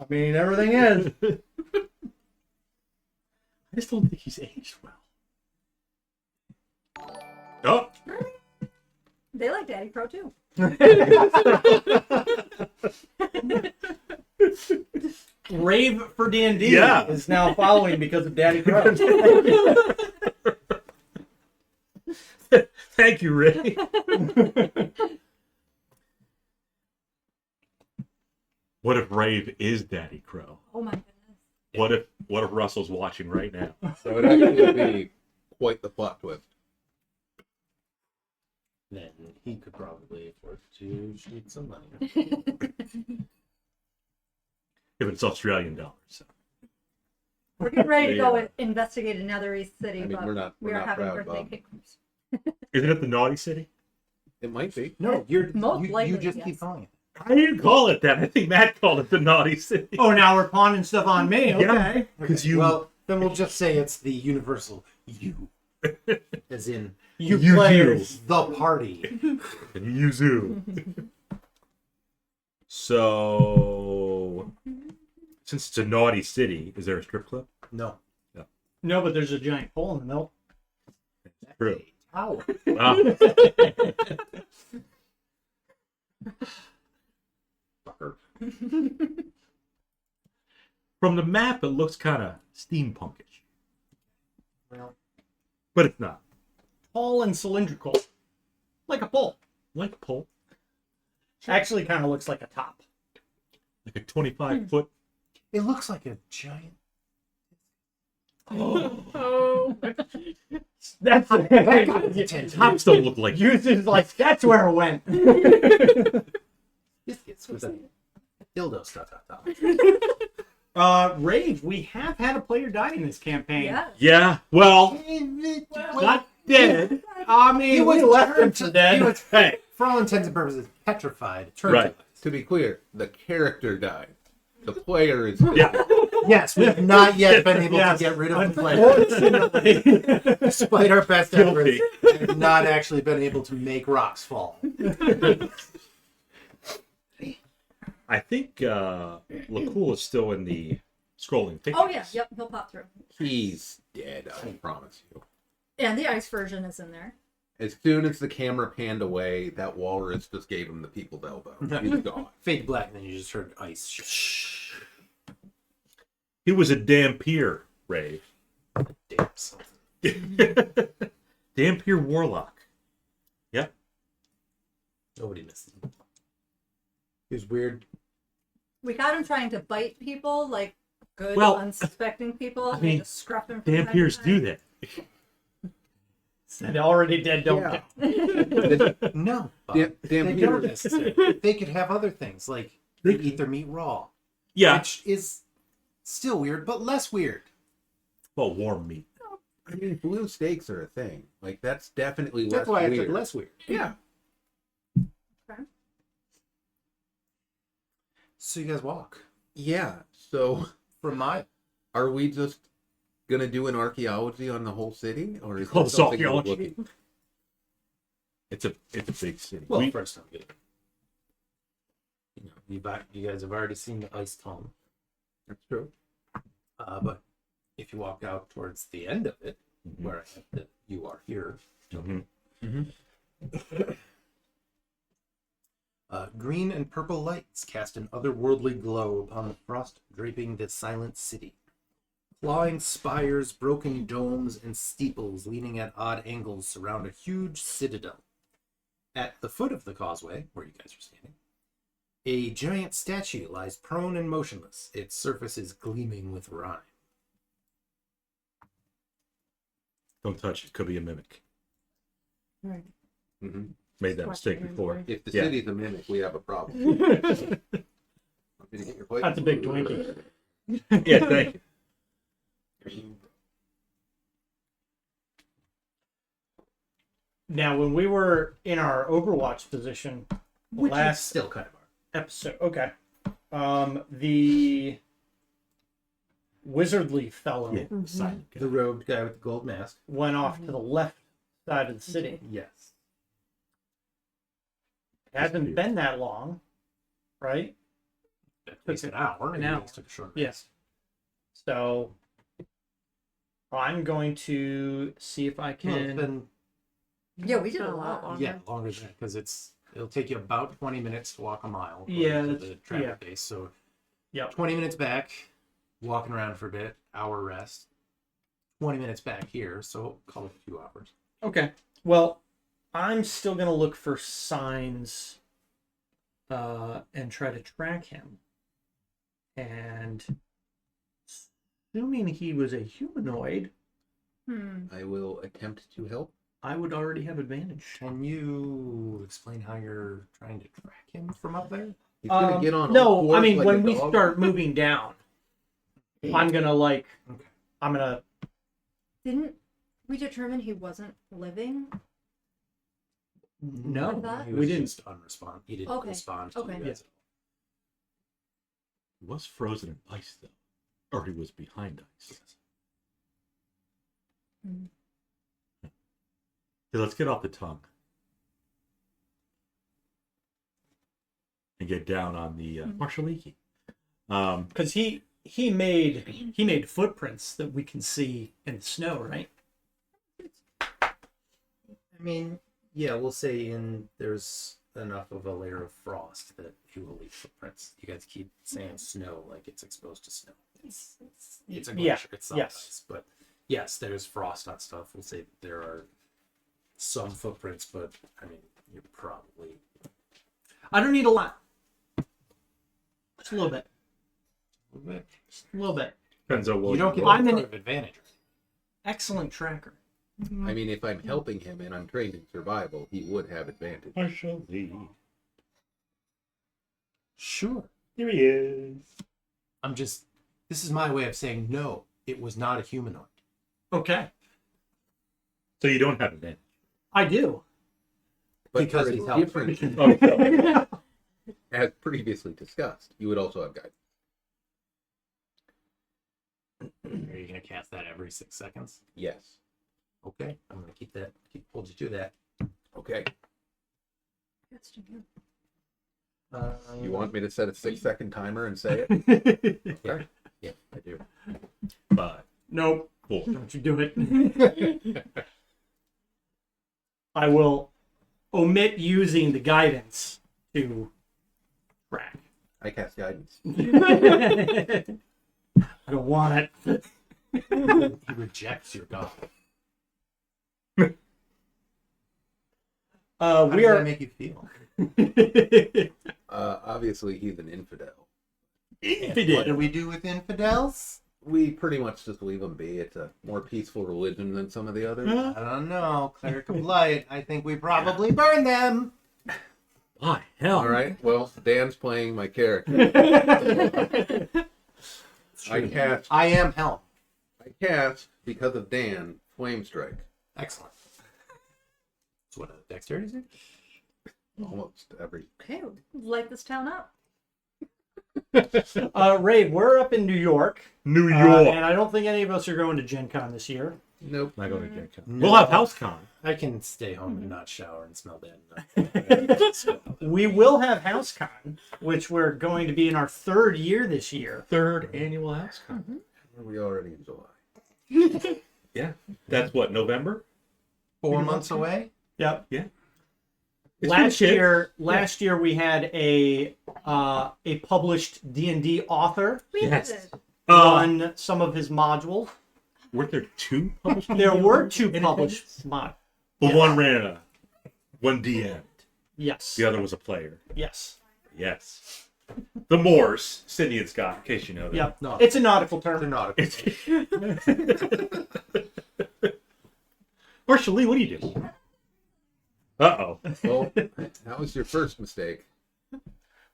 I mean, everything is. I just don't think he's aged well. Oh, They like Daddy Crow too. Rave for D&D Yeah. is now following because of Daddy Crow. thank you, Ray. What if Rave is Daddy Crow? Oh my goodness. What if Russell's watching right now? So it actually would be quite the plot twist. Then he could probably afford to shoot some money. If it's Australian dollars. So. We're getting ready to There go you and investigate another East City, I mean, but we're not having proud, birthday Bob. cakes. Isn't it the Naughty City? It might be. No, you're Most you likely, just yes. keep calling it. I didn't call it that. I think Matt called it the Naughty City. Oh, now we're pawning stuff on me. Okay. Yeah. Because you. Well, then we'll just say it's the universal you, as in You You players. the party. And Yuzu. So, since it's a naughty city, is there a strip club? No, No, but there's a giant hole in the middle. True. How? Wow. Fucker. From the map, it looks kind of steampunkish, Well, but it's not. Tall and cylindrical. Like a pole. Like a pole, Actually kind of looks like a top. like a 25-foot. it looks like a giant. Oh. That's That got his attention. Tops don't look like Yuzu's like, that's where it went. Biscuits with a dildo stuff on top. Rage, we have had a player die in this campaign. Yeah. Yeah, well, Well, not dead. I mean, we left him for dead. He was, Hey, for all intents and purposes, petrified. Turned Right. To be clear, the character died. The player is dead. yeah. Yes, we have not yet been able Yes. to get rid of the player. Unfortunately. Despite our best Guilty. efforts, we have not actually been able to make rocks fall. I think LaCool is still in the scrolling pictures. Oh yeah, yep, he'll pop through. He's dead, I promise you. And the ice version is in there. As soon as the camera panned away, that walrus just gave him the people's elbow. He's gone. Fade black, and then you just heard ice. Shh. He was a dampier, Ray. Damn something. Dampier warlock. Yep. Nobody misses him. He was weird. We got him trying to bite people, like good, Well, unsuspecting people. I mean, to scruff him from time to Dampiers time. do that. Said already dead, don't Yeah. count. No. Bob. Damn They don't here. necessarily. They could have other things, like they eat their meat raw. Yeah. Which is still weird, but less weird. Well, warm meat. I mean, blue steaks are a thing. Like, that's definitely less That's why I weird. said less weird. Yeah. So you guys walk. Yeah. So, From my are we just gonna do an archaeology on the whole city, or is Oh, there it's something we're archaeology. looking? It's a big city. well, We- first I'm good. You guys have already seen the ice tomb. That's true. But if you walk out towards the end of it, Mhm. where I have that you are here, Mhm. green and purple lights cast an otherworldly glow upon the frost draping the silent city. Clawing spires, broken domes, and steeples leaning at odd angles surround a huge citadel. At the foot of the causeway, where you guys are standing, a giant statue lies prone and motionless, its surface is gleaming with rime. Don't touch it. Could be a mimic. Right. Mm-hmm. Made that Watch mistake your before. If the Yeah. city's a mimic, we have a problem. Want me to get your plate? That's a big Twinkie. Yeah, thank you. Now, when we were in our Overwatch position, Which is last still kind of hard. episode, okay, the wizardly fellow Yeah, silent guy. The robed guy with the gold mask. went off to the left side of the city. Yes. It hasn't been that long, right? At least an hour. An You hour. guys took a short Yes. So I'm going to see if I rest. Well, it's can. been Yeah, we did Been a lot. longer. longer than that because it'll take you about 20 minutes to walk a mile. according Yeah, to that's- the traffic yeah. base. So Yep. 20 minutes back, walking around for a bit, hour rest. 20 minutes back here, so call it 2 hours. Okay. Well, I'm still gonna look for signs, and try to track him. And assuming he was a humanoid, I will attempt to help. I would already have advantage. Can you explain how you're trying to track him from up there? He's gonna get on all No, I fours mean like when a we dog. start moving down, I'm gonna Okay. I'm gonna. Didn't we determine he wasn't living? No, Like that? He we was didn't. just unrespond. He didn't Okay, respond to okay. you guys. He was frozen in ice, though. Or he was behind ice. Mm. Okay, let's get off the tongue. And get down on the Marshalliki. Because he made footprints that we can see in the snow, right? I mean, yeah, we'll say there's enough of a layer of frost that he will leave footprints. You guys keep saying snow like it's exposed to snow. It's a Yeah, glacier. It's not yes. ice, but yes, there's frost on stuff. We'll say that there are some footprints, but I mean, you're probably I don't need a lot. Just a little bit. a little bit. Just a little bit. Depends on what You don't get I'm any in sort of advantage. Excellent tracker. I mean, if I'm helping him and I'm trained in survival, he would have advantage. Marshalliki. Sure. Here he is. This is my way of saying no, it was not a humanoid. Okay, So you don't have advantage. I do. But Because for a he's helping. different, Okay. as previously discussed, you would also have guidance. Are you gonna cast that every 6 seconds? Yes. Okay, I'm gonna hold you to that. Okay. Uh, You want me to set a 6-second timer and say it? Okay. Yeah, I do. 5, Nope. 4. Don't you do it. I will omit using the guidance to track. I cast guidance. I don't want it. he rejects your god. How We does are. that make you feel? Obviously, he's an infidel. What do we do with infidels? We pretty much just leave them be. It's a more peaceful religion than some of the others. I don't know. Cleric of Light. I think we probably burn them. Why? Hell. All right. Well, Dan's playing my character. I am Helm. I cast because of Dan, Flame Strike. Excellent. That's what a dexterity is? Almost every. Okay, light this town up. Ray, we're up in New York. New And I don't think any of us are going to Gen Con this year. Nope. Not going to Gen Con. No. We'll have HouseCon. I can stay home and not shower and smell bad. We will have HouseCon, which we're going to be in our 3rd year this year. 3rd annual HouseCon. Are we already in July? Yeah. That's what, November? 4 months away? Yep. Yeah. It's for the kids. Last year we had a published D&D author We Yes. did. run some of his modules. Weren't there 2 published? There were 2 Independents? published modules. Well, one ran one DM. Yes. The other was a player. Yes. Yes. The Moors, Sydney and Scott, in case you know that. Yep. No. It's a nautical term. They're not. Marshall Lee, what are you doing? Uh-oh. Well, that was your first mistake.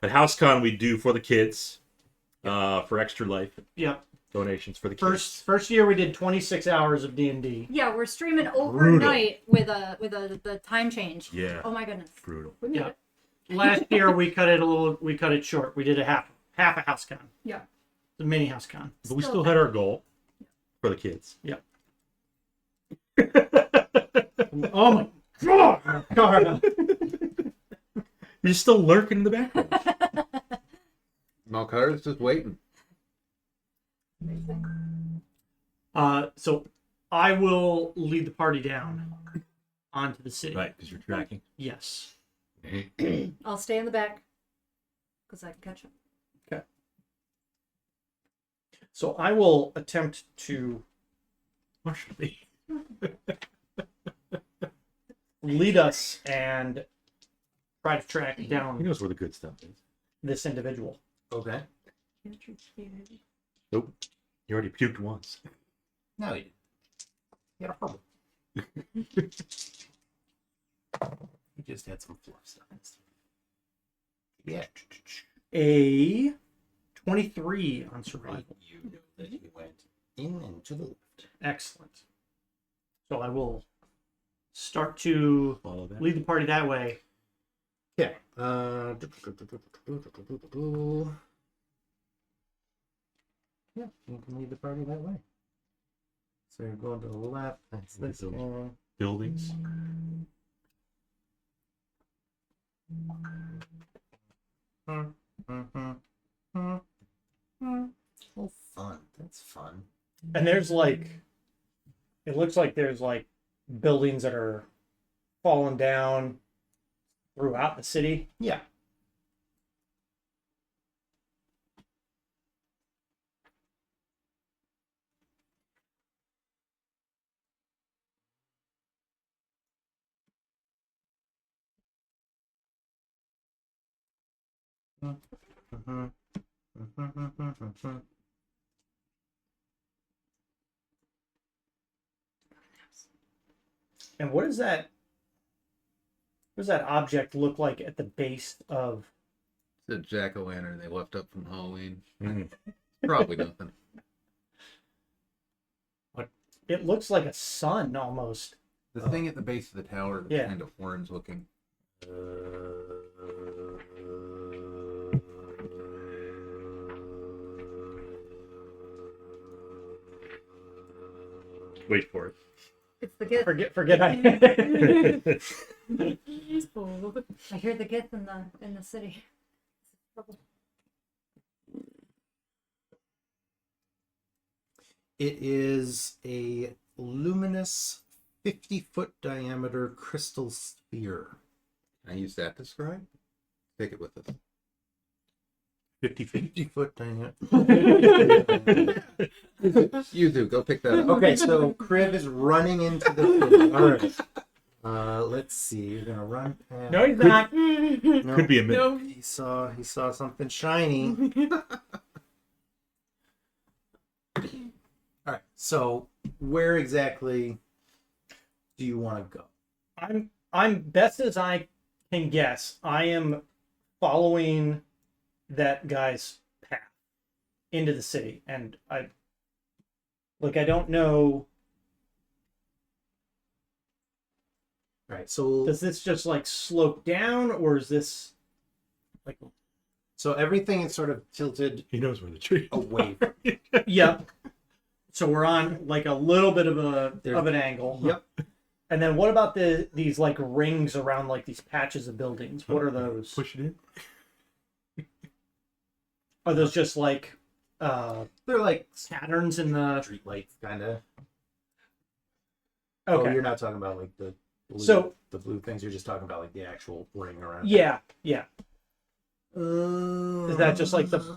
But HouseCon we do for the kids, for Extra Life Yep. donations for the kids. First year we did 26 hours of D&D. Yeah, we're streaming overnight with the time change. Yeah. Oh my goodness. Brutal. We made Yeah. it. Last year we cut it short. We did a half a HouseCon. Yeah. The mini HouseCon. But we still had our goal for the kids. Yep. Oh my God. You're still lurking in the background. Malkar's just waiting. So I will lead the party down onto the city. Right, because you're tracking. Yes. I'll stay in the back because I can catch him. Okay. So I will attempt to Marshall me. lead us and try to track He down knows where the good stuff is. this individual. Okay. Nope. You already puked once. No, you got a problem. You just had some fluff stuff. Yeah. A 23 on survival. You know that you went in and to the left. Excellent. So I will start to Follow that. lead the party that way. Okay. Yeah, you can lead the party that way. So you're going to the left. That's this guy. Buildings. Oh, fun. That's fun. And there's like, it looks like there's like buildings that are falling down throughout the city. Yeah. And what is that? What does that object look like at the base of? It's a jack-o'-lantern they left up from Halloween. Mm. Probably nothing. It looks like a sun almost. The thing at the base of the tower that's Yeah. kind of horns looking. Wait for it. It's the gift. Forget I. I hear the gift in the city. It is a luminous 50-foot diameter crystal sphere. Can I use that to describe? Take it with us. 50 feet. 50-foot diameter. Yuzu, go pick that up. Okay, so Kriv is running into the city. All right. Let's see. You're gonna run past. No, he's not. No, Could be a minute. He saw something shiny. All right. So where exactly do you want to go? I'm best as I can guess. I am following that guy's path into the city, and I don't know. All right. So Does this just like slope down, or is this like? so everything is sort of tilted He knows where the tree is. away. Yeah. So we're on like a little bit of an angle. Yep. And then what about these like rings around like these patches of buildings? What are those? Push it in. Are those just like They're like patterns in the? street lights, kind of. Okay. Oh, you're not talking about like the blue, So- the blue things. You're just talking about like the actual ring around. Yeah. Is that just like the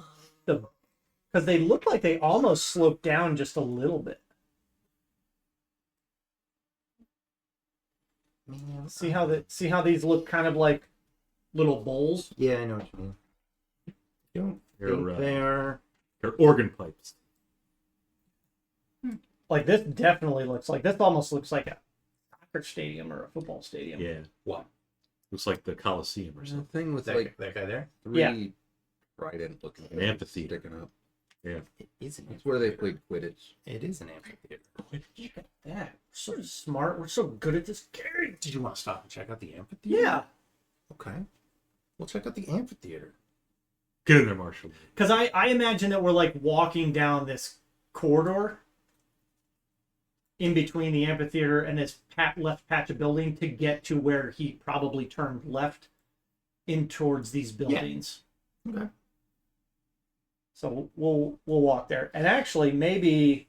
because they look like they almost slope down just a little bit. See how these look kind of like little bowls? Yeah, I know what you mean. Don't think they are. They're organ pipes. Like this definitely looks like this almost looks like a soccer stadium or a football stadium. Yeah. What? Looks like the Coliseum or There's a something. thing with That, like that guy there? three Yeah. trident looking An amphitheater. sticking up. Yeah. It is an It's where they amphitheater. played Quidditch. It is an amphitheater. Look at that. We're so smart. We're so good at this game. Did you want to stop and check out the amphitheater? Yeah. Okay. We'll check out the amphitheater. Get in there, Marshall. Because I imagine that we're like walking down this corridor in between the amphitheater and this left patch of building to get to where he probably turned left in towards these buildings. Okay. So we'll walk there. And actually, maybe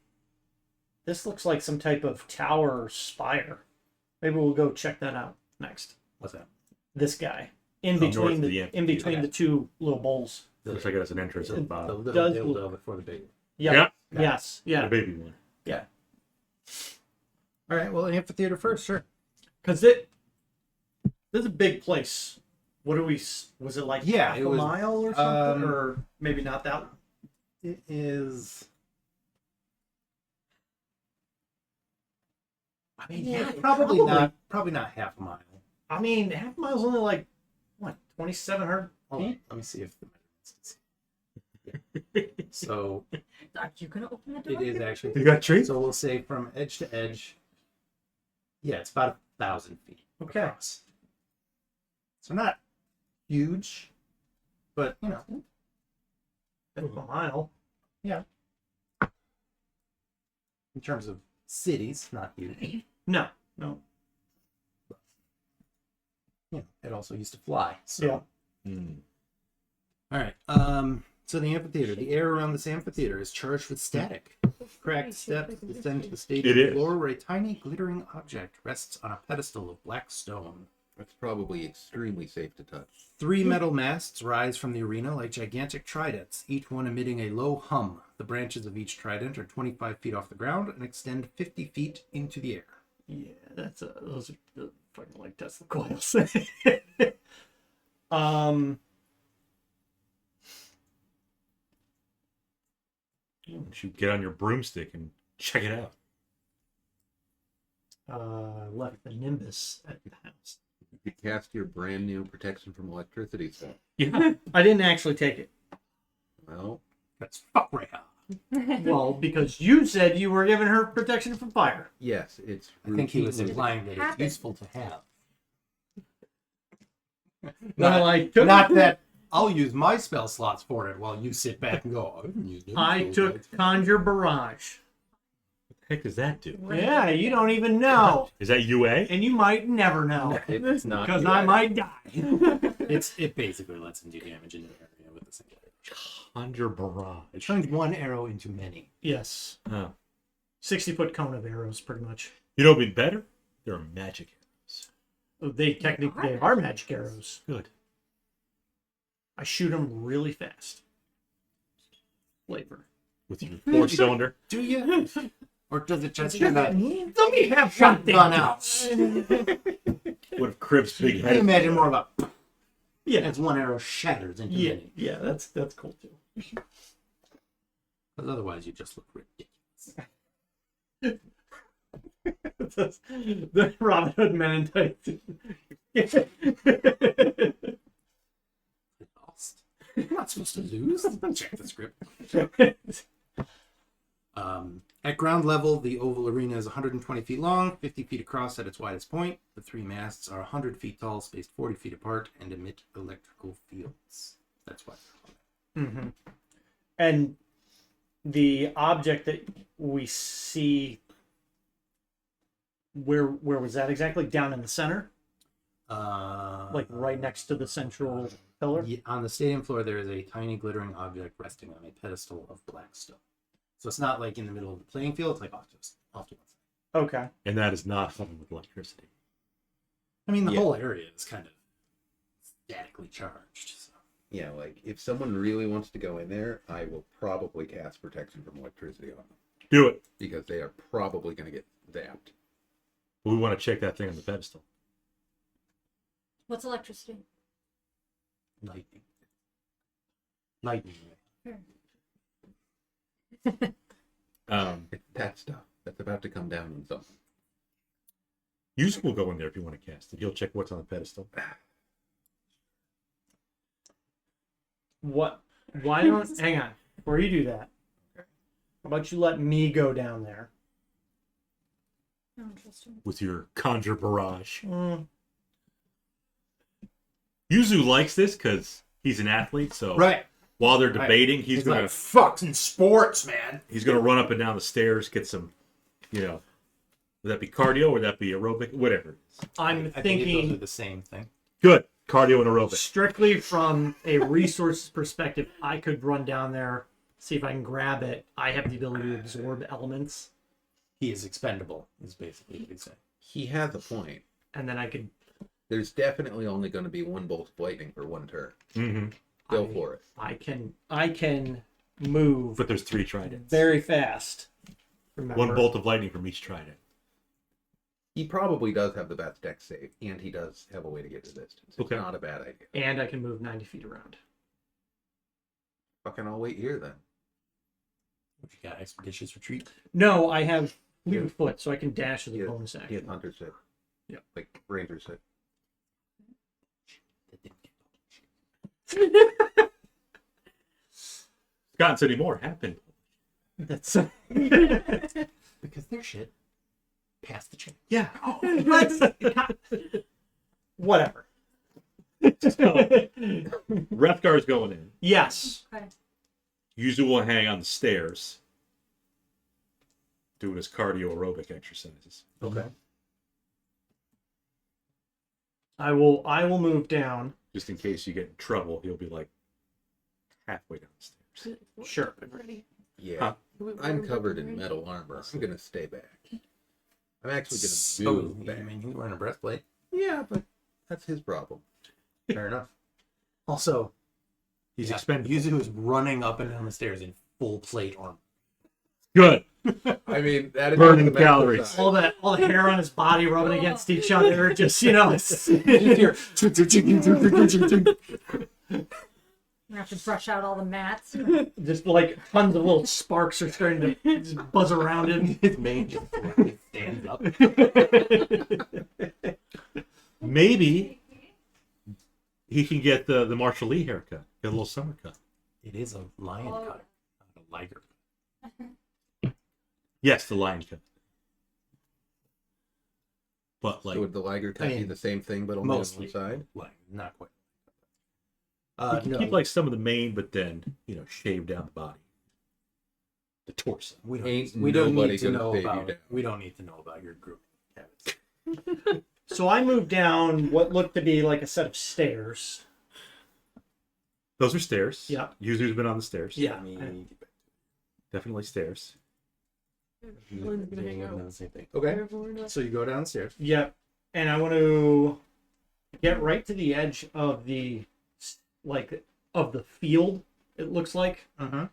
this looks like some type of tower or spire. Maybe we'll go check that out next. What's that? This guy in north between of the the in between okay. the two little bowls. Looks like it has an entrance at the The bottom. little does dildo look- before the big one. Yeah. Yeah. Yes. The Yeah. baby one. Yeah. All right. Well, amphitheater first, sure. Because this is a big place. What do we? Was it like Yeah, half it a was, mile or something, or maybe not that? It is. I mean, Yeah, probably probably. not. Probably not half a mile. I mean, half a mile's only like what 2,700 Hold on, feet. let me see if the measurements. So Are you gonna open the door? it is actually. You got trees? So we'll say from edge to edge. Yeah, it's about 1,000 feet. Okay. Across. So not huge, but you know, Half a mile. in terms of cities, not huge. No. Yeah, it also used to fly. So. Yeah. Hmm. All right. So the amphitheater. The air around this amphitheater is charged with static. Cracked steps descend to the stage It is. floor where a tiny glittering object rests on a pedestal of black stone. That's probably extremely safe to touch. 3 metal masts rise from the arena like gigantic tridents, each one emitting a low hum. The branches of each trident are 25 feet off the ground and extend 50 feet into the air. Yeah, that's those are fucking like Tesla coils. You should get on your broomstick and check it out. Left the Nimbus at the house. You could cast your brand new protection from electricity set. Yeah. I didn't actually take it. Well, That's fuck Reija. Well, because you said you were giving her protection from fire. yes, it's. I think he was routinely- implying that it's Happen. useful to have. Well, I took Not that I'll use my spell slots for it while you sit back and go, I didn't use them. I took Conjure Barrage. What the heck does that do? Yeah, you don't even know, Is that UA? and you might never know It's not. because you. I might die. It basically lets him do damage in the area with the single arrow. Conjure Barrage. It turns one arrow into many. Yes, Oh. 60-foot cone of arrows, pretty much. You know what'd be better? They're magic arrows. They technically are magic arrows. Good. I shoot them really fast. Flavor. With your 4-cylinder. Do you? Or does it just kind of Let me have something. run out? What if Crib's big I head? imagine more of a Yeah, as one arrow shatters into yeah, many. yeah. That's cool too. Because otherwise you just look ridiculous. The Robin Hood Men in Tights. Lost. I'm not supposed to lose. Check the script. At ground level, the oval arena is 120 feet long, 50 feet across at its widest point. The 3 masts are 100 feet tall, spaced 40 feet apart, and emit electrical fields. That's why. Mm-hmm. And the object that we see, where was that exactly? Down in the center, like right next to the central pillar. On the stadium floor, there is a tiny glittering object resting on a pedestal of black stone. So it's not like in the middle of the playing field. It's like off to one side. Okay. And that is not something with electricity. I mean, the Yeah. whole area is kind of statically charged. So. Yeah, like if someone really wants to go in there, I will probably cast protection from electricity on them Do it. because they are probably going to get zapped. We want to check that thing on the pedestal. What's electricity? Lightning. Lightning. It's that stuff that's about to come down on something. Yuzu will go in there if you want to cast it. He'll check what's on the pedestal. What? Why don't? Hang on. Before you do that, how about you let me go down there? Oh, interesting. With your Conjure Barrage. Mm. Yuzu likes this because he's an athlete, so Right. while they're Right. debating, he's gonna like, fucking sports, man. run up and down the stairs, get some, would that be cardio or would that be aerobic? Whatever. I'm I think those are thinking. the same thing. Good. Cardio and aerobic. Strictly from a resources perspective, I could run down there, see if I can grab it. I have the ability to absorb elements, He is expendable, is basically what he's saying. He has a point. and then I could. There's definitely only going to be one bolt of lightning for one turn. Mm-hmm. Go for it. I can move But there's 3 tridents. very fast. Remember. 1 bolt of lightning from each trident. He probably does have the best deck save, and he does have a way to get to distance. It's Okay. not a bad idea. And I can move 90 feet around. Fucking I'll wait here then. What you got? Expeditious retreat? No, I have fleet of foot, so I can dash as a Yeah, bonus He has action. hunter sit. Yep. Like ranger sit. Gotten so anymore happened. That's Because they're shit. Pass the check. Yeah. whatever. Wrethgar's going in. Yes. Okay. Yuzu will hang on the stairs, doing his cardio aerobic exercises. Okay. I will move down. Just in case you get in trouble, he'll be like halfway down the stairs. Sure. Ready. Yeah. Huh? I'm covered in metal armor. I'm going to stay back. I'm actually going to So, move I back. mean, he's wearing a breastplate. Yeah, but that's his problem. Fair enough. Also, He's yeah, expendable. Yuzu is running up and down the stairs in full plate armor. Good. I mean, that is Burning the best calories. side. All the hair on his body rubbing against each other. Just it's- We have to brush out all the mats. just like tons of little sparks are starting to just buzz around him. His mane just stands up. Maybe he can get the Marshall Lee haircut. Get a little summer cut. It is a lion cut, not a liger. Yes, the lion cut. But So like, would the Liger tech be mean, the same thing, but only mostly. on one side? Like, not quite. you can No, keep like some of the mane, but then shave down the body, the torso. we don't, Ain't we don't nobody need to gonna know save you about. down. We don't need to know about your group habits. So I moved down what looked to be like a set of stairs. Those are stairs. Yeah. Yuzu's been on the stairs. Yeah. Let me get back Definitely stairs. Lynn's gonna hang to out. the same thing. Okay. So you go downstairs. Yep. And I want to get right to the edge of the field, it looks like. Uh-huh.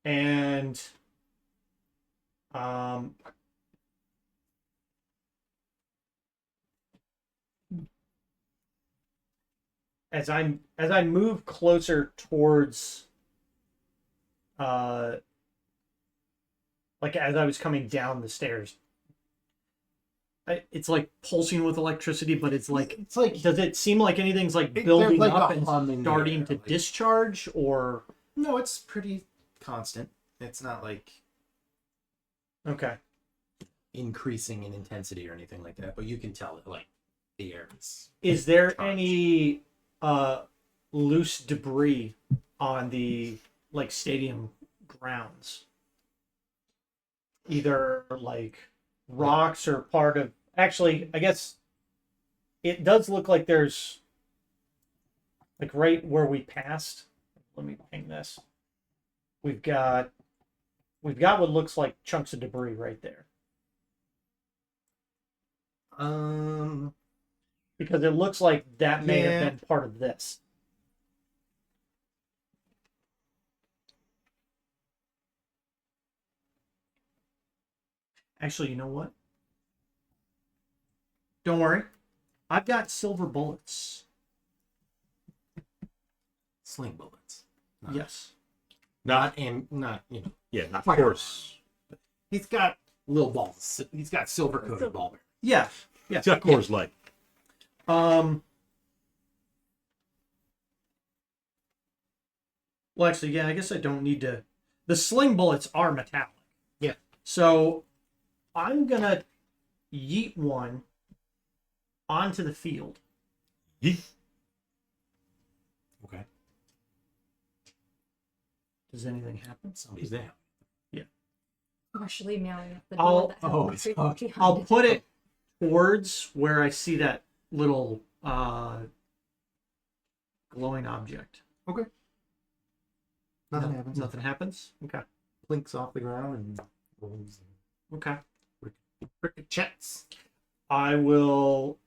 And as I move closer towards like as I was coming down the stairs, it's like pulsing with electricity, but it's like does it seem like anything's like building like up a and hum in the starting air, to like- discharge, or No, it's pretty constant. It's not like okay. increasing in intensity or anything like that, but you can tell it like the air is. Is there charged. any loose debris on the like stadium grounds? Either like rocks or part of actually, I guess it does look like there's like right where we passed. Let me ping this. We've got what looks like chunks of debris right there. Because it looks like that may Yeah. have been part of this. Actually, you know what? Don't worry. I've got silver bullets. Sling bullets. Not, Yes. not you know. Yeah, not Fire coarse. He's got little balls. He's got silver coated ball bearings. Yeah. Yeah. It's got Coors Light. Well, actually, yeah, I guess I don't need to. The sling bullets are metallic. Yeah. So I'm gonna yeet one onto the field. Yeet. Okay. Does anything happen? Somebody's there. Actually, meowing at the I'll- door. That has oh, the it's creepy okay. behind I'll put it towards where I see that little glowing object. Nothing happens. Nothing happens. Okay. Blinks off the ground and rolls. Okay. Ricochets. I will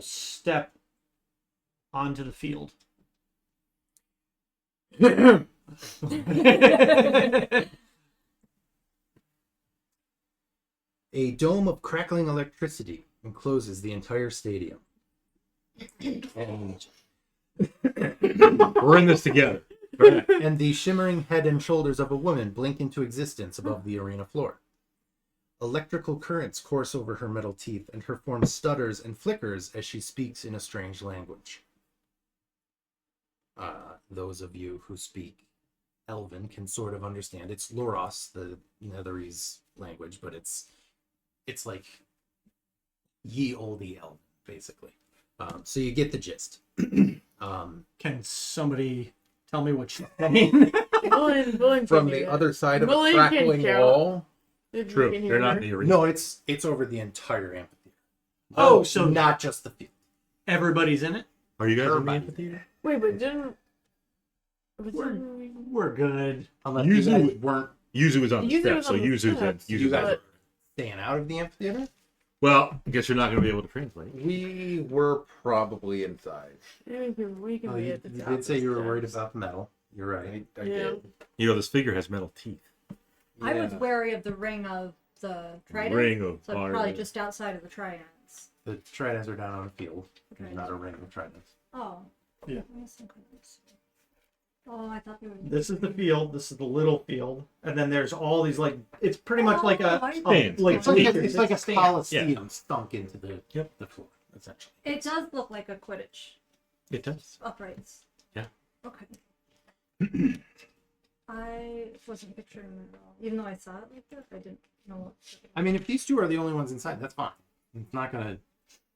step onto the field. A dome of crackling electricity encloses the entire stadium. And We're in this together. Right. and the shimmering head and shoulders of a woman blink into existence above the arena floor. Electrical currents course over her metal teeth, and her form stutters and flickers as she speaks in a strange language. Those of you who speak Elven can sort of understand. It's Loros, the Netherese language, but it's like ye olde Elven, basically. So you get the gist. Can somebody tell me what she's saying? Vellynne From can the do other side of a Vellynne can crackling shout. wall. that, if you True. can hear They're not her. in the arena. No, it's over the entire amphitheater. Oh, so not just the field. everybody's in it? Are you guys in the Everybody. amphitheater? Wait, but didn't. But We're, didn't we're good. Unless Yuzu- you guys weren't Yuzu was on the Yuzu steps, was so on the Yuzu's in. steps. you Yuzu's guys in. were staying out of the amphitheater. Well, I guess you're not going to be able to translate. We were probably inside. we can Oh, be you at the top. did say you were of the worried steps. about the metal. You're right. I Yeah. did. You know, this figure has metal teeth. I was Yeah. wary of the ring of the trident. Ring of So fire. probably just outside of the tridents. The tridents are down on the field. There's Okay. not a ring of tridents. Oh. Yeah. Oh, I thought they were. This is the field. This is the little field, and then there's all these like. It's pretty much like a, Oh, I Stand. like It's like a, bleachers. it's like a stand. coliseum stunk into the floor, essentially. It does look like a Quidditch It does. uprights. Yeah. Okay. I wasn't picturing it at all. Even though I saw it like this, I didn't know what. I mean, if these two are the only ones inside, that's fine. It's not gonna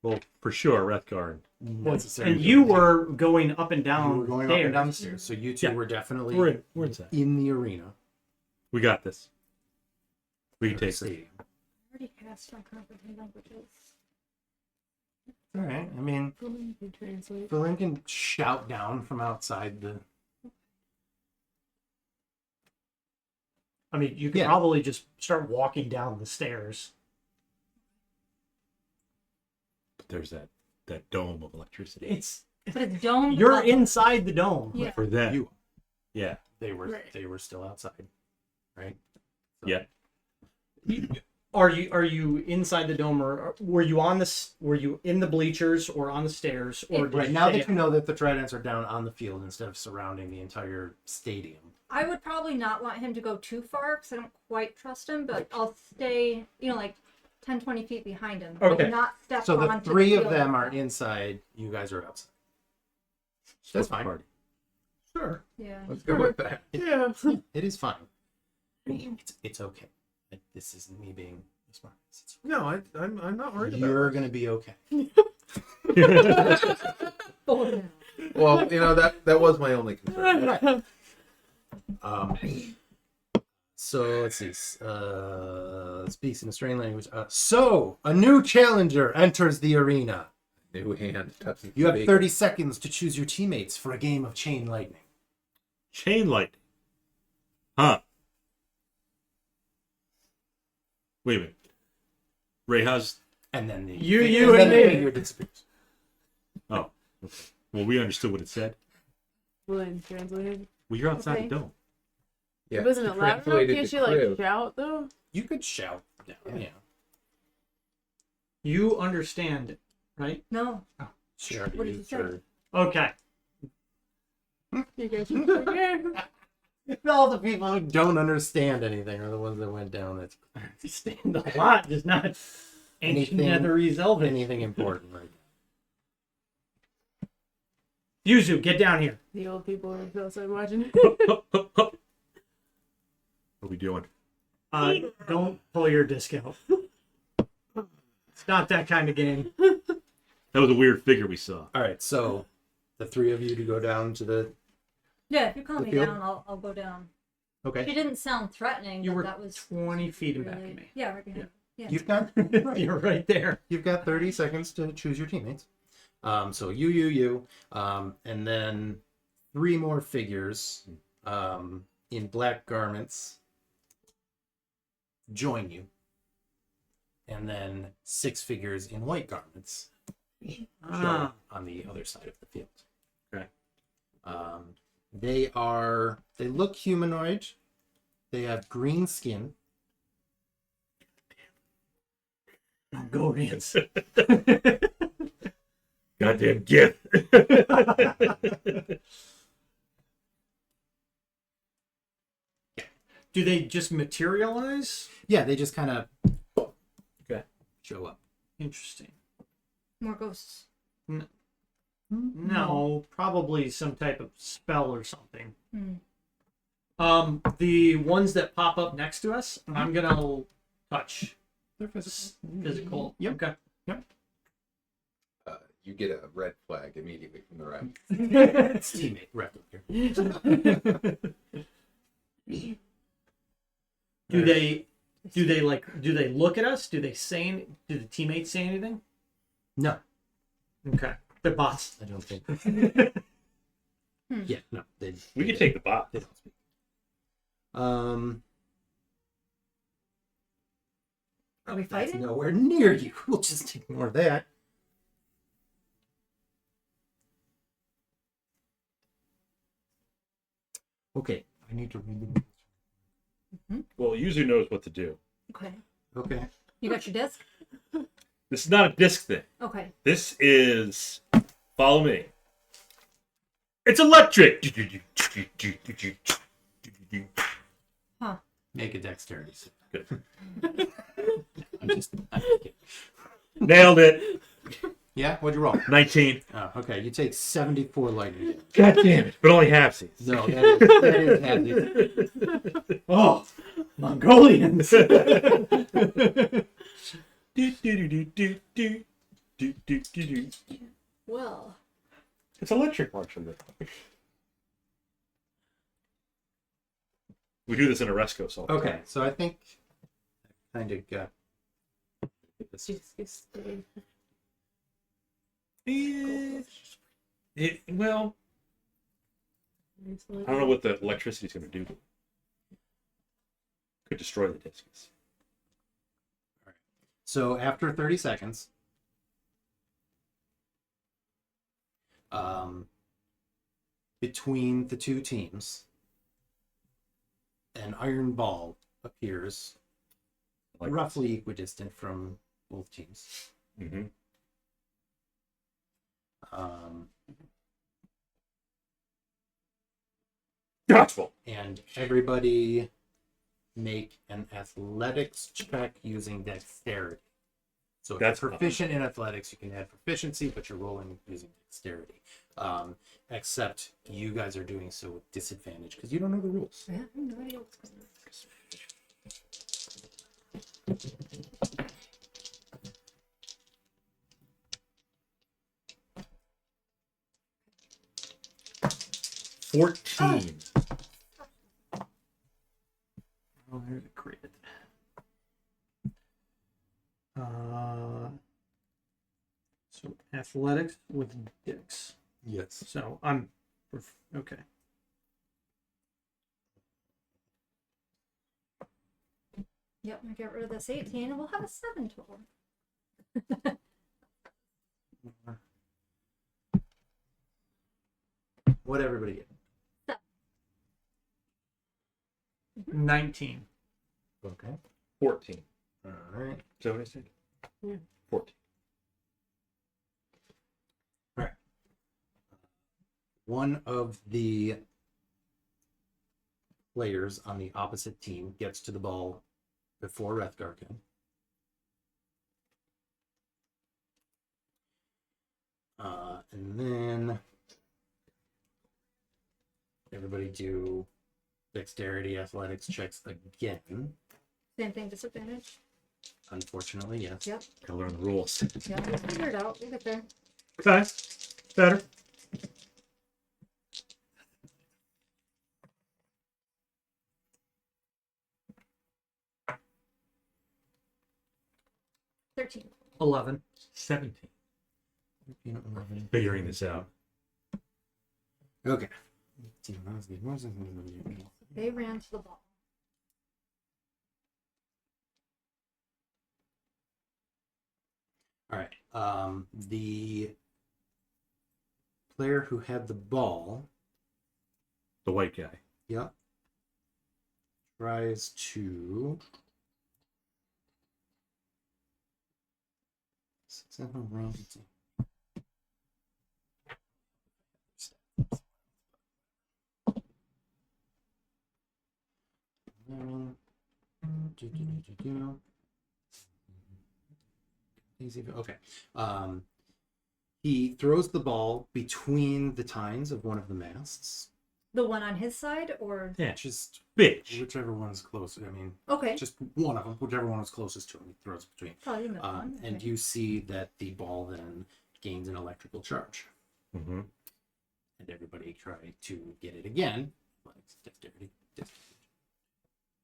Well, for sure, Wrethgar. necessarily. And you were going up and you down. were going up stairs. and down the stairs, so you two Yeah. were definitely We're inside. in the arena. We got this. We can of the take it. stadium. I already cast my comprehend languages. All right. I mean, Vellynne can translate. Vellynne can shout down from outside the. I mean, you could Yeah. probably just start walking down the stairs. But there's that dome of electricity. It's But it's domed. you're up. inside the dome. Yeah. For them. You. Yeah. They were Right. they were still outside, right? Yeah. Are you inside the dome, or were you on this? Were you in the bleachers or on the stairs, or did Right you now stay that you know that the tridents are down on the field instead of surrounding the entire stadium. I would probably not want him to go too far because I don't quite trust him, but I'll stay, like 10, 20 feet behind him. Okay. But not step So the onto three of field. them are inside. You guys are outside. That's fine. Party. Sure. Yeah. Let's go with that. Yeah. It is fine. It's okay. This isn't me being smart. No, I'm not worried about You're gonna be okay. Oh, Well, that was my only concern. So let's see. Speaks in a strange language. So a new challenger enters the arena. New hand touching. You have bacon. 30 seconds to choose your teammates for a game of chain lightning. Chain lightning. Huh. Wait a minute. Reija's. And then the You and and then me. the figure disappears. Oh. Okay. Well, we understood what it said. Vellynne translated. Well, you're outside Okay. the dome. Yeah, Wasn't she it loud enough? translated Can't to she like Kriv. shout though? You could shout down, yeah. You understand it, right? no. She already What did used you say? her- Okay. You guys are okay. All the people who don't understand anything are the ones that went down. That's Understand a lot, just not ancient Anything- Netherese Elven. anything important right Yuzu, get down here. The old people are outside watching. What are we doing? Don't pull your disc out. It's not that kind of game. That was a weird figure we saw. All right, so the three of you to go down to the. Yeah, if you calm The me field? down, I'll go down. She Okay. didn't sound threatening, You but were that was 20 feet in back really... of me. Yeah, right behind. Yeah. You've got You're right there. 30 seconds to choose your teammates. So you, and then 3 more figures in black garments join you, and then 6 figures in white garments show up on the other side of the field. Okay. They look humanoid. They have green skin. Mongolians. Goddamn gift. Do they just materialize? Yeah, they just kind of show up. Interesting. More ghosts. No, probably some type of spell or something. Hmm. The ones that pop up next to us, I'm gonna touch. They're physical. Physical. Yep. Okay. You get a red flag immediately from the right. It's teammate replica. Do they look at us? Do the teammates say anything? No, Okay. They're bots. I don't think. Yeah, no. We can take the bot. They don't speak. Are we That's fighting? nowhere near you. We'll just ignore that. Okay, I need to read the Well, Yuzu knows what to do. Okay. Okay. You got your disc? This is not a disc thing. Okay. This is follow me. It's electric. Make a dexterity save. Good. I'm kidding. Nailed it. Yeah, what'd you roll? 19. Oh, okay, you take 74 lightning damage. God damn it. But only halfsies. No, that is handy. Oh, Mongolians. Well. It's electric, actually. We do this in a Resco, so. Okay, so I think I kind of got this. Well, I don't know what the electricity's going to do. Could destroy the discs. So after 30 seconds, between the two teams, an iron ball appears roughly equidistant from both teams. Mm-hmm. Dodgeball. And everybody make an athletics check using dexterity. So if That's you're proficient in athletics, you can add proficiency, but you're rolling using dexterity. Except you guys are doing so with disadvantage because you don't know the rules. I have no idea what's going on. 14. Oh, there's a crit. So athletics with dex. Yes. So I'm okay. Yep, I get rid of this 18 and we'll have a 7 total. What everybody get? 19. Okay. 14. All right. Is that what I said? Yeah. 14. All right. One of the players on the opposite team gets to the ball before Wrethgar can. And then everybody do dexterity athletics checks again. Same thing, disadvantage. Unfortunately, yes. Yep. Gotta learn the rules. Yeah, we'll figure it out. We'll get there. Okay. Better. $13. 11. 17. Figuring this out. Okay. They ran to the ball. All right. The player who had the ball, The white guy. yep, tries to. Okay. He throws the ball between the tines of one of the masts. The one on his side, or Yeah. Just Bitch. whichever one's closest. I mean, okay. just one of them, whichever one was closest to him, he throws it between. Probably the middle one. And Okay. you see that the ball then gains an electrical charge. Mm-hmm. And everybody try to get it again. Dexterity.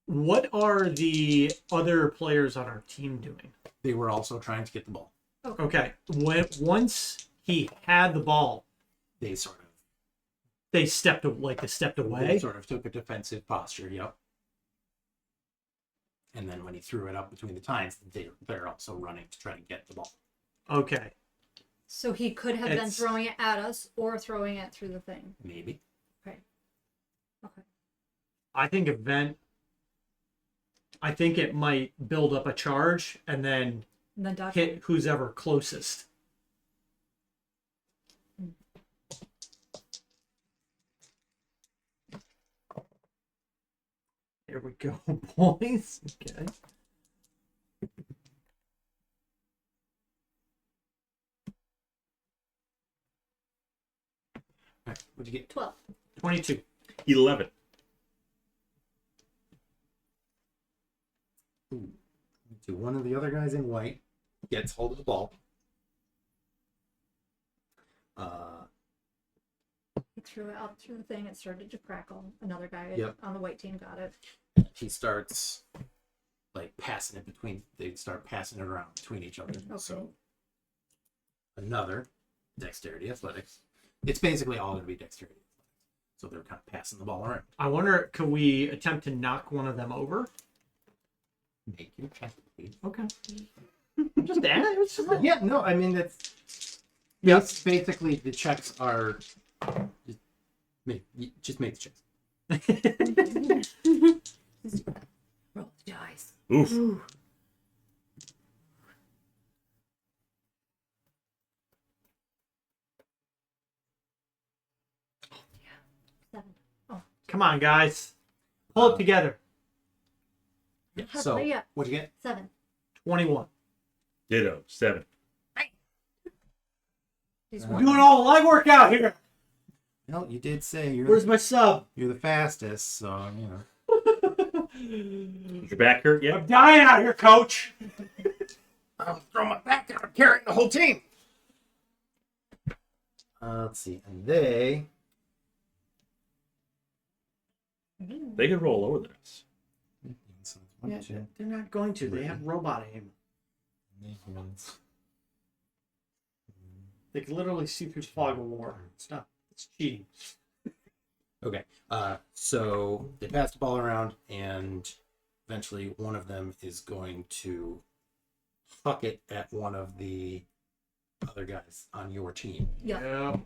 What are the other players on our team doing? They were also trying to get the ball. Okay. Once he had the ball, They sort of they stepped away. They sort of took a defensive posture, yep. And then when he threw it up between the tines, they're also running to try to get the ball. Okay. So he could have been It's- throwing it at us or throwing it through the thing. Maybe. Okay. Okay. I think it might build up a charge and then And then dodge. hit who's ever closest. Here we go, boys. Okay. All right, what'd you get? 12. 22. 11. So one of the other guys in white gets hold of the ball. He threw it up through the thing. It started to crackle. Another guy Yep. on the white team got it. He starts like passing it between. They start passing it around between each other. Okay. So another dexterity athletics. It's basically all going to be dexterity athletics. So they're kind of passing the ball around. I wonder, could we attempt to knock one of them over? Make your check, please. Okay. Just that. It's just Yeah, no, I mean that's basically the checks are just make the checks. Roll the dice. Oof. Ooh. Seven. Come on, guys. Pull it together. Yeah. How'd So they get? what'd you get? 7. 21. Ditto. 7. He's We're doing all the legwork out here. Well, you did say Where's my sub? you're the fastest, so you know. Is your back hurt yet? I'm dying out here, coach. I'll throw my back down. I'm carrying the whole team. Let's see, and they They could roll lower than us. Yeah, they're not going to. They have robot aim. They can literally see through fog of war. It's not. It's cheating. Okay. So they pass the ball around, and eventually one of them is going to huck it at one of the other guys on your team. Yeah.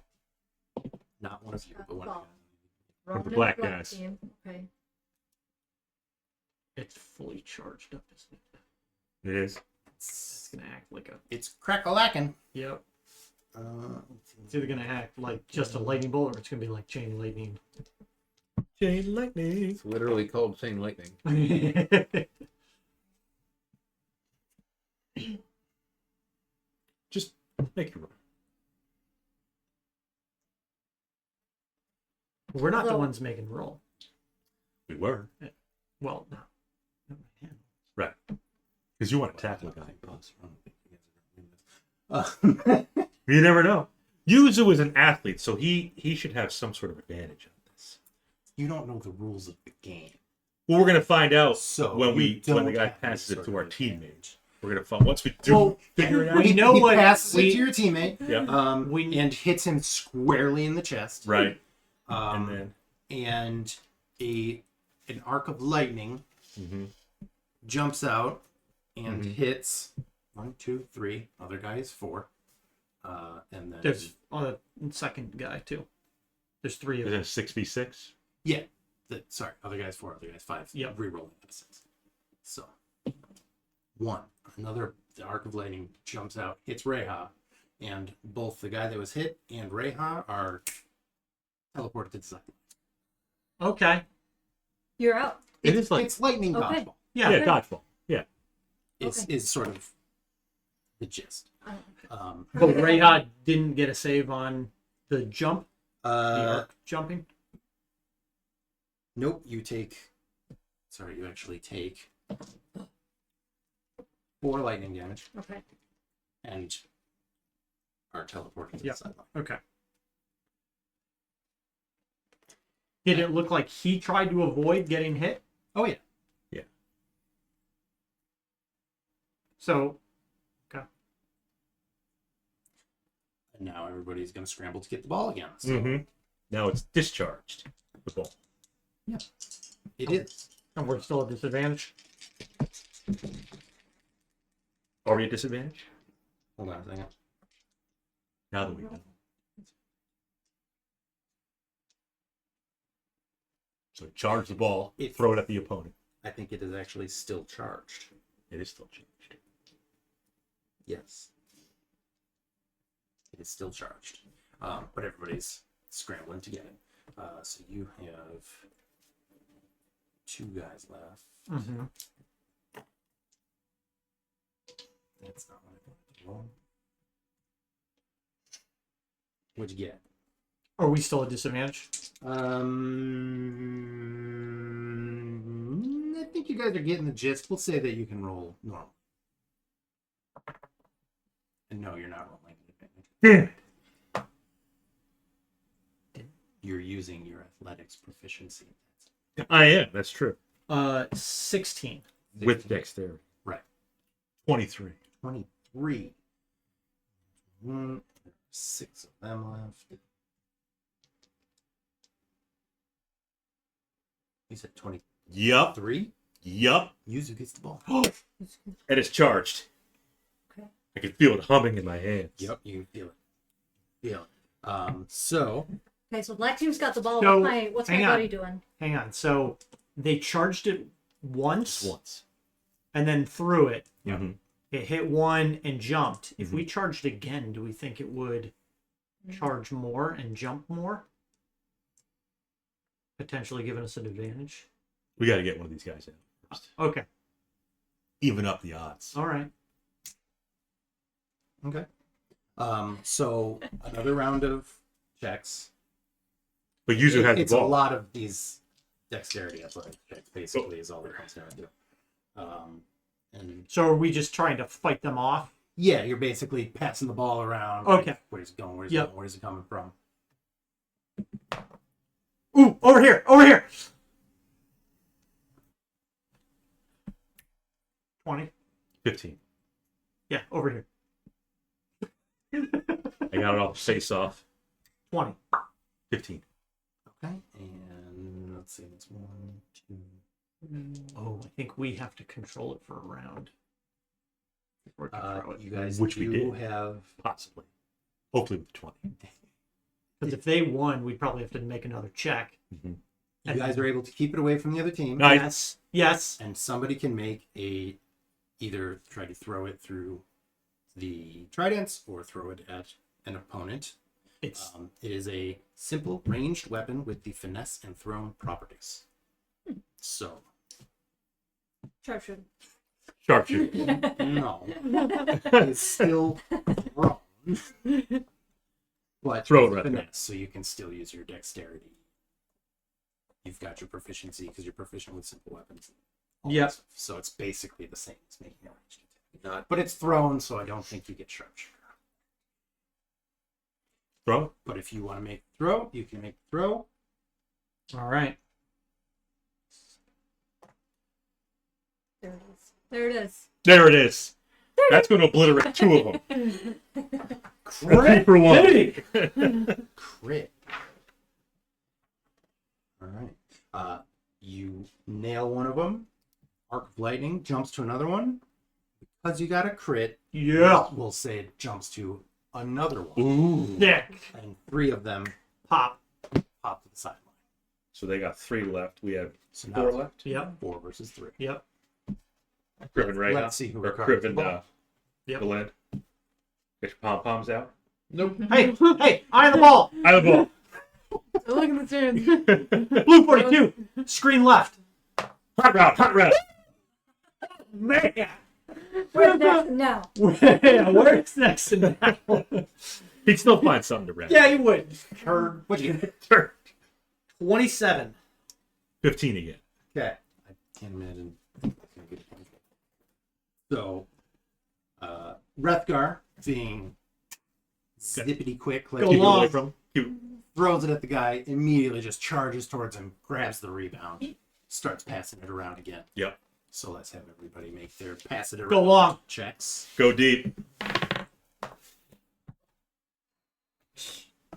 Not one of you, but one of you. Roman black and guys. Team. Okay. It's fully charged up, isn't it? It is. It's gonna act like a. It's crack-a-lackin'. Yep. Let's see. It's either gonna act like just a lightning bolt, or it's gonna be like chain lightning. Chain lightning. It's literally called chain lightning. Just make it roll. We're not the Although- ones making the roll. We were. Well, no. Right. Because you want to tackle a guy. You never know. Yuzu is an athlete, so he should have some sort of advantage on this. You don't know the rules of the game. Well, we're gonna find out So when you when the don't guy have passes any it sort to our of teammate. advantage. We're gonna find once we do Well, figure it out. we know he what passes it we- to your teammate, Yeah. and hits him squarely in the chest. Right. Um, And then. and an arc of lightning Mm-hmm. jumps out and Mhm. hits 1, 2, 3. Other guy is 4. And then There's a second guy too. There's 3 of Is them. it 6v6? yeah. Sorry, other guy's 4. Other guy's 5. Yep. Rerolling at 6. So 1. The arc of lightning jumps out, hits Reija, and both the guy that was hit and Reija are teleported to the side. Okay. You're out. It is like It's lightning Okay. dodgeball. Yeah. yeah, dodgeball. Yeah. Is sort of the gist. But Reija didn't get a save on the jump, the arc jumping. Nope, you actually take 4 lightning damage Okay. and are teleported to Yep. the sideline. Okay. Did it look like he tried to avoid getting hit? Oh yeah. So, And now everybody's gonna scramble to get the ball again. So Mm-hmm. Now it's discharged. The ball. it is. and we're still at disadvantage. Are we at disadvantage? Hold on a second. Now that we know. So charge the ball, throw it at the opponent. I think it is actually still charged. It is still charged. Yes. It is still charged. But everybody's scrambling to get it. So you have 2 guys left. Mm-hmm. That's not what I wanted to roll. What'd you get? Are we still at disadvantage? I think you guys are getting the gist. We'll say that you can roll normal. And no, you're not rolling advantage. You're using your athletics proficiency. I am. That's true. 16. With dexterity. Right. 23. 23. 6 of them left. You said 23. Yup. Yup. Yuzu gets the ball. And it's charged. Okay. I can feel it humming in my hands. Yep, you feel it. So Okay, so black team's got the ball. So, What's my hang on. buddy doing? Hang on. So they charged it once, Once. and then threw it. Mhm. It hit 1 and jumped. If Mhm. we charged again, do we think it would charge more and jump more? Potentially giving us an advantage. We got to get one of these guys out first. Okay. Even up the odds. All right. okay. So another round of checks. But Yuzu had the It's ball. a lot of these dexterity athletic checks, basically, is all it comes down to. And So are we just trying to fight them off? yeah, you're basically passing the ball around. Okay. Like, where's it going? Where's it Yep. going? Where's it coming from? Ooh, over here, over here. 20. 15. Yeah, over here. I got it off face off. 20. 15. Okay. And let's see, that's 1, 2. Oh, I think we have to control it for a round. Before we can throw it. You guys Which we do did. have. Possibly. Hopefully with 20. Because if they won, we'd probably have to make another check. Mm-hmm. You guys are able to keep it away from the other team. Nice. Yes. Yes. And somebody can make either try to throw it through the tridents or throw it at an opponent. It's It is a simple ranged weapon with the finesse and thrown properties. So Sharpshooter. Sharpshooter. no, it's still thrown, but Throw it with right there. finesse, so you can still use your dexterity. You've got your proficiency because you're proficient with simple weapons. all that Yep. stuff. So it's basically the same as making a ranged attack. But it's thrown, so I don't think you get sharpshooter. Throw. But if you want to make the throw, you can make the throw. all right. There it is. There it is. There it is. That's going to obliterate 2 of them. Crit. For 1. Hey! Crit. All right. You nail one of them. Arc of lightning jumps to another one. Because you got a crit, Yeah. we'll say it jumps to another one. Ooh. Nick. And 3 of them Pop. pop to the sideline. So they got 3 left. We have So 4 now left. Yep. 4 versus 3. Yep. Kriv and Reija. Let's see who Or recovers Kriv the and ball. Yep. Vellynne. Get your pom-poms out. Nope. Hey, eye on the ball. Out of the ball. Look at the stands. Blue 42. Screen left. Hot round. Hot round. Man. Where's next now? Where's next in that one? He'd still find something to rest. Yeah, you would. Turd. What'd you get? Sure. 27. 15 again. Okay. I can't imagine. So, Wrethgar, being zippity quick, like Go Keep it long. away from him. throws it at the guy, immediately just charges towards him, grabs the rebound, starts passing it around again. Yep. So let's have everybody make their pass it around Go long. checks. Go deep.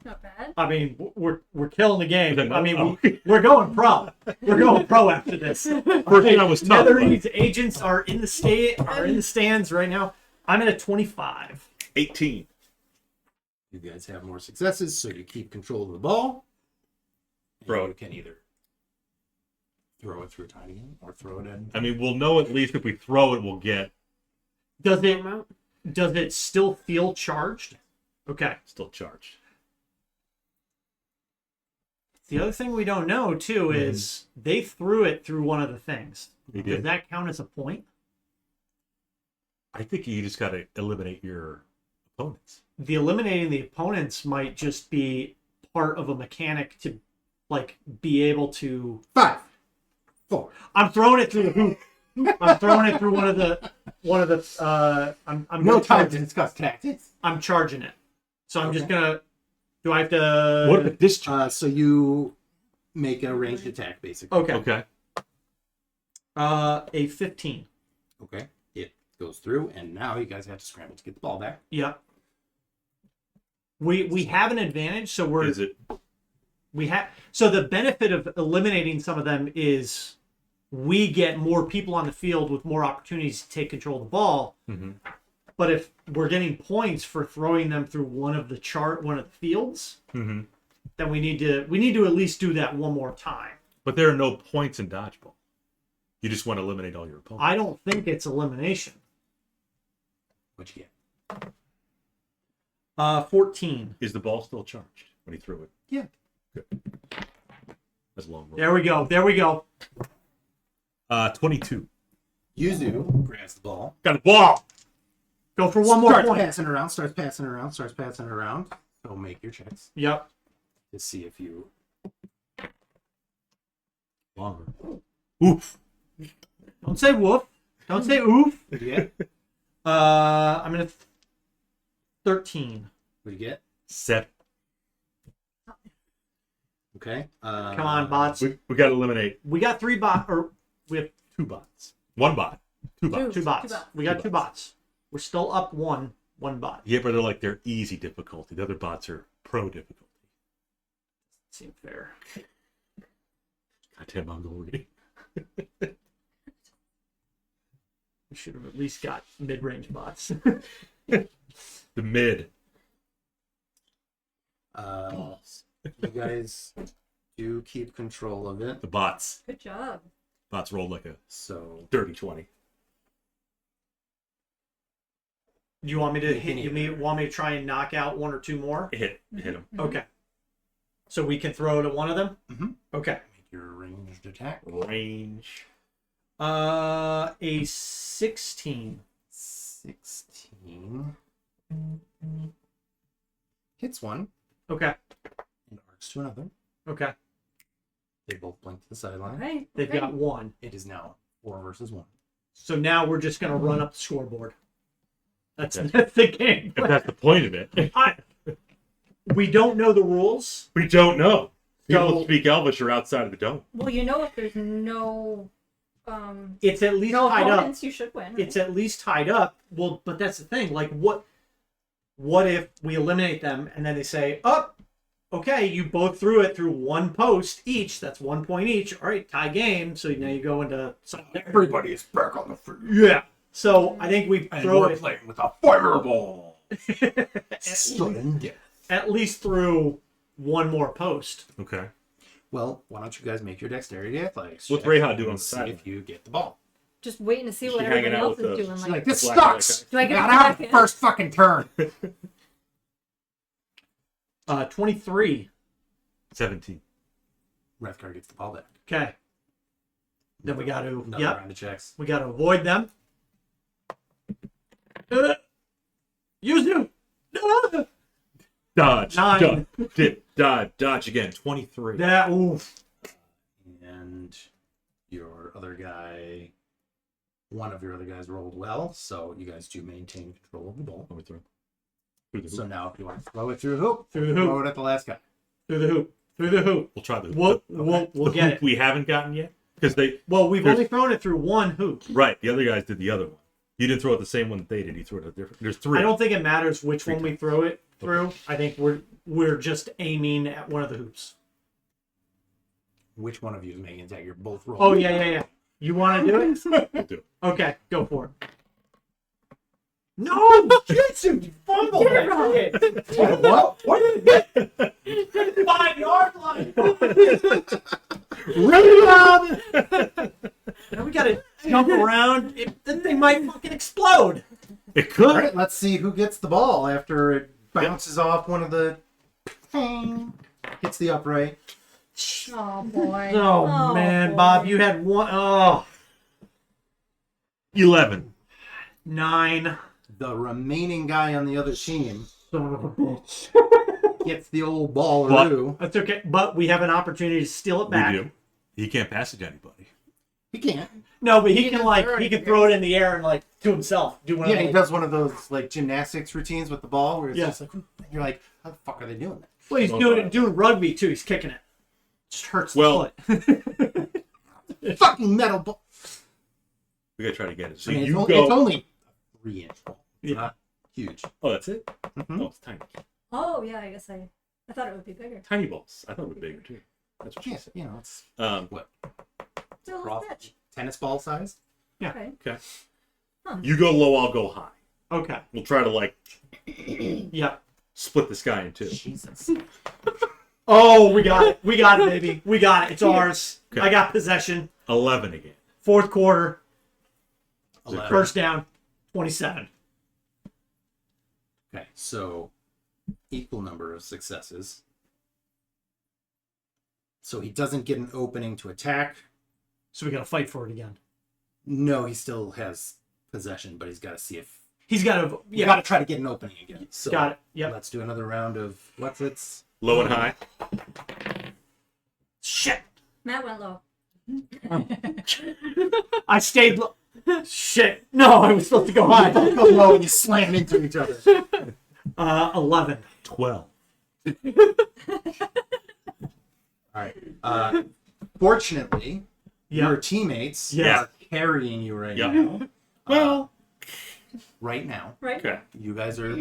Not bad. I mean, we're killing the game. Is it I mean, no? we're going pro. We're going pro after this. First thing I was tough. Netherese agents are in the stands right now. I'm at a 25. 18. You guys have more successes, so you keep control of the ball. And Throw you it. can either throw it through tiny or throw it in. I mean, we'll know at least if we throw it, we'll get Does it still feel charged? Okay. still charged. The other thing we don't know too is they threw it through one of the things. They Does did. that count as a point? I think you just got to eliminate your opponents. The eliminating the opponents might just be part of a mechanic to like be able to 5, 4. I'm throwing it through the hoop. I'm throwing it through one of the I'm No gonna time charge to it. discuss tactics. I'm charging it. So I'm just Okay. gonna do I have to What if this charge? So you make a ranged attack, basically. Okay. Okay. A 15. Okay. It goes through, and now you guys have to scramble to get the ball back. Yep. We have an advantage, so we're Is it? we have so the benefit of eliminating some of them is we get more people on the field with more opportunities to take control of the ball. Mhm. But if we're getting points for throwing them through one of the fields, Mm-hmm. then we need to at least do that one more time. But there are no points in dodgeball. You just want to eliminate all your opponents. I don't think it's elimination. What'd you get? 14. Is the ball still charged when he threw it? Yeah. Good. That's a long roll. There we go. There we go. 22. Yuzu grabs the ball. Got a ball. Go for one more starts point. passing around, starts passing around. So make your checks Yep. to see if you... Longer. Oof. Don't say woof. Don't say oof. What do you get? I'm gonna 13. What do you get? 7. Okay. Come on, bots. We got to eliminate We got 3 bots, or we have 2 bots. 1 bot. 2 bots. 2 bots. Two bots. We got 2 2 bots. We're still up one bot. Yeah, but they're easy difficulty. The other bots are pro difficulty. Seems fair. Goddamn Mongolian. We should have at least got mid-range bots. The mid. You guys do keep control of it. The bots. Good job. Bots rolled like a So dirty 20. Do you want me to You can hit? You want me to try and knock out 1 or 2 more? Hit him. Okay. So we can throw it at one of them. Mhm. Okay. make your ranged attack. Range. A 16. 16 hits one Okay. and arcs to another. Okay. They both blink to the sideline. Right. They've okay. got 1. It is now 4 versus 1. So now we're just gonna run up the scoreboard. That's the game. If that's the point of it. We don't know the rules. We don't know. People So- who speak Elvish are outside of the dome. Well, you know if there's no It's at least no tied up. opponents, you should win. It's at least tied up. Well, but that's the thing. Like, what if we eliminate them and then they say, "Oh, okay, you both threw it through one post each. That's 1 point each. All right, tie game. So now you go into Everybody is back on the field. yeah. So I think we And throw we're it playing with a fireball. Sudden death. at least through one more post. Okay. Well, why don't you guys make your dexterity athletics? What's check Reija doing on and the see side? if you get the ball. Just waiting to see Is what she everybody hanging out else with is the- doing. She's Like, like, this Black sucks. do I get Got to out come of the back first fucking turn. 23. 17. Wrethgar gets the ball back. Okay. Then we got to Another yep. round of checks. We got to avoid them. Yuzu. Dodge. 9. Dodge again. 23. That oof. And your other guy, one of your other guys rolled well, so you guys do maintain control of the ball. Overthrow. So now if you want to throw it through the hoop, Through the hoop. throw it at the last guy. Through the hoop. Through the hoop. We'll try the We'll the get hoop it. we haven't gotten yet because they Well, we've There's- only thrown it through one hoop. right. The other guys did the other one. You didn't throw it the same one that they did. You threw it a different. There's 3. I don't think it matters which one we throw it through. I think we're just aiming at one of the hoops. Which one of you is making attack? You're both rolling. Oh yeah. You want to do it? We'll do it. Okay, go for it. No, Yuzu, you fumbled that shit. What? What? 5-yard line. Run! Now we gotta jump around. That thing might fucking explode. It All could. right, let's see who gets the ball after it bounces off one of the. Hits the upright. Oh boy. Oh, man, boy. Bob, you had one. Oh, 11. 9. The remaining guy on the other team Son of a bitch. gets the old ball But- through. That's okay, but we have an opportunity to steal it back. We do. He can't pass it to anybody. He can't. No, but he can can like throw it he can in throw it in the air and like to himself do one. Yeah, of he those. does one of those like gymnastics routines with the ball where it's Yeah. just like you're like, how the fuck are they doing that? Well, he's doing rugby too. He's kicking it. Just hurts Well- the foot. Fucking metal ball. We gotta try to get it. So I mean, you it's, go. it's only 3-inch ball. It's Yeah. not huge. Oh, that's it. Mhm. Oh, it's tiny. Oh yeah, I guess I thought it would be bigger. Tiny balls. I thought it was bigger too. That's what she Yeah, said. you know, it's What? Still a Cross- little bitch. tennis ball size. Okay. Okay. Huh. You go low. I'll go high. Okay. We'll try to like Yeah. split this guy in 2. Jesus. Oh, we got it. We got it, baby. We got it. It's ours. Okay. I got possession. 11 again. Fourth quarter. 11. First down. 27. Okay, so equal number of successes. So he doesn't get an opening to attack. So we got to fight for it again. No, he still has possession, but he's got to see if He's got to. you got to try to get an opening again. So Got it. Yep. let's do another round of what's it's. Low and high. Shit. Matt went low. I stayed low. Shit. No, I was supposed to go high. Go low and you slam into each other. 11. 12. All right. Fortunately, your Yep. teammates Yeah. are carrying you right Yeah. now. Well. Right now, Right. Okay. you guys are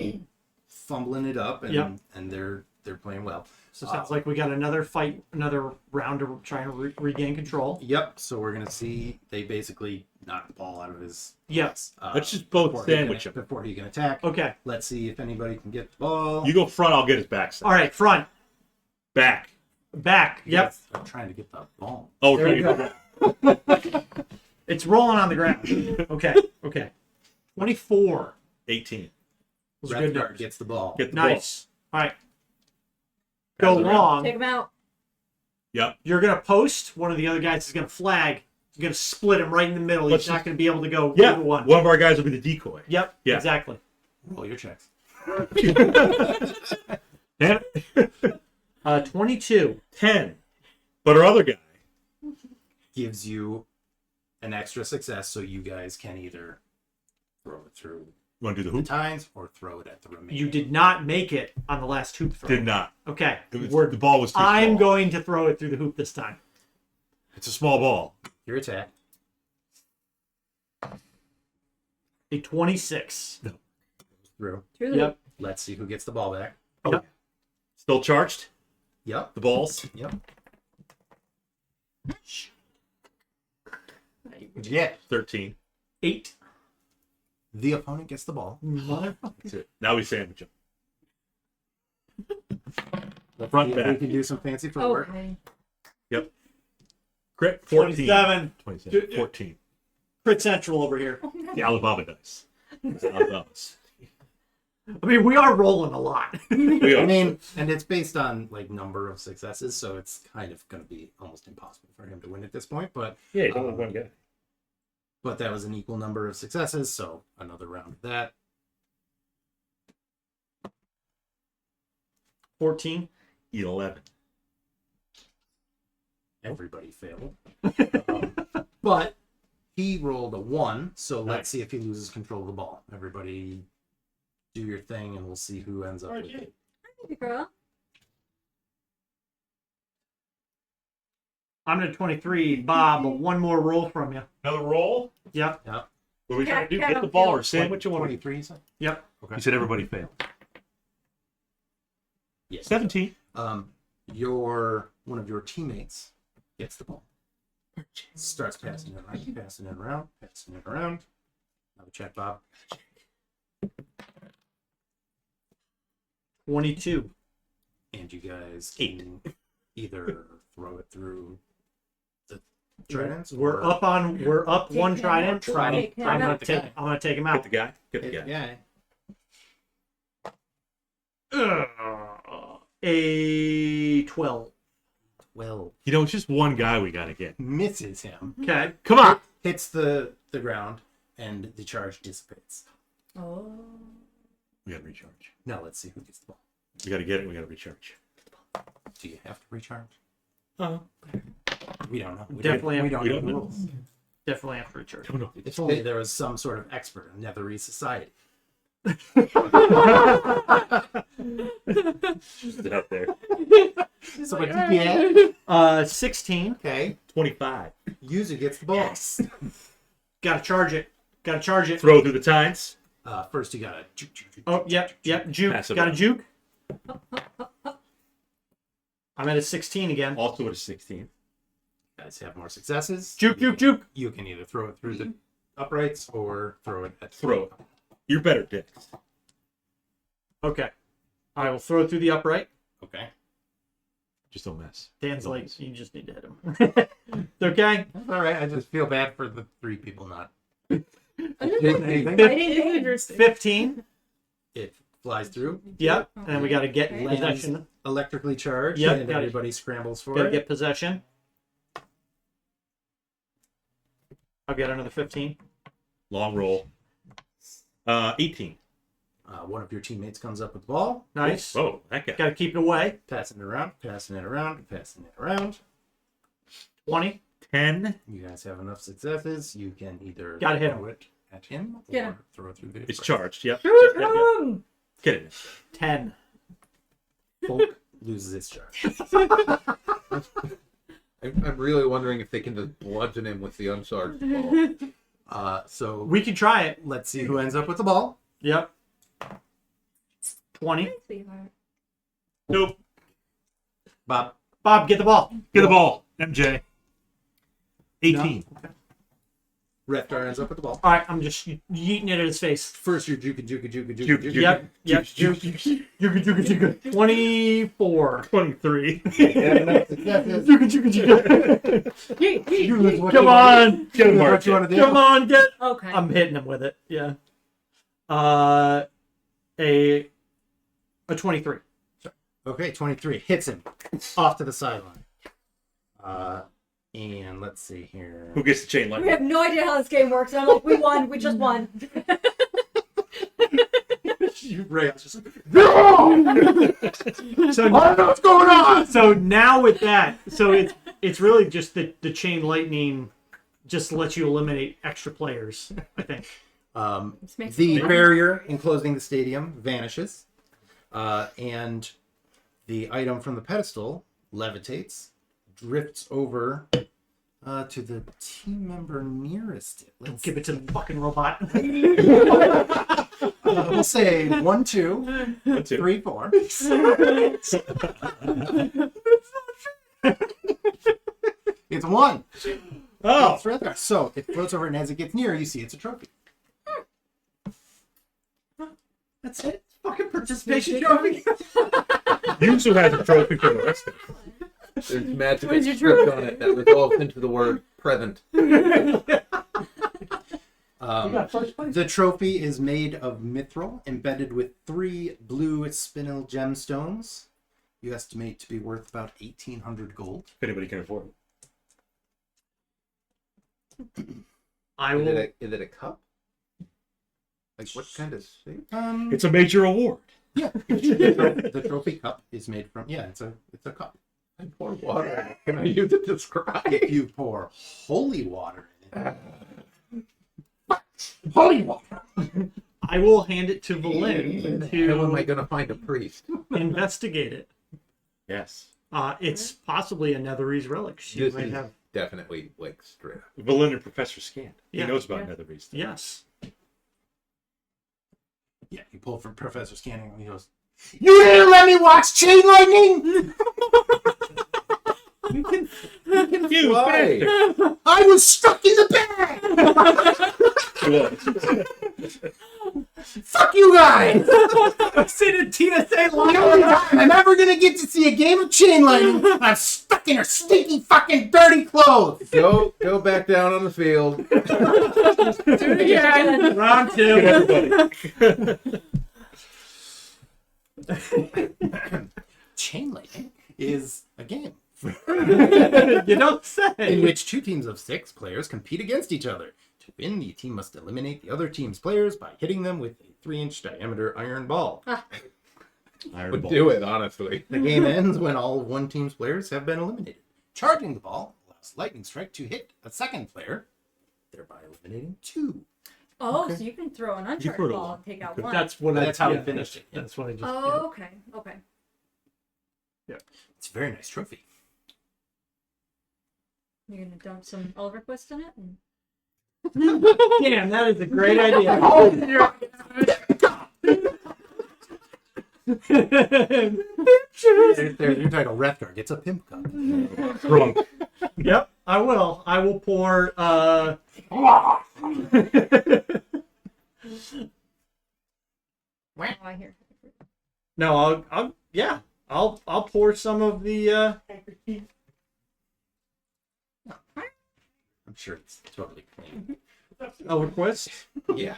fumbling it up, and Yep. and they're playing well. So it sounds like we got another fight, another round to try and regain control. Yep. So we're gonna see. They basically knock the ball out of his. Yes. Let's just both before he can- sandwich him. before he can attack. Okay. Let's see if anybody can get the ball. You go front. I'll get his backside. All right. Front. Back. Back. Yep. I'm trying to get the ball. Oh, There okay. we go. It's rolling on the ground. Okay. Okay. 24. 18. Those are good Wrethgar numbers. gets the ball. Get the Nice. All right. Pass Go it around. long. Take him out. ball. Yep. You're going to post. One of the other guys is going to flag. You're going to split him right in the middle. Let's He's not going to be able to go Yeah. either one. One of our guys will be the decoy. Yep. Yeah. Exactly. Roll your checks. And 22. 10. But our other guy. Gives you an extra success, so you guys can either throw it through You want to do the the hoop? tines or throw it at the remaining. You did not make it on the last hoop throw. Did not. Okay. It was, the ball was too I'm small. going to throw it through the hoop this time. It's a small ball. Your attack. A 26. Through. Truly. Yep. Let's see who gets the ball back. Yep. Still charged? Yep. The balls? Yep. Yeah. 13. 8. The opponent gets the ball. That's it. Now we sandwich him. Let's Front see if back. we can do some fancy footwork. Okay. Yep. Crit 14. 27. 27. 14. Crit Central over here. The Alibaba dice. It's Alibaba's. I mean, we are rolling a lot. We I are. mean, and it's based on like number of successes, so it's kind of going to be almost impossible for him to win at this point. But Yeah, you don't have one guy. but that was an equal number of successes, so another round of that. 14. 11. Everybody failed. But he rolled a 1, so let's see if he loses control of the ball. Everybody do your thing, and we'll see who ends up with it. Hey, girl. I'm at 23. Bob, one more roll from you. Another roll? Yep. What are we trying to do? Cat Get the on ball field. or sandwich you want to 23, you said? Yep. You said everybody failed. Yes. 17. One of your teammates gets the ball. Starts passing it around, passing it around, passing it around. Have a check, Bob. 22. And you guys can either throw it through the tridents. We're or- up one Take him trident. out. I'm Take him gonna out. take him Get out. the guy. Get the Hit guy. guy. A 12. Well, You know, it's just one guy we got to get. misses him. Okay. Come on. Hits the ground, and the charge dissipates. Oh. We got to recharge. Now let's see who gets the ball. We got to get it. We got to recharge. Do you have to recharge? Uh-huh. We don't know. We Definitely don't, we have- don't we know don't the know. rules. Definitely have to recharge. Come on. If only there was some sort of expert in Netherese society. Just it out there. So what you get? 16. Okay. 25. Yuzu gets the ball. Gotta charge it. Gotta charge it. Throw through the tines. First, you gotta. Juke, juke, juke, Oh, juke, yep, juke, yep. juke. Juke. Pass it Got a on. juke. I'm at a 16 again. Also at a 16. You guys have more successes. Juke, juke, juke. You can either throw it through the uprights or throw it at Throw it. You're better, Dicks. Okay. I will throw it through the upright. Okay. Just don't mess. Dan's Don't like, miss. you just need to hit him. Okay. That's all right. I just feel bad for the 3 people not. Anything. I didn't interesting. 15. It flies through, Yep. And then we gotta get Okay. possession. electrically charged, Yep, and got it. everybody scrambles for Gotta it. get possession. I'll get another 15. Long roll. 18. One of your teammates comes up with the ball, Nice. Oh, that guy. Gotta keep it away. passing it around, passing it around, passing it around. 20. 10. You guys have enough successes. You can either Gotta hit throw it at him or Get him. throw it through the. It's uprights. charged. Yep. Shoot Yep, yep. him! Get it. 10. Folk loses its charge. I'm really wondering if they can just bludgeon him with the uncharged ball. So We can try it. let's see who ends up with the ball. Yep. 20. Sweetheart. Nope. Bob. Bob, get the ball. Get the ball. MJ. 18. Wrethgar ends up with the ball. All right, I'm just yeeting it at his face. First, you're juke, juke, juke, juke, Juke, juke. Yep. Yep. Juke, Juke, juke, juke, juke. 24. 23. You have enough successes. Juke, juke, juke. You lose what Come you want. on. Get him, You lose what Mark. you want to do. Come on, get. Okay. I'm hitting him with it. Yeah. A 23. Okay, 23 hits him off to the sideline. And let's see here. Who gets the chain We lightning? have no idea how this game works. I'm like, we won. We just won. Ray's just like, So what's going on? So now with that, so it's really just the chain lightning just lets you eliminate extra players, I think. This makes The it barrier enclosing the stadium vanishes, and the item from the pedestal levitates, drifts over To the team member nearest it. Don't Let's give it to the fucking robot. we'll say 1, 2, 1, 2. 3, 4. It's 1. Oh, It's Wrethgar. So it floats over, and as it gets near, you see it's a trophy. That's it. Fucking participation trophy. Yuzu has a trophy for the rest of it. There's magic Where's your script trophy? on it that resolves into the word present. The trophy is made of mithril embedded with 3 blue spinel gemstones. You estimate to be worth about 1,800 gold. If anybody can afford it. I Is will. it a cup? Like what kind of shape? It's a major award. Yeah. The trophy cup is made from it's a cup. I pour water in it. Can I use it to describe? If you pour holy water in it. Holy water! I will hand it to Vellynne How am I to gonna find a priest? investigate it. Yes. It's possibly a Netherese relic. She This might is have. definitely like straight up. Vellynne and Professor Scant. Yeah. He knows about Yeah. Netherese. Yes. Yeah, you pull from Professor Scanning and he goes, "You didn't let me watch Chain Lightning! You can You fly. bastard. I was stuck in the bag! Fuck you guys! I said a TSA The only time I'm ever gonna get to see a game of Chain Lightning, I'm stuck in her stinky fucking dirty clothes! Go back down on the field. Do it again. Round Get 2. everybody. Chain Lightning is a game You don't say. in which 2 teams of 6 players compete against each other. To win, the team must eliminate the other team's players by hitting them with a 3-inch diameter iron ball. Iron Would Ball. do it, honestly. The game ends when all of one team's players have been eliminated. Charging the ball allows Lightning Strike to hit a second player, thereby eliminating 2. Oh, Okay. so you can throw an throw uncharted it ball along. and take out Good. one. That's what That's I. how we yeah, finished it, yeah. That's what I just. Oh, okay, okay. It's a very nice trophy. You're gonna dump some Elverquist in it? And... Damn, that is a great idea. There's your title. Wrethgar gets a pimp cup. Drunk. Yep, I will. I will pour. Oh, I hear. No, I'll pour some of the. I'm sure it's totally clean. Elverquist. Yeah.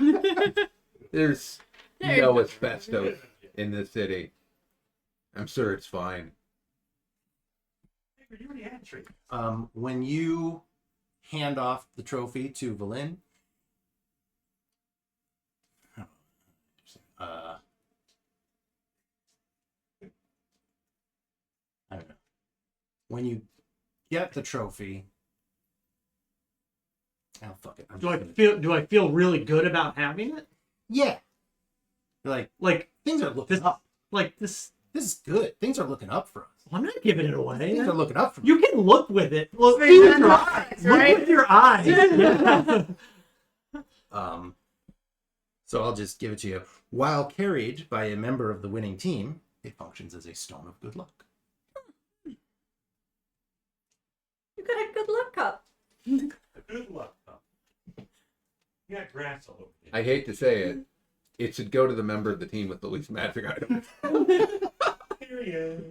There's There you no go. asbestos in this city. I'm sure it's fine. When you hand off the trophy to Vellynne, I don't know. When you get the trophy, oh fuck it. Do I feel really good about having it? Yeah. Like Like things are looking this? up. Like this? This is good. Things are looking up for us. I'm not giving it away. Things are looking up for me. You can look with it. Look with Look your eyes. Look right? with your eyes. Yeah. So I'll just give it to you. While carried by a member of the winning team, it functions as a stone of good luck. You got a good luck cup. Good luck. You got grass all over you. I hate to say it. It should go to the member of the team with the least magic items.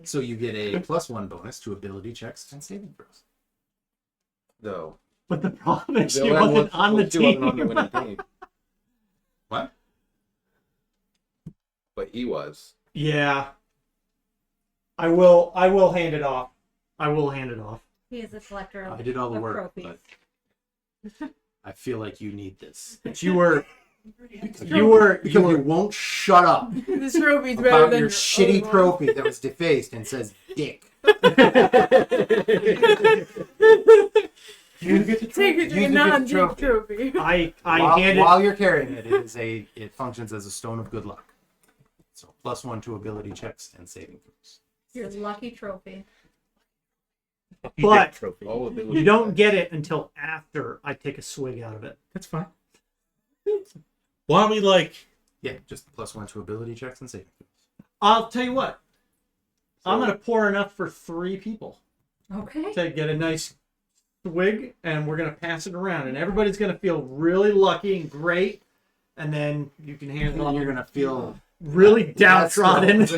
So you get a +1 bonus to ability checks and saving throws. No. But the problem is she Vellynne wasn't on the she wasn't on the team. winning team. What? But he was. Yeah. I will hand it off. I will hand it off. He is a collector of I did all the of work, trophies. but I feel like you need this. But you were Because you were you won't shut up This trophy's better about than your shitty other one. trophy that was defaced and says dick. You get to Take it to you a get the non-dick trophy. I while, handed while you're carrying it, it functions as a stone of good luck. So +1 to ability checks and saving throws. Your lucky trophy. You But- get a trophy. All ability You don't checks. get it until after I take a swig out of it. That's fine. Why don't we like? Yeah, just +1 to ability checks and saving throws. I'll tell you what. I'm So- gonna pour enough for 3 people Okay. to get a nice swig, and we're gonna pass it around, and everybody's gonna feel really lucky and great, and then you can hand it And then off. you're gonna feel Really that's downtrodden. It's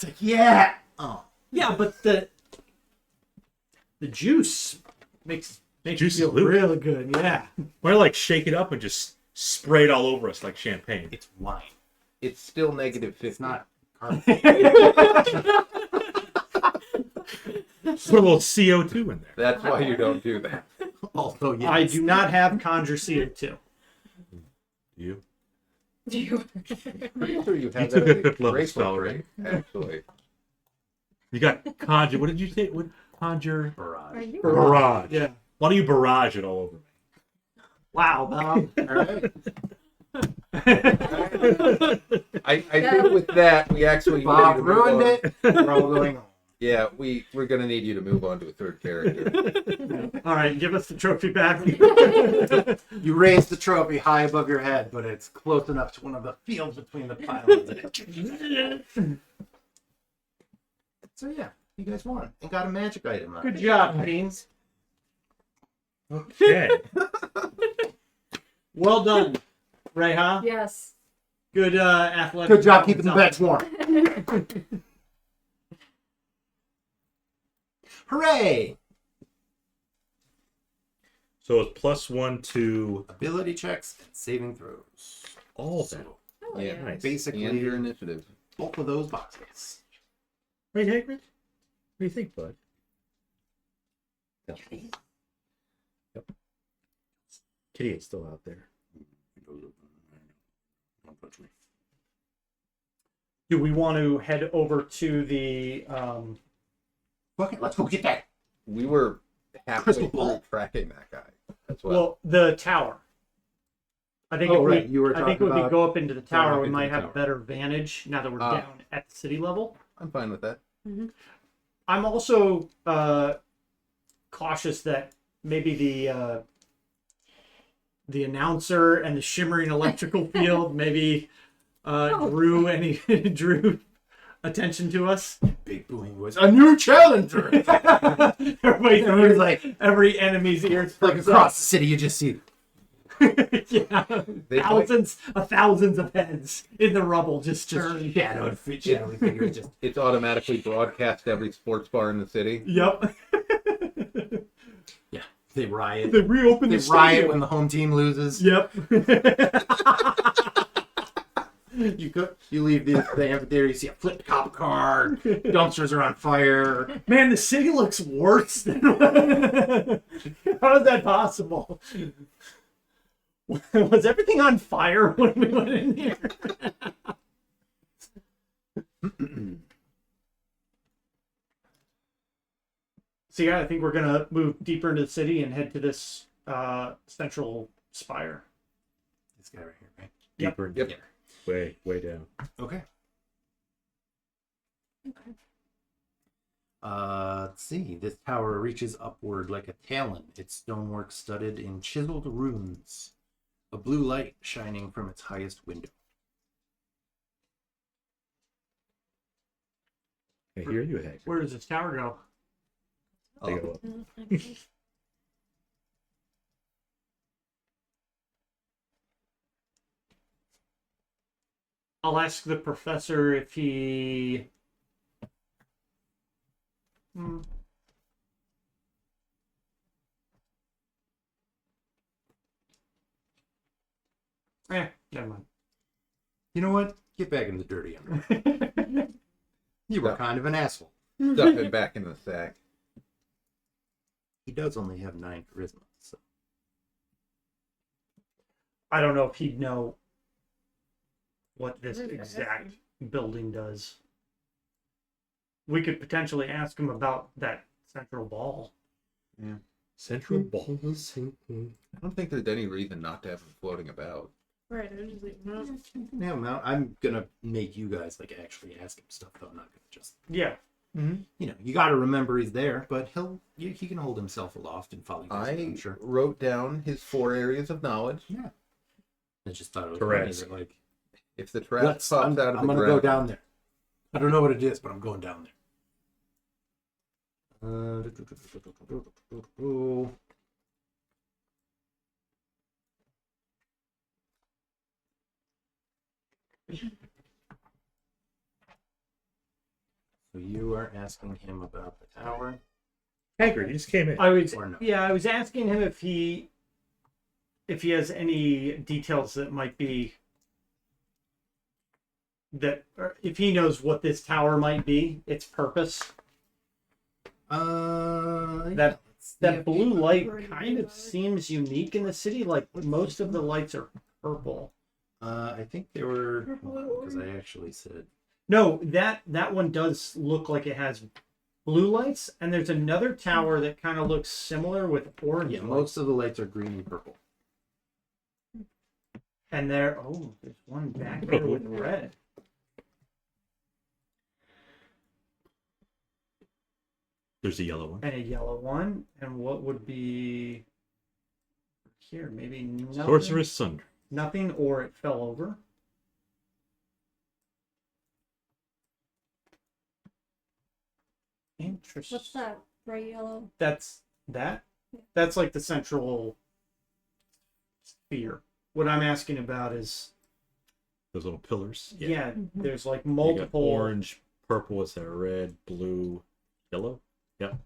like, yeah. Oh, Yeah, but the juice makes Juice you is feel loose. really good. Yeah. Why don't we like shake it up and just spray it all over us like champagne? it's wine. It's still -50. It's not carbon. Put a little CO2 in there. That's why you don't do that. Although, yes. I do not have conjure CO2. You? Pretty sure you You have took that a as fifth level bracelet, spell, right? Actually. You got conjure. What did you say? What conjure? Barrage. Barrage. Yeah. Why don't you barrage it all over me? Wow, Bob. All right. I think with that, we actually need Bob to move ruined on. it. We're all going home. Yeah, we're gonna need you to move on to a third character. All right, give us the trophy back. You raise the trophy high above your head, but it's close enough to one of the fields between the pylons. So yeah, you guys won and got a magic item. Good job, Beans. Okay. Well done, Reija. Yes. Good athletic. Good job keeping the beds warm. Hooray! So it's +1 to Ability checks and saving throws. all of them. Oh, Yeah, Nice. Basically, And your initiative. both of those boxes. Right, Hagrid? What do you think, bud? Yep. Kitty is still out there. Don't touch me. Do we want to head over to the? Fuck it, let's go get that. We were halfway Crystal ball. through tracking that guy as well. Well, the tower. I think Oh, if right, we, you were I think talking if we about go up into the going tower, up we into might the have tower. a better vantage now that we're Ah. down at the city level. I'm fine with that. I'm also cautious that maybe the announcer and the shimmering electrical field maybe drew attention to us. Big booming voice. A new challenger! Everybody's like every enemy's ears Like perks across the city, you just see. up. Yeah, They thousands of heads in the rubble just turned. Shadowed figure. Just It's automatically broadcast to every sports bar in the city. Yep. yeah, they riot. They reopened They the riot stadium. when the home team loses. Yep. You leave the amphitheater, you see a flipped cop car, dumpsters are on fire. Man, the city looks worse than. How is that possible? Was everything on fire when we went in here? So yeah, I think we're gonna move deeper into the city and head to this central spire. This guy right here, right? Yep. Deeper. Yep. Way down. Okay. Let's see. This tower reaches upward like a talon, its stonework studded in chiseled runes. A blue light shining from its highest window. I hear you, Hagrid. Where does this tower go? They go up. I'll ask the professor if he. Never mind. You know what? Get back in the dirty underwear. You were Yeah. kind of an asshole. Stuff it back in the sack. He does only have 9 charisma, so I don't know if he'd know what this exact building does. We could potentially ask him about that central ball. Central balls. I don't think there's any reason not to have him floating about. Right, I was just like, no. yeah. Now I'm gonna make you guys like actually ask him stuff, though. I'm not gonna just. Yeah. You know, you got to remember he's there, but he can hold himself aloft and follow you guys around, I I'm sure. wrote down his 4 areas of knowledge. Yeah. I just thought it was Tourette's. funny that, like, If the trap pops out of the I'm gonna ground, go down there. I don't know what it is, but I'm going down there. So you are asking him about the tower? Hagrid, he just came in. I was Or no? I was asking him if he has any details that might be that, or if he knows what this tower might be, its purpose. Yeah, That blue light kind of seems unique in the city. Like most of the lights are purple. I think they were, because I actually said No, that one does look like it has blue lights, and there's another tower that kind of looks similar with orange yeah, lights. most of the lights are green and purple. And there's one back there with red. There's a yellow one. And a yellow one. And what would be here? Maybe nothing. Sorceress Sunder. Nothing, or it fell over. Interesting. What's that? Bright yellow. That's like the central sphere. What I'm asking about is Those little pillars. yeah, there's like You got multiple orange, purple, is that red, blue, yellow? Yep.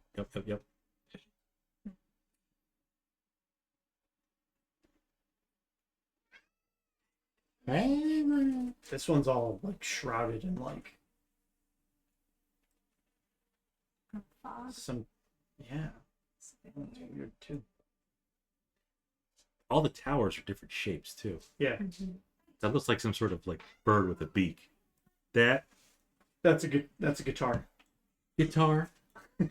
This one's all like shrouded in like Fog. some yeah. That's weird too. All the towers are different shapes too. Yeah. That looks like some sort of like bird with a beak. That's That's a guitar. guitar.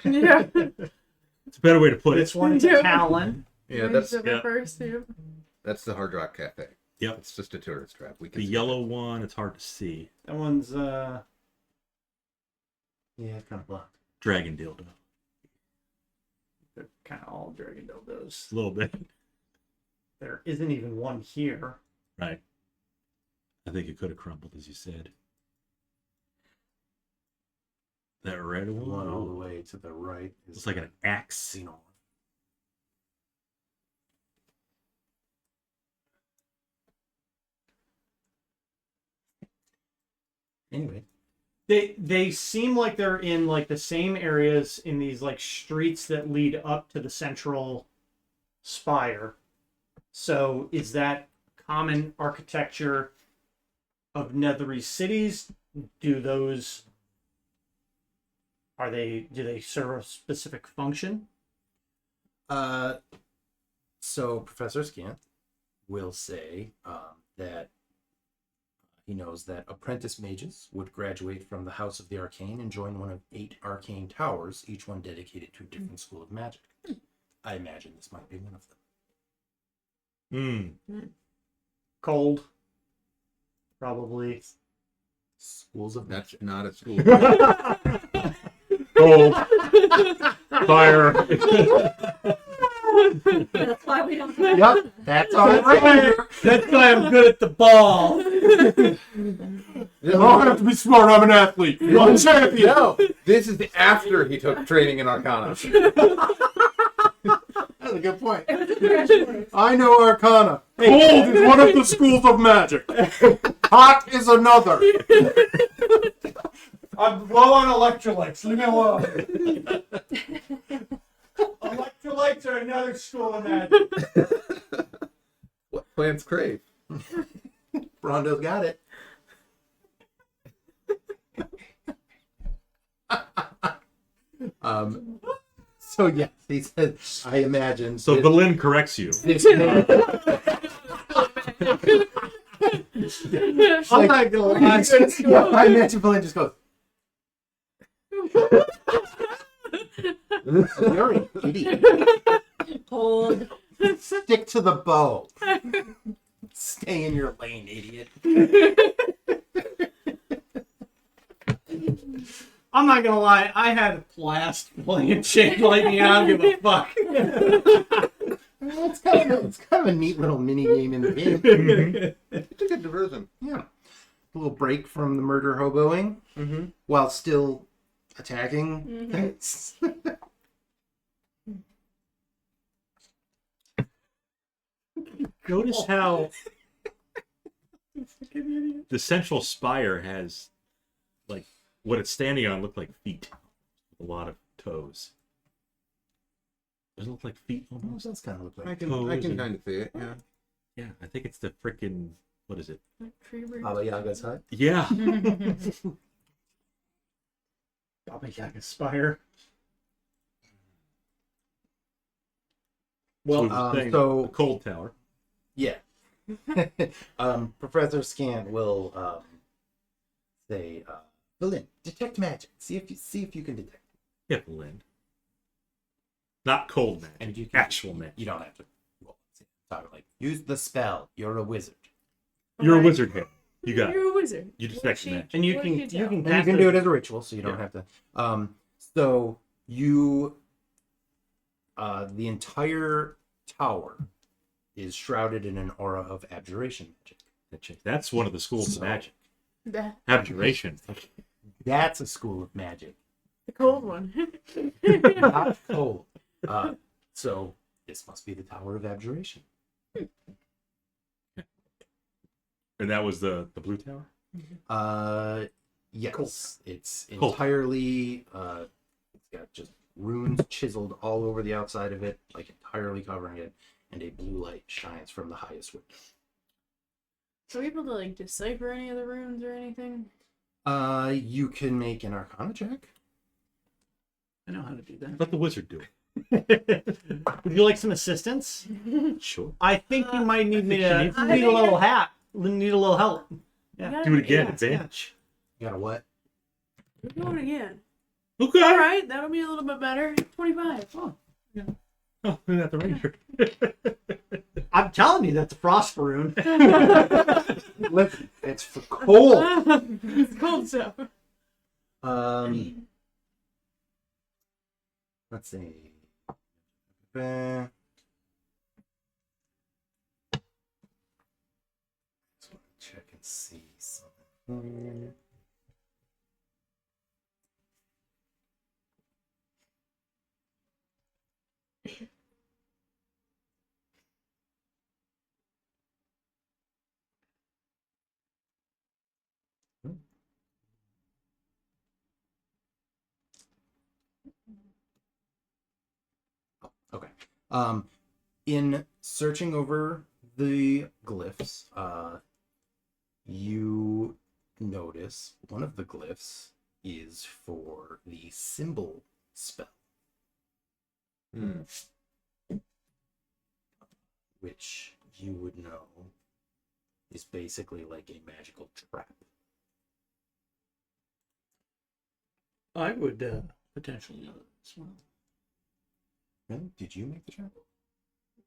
Yeah. It's a better way to put This it. one is a talon. yeah, that's yeah. First, yeah. the Hard Rock Cafe. Yep. It's just a tourist trap. We can The see yellow one, it's hard to see. That one's Yeah, kind of blocked. Dragon dildo. they're kind of all dragon dildos. A little bit. There isn't even one here. Right. I think it could have crumbled, as you said. That red The one. one all the way to the right is It's like an axe. Xenon. Anyway, They seem like they're in like the same areas in these like streets that lead up to the central spire. So is that common architecture of Nethery cities? Do they serve a specific function? so Professor Scant will say that he knows that apprentice mages would graduate from the House of the Arcane and join one of 8 arcane towers, each one dedicated to a different school of magic. I imagine this might be one of them. Cold. Probably. Schools of That's magic. not a school. Gold. Fire. That's why we don't have Yep, that's all right. That's why I'm good at the ball. I don't have to be smart. I'm an athlete. I'm a champion. No, this is after he took training in Arcana. That's a good point. It was a crash. I know Arcana. Cold is one of the schools of magic. Hot is another. I'm low on electrolytes. Leave me alone. Electrolytes are another school of magic. What plants crave? Rondo's got it. So yes, he said, I imagine. So Vellynne corrects you. this man, I'm not gonna lie. yeah, I imagine Vellynne just goes, you're an idiot. Hold. Stick to the bow. Stay in your lane, idiot. I'm not gonna lie, I had a blast playing Chain Lightning. I don't give a fuck. It's kind of a neat little mini game in the game. It's a good diversion. Yeah. A little break from the murder hoboing while still attacking things. Notice how the central spire has, like, what it's standing on look like feet. A lot of toes. Does it look like feet almost? That's kind of look I like can Toes and- kind of see it. Yeah. Yeah, I think it's the frickin' what is it? Baba Yaga's hut. Yeah. Baba Yaga Spire. Well, the cold tower. yeah. Professor Scant will say, Vellynne, detect magic. See if you can detect. Yeah, Vellynne. Not cold magic. And you can, actual magic. You don't have to roll. Like, use the spell. You're a wizard. You're a wizard here. You got it. You're a wizard. You detect magic. and you What can did you tell? And you can do it as a ritual, so you don't have to. So you, the entire tower is shrouded in an aura of abjuration magic. That's one of the schools of magic. The Abjuration. That's a school of magic. cold one. Not cold. So this must be the Tower of Abjuration. And that was the blue tower? Yes. Cool. It's Cool. entirely it's got just runes chiseled all over the outside of it, like entirely covering it, and a blue light shines from the highest window. Are we able to like decipher any of the runes or anything? You can make an Arcana check. I know how to do that. Let the wizard do it. Would you like some assistance? Sure. I think you might need me to she need a little hat. Need a little help. Yeah. Do it again. Yeah, Advantage. You got a what? We're going again. Okay. All right, that'll be a little bit better. 25. Oh, look at the ranger. I'm telling you, that's a frost rune. Listen, it's for cold. It's cold stuff. Let's see. Check and see something. Okay. In searching over the glyphs, you notice one of the glyphs is for the symbol spell, which you would know is basically like a magical trap. I would potentially know that as well. Really? Did you make the trap?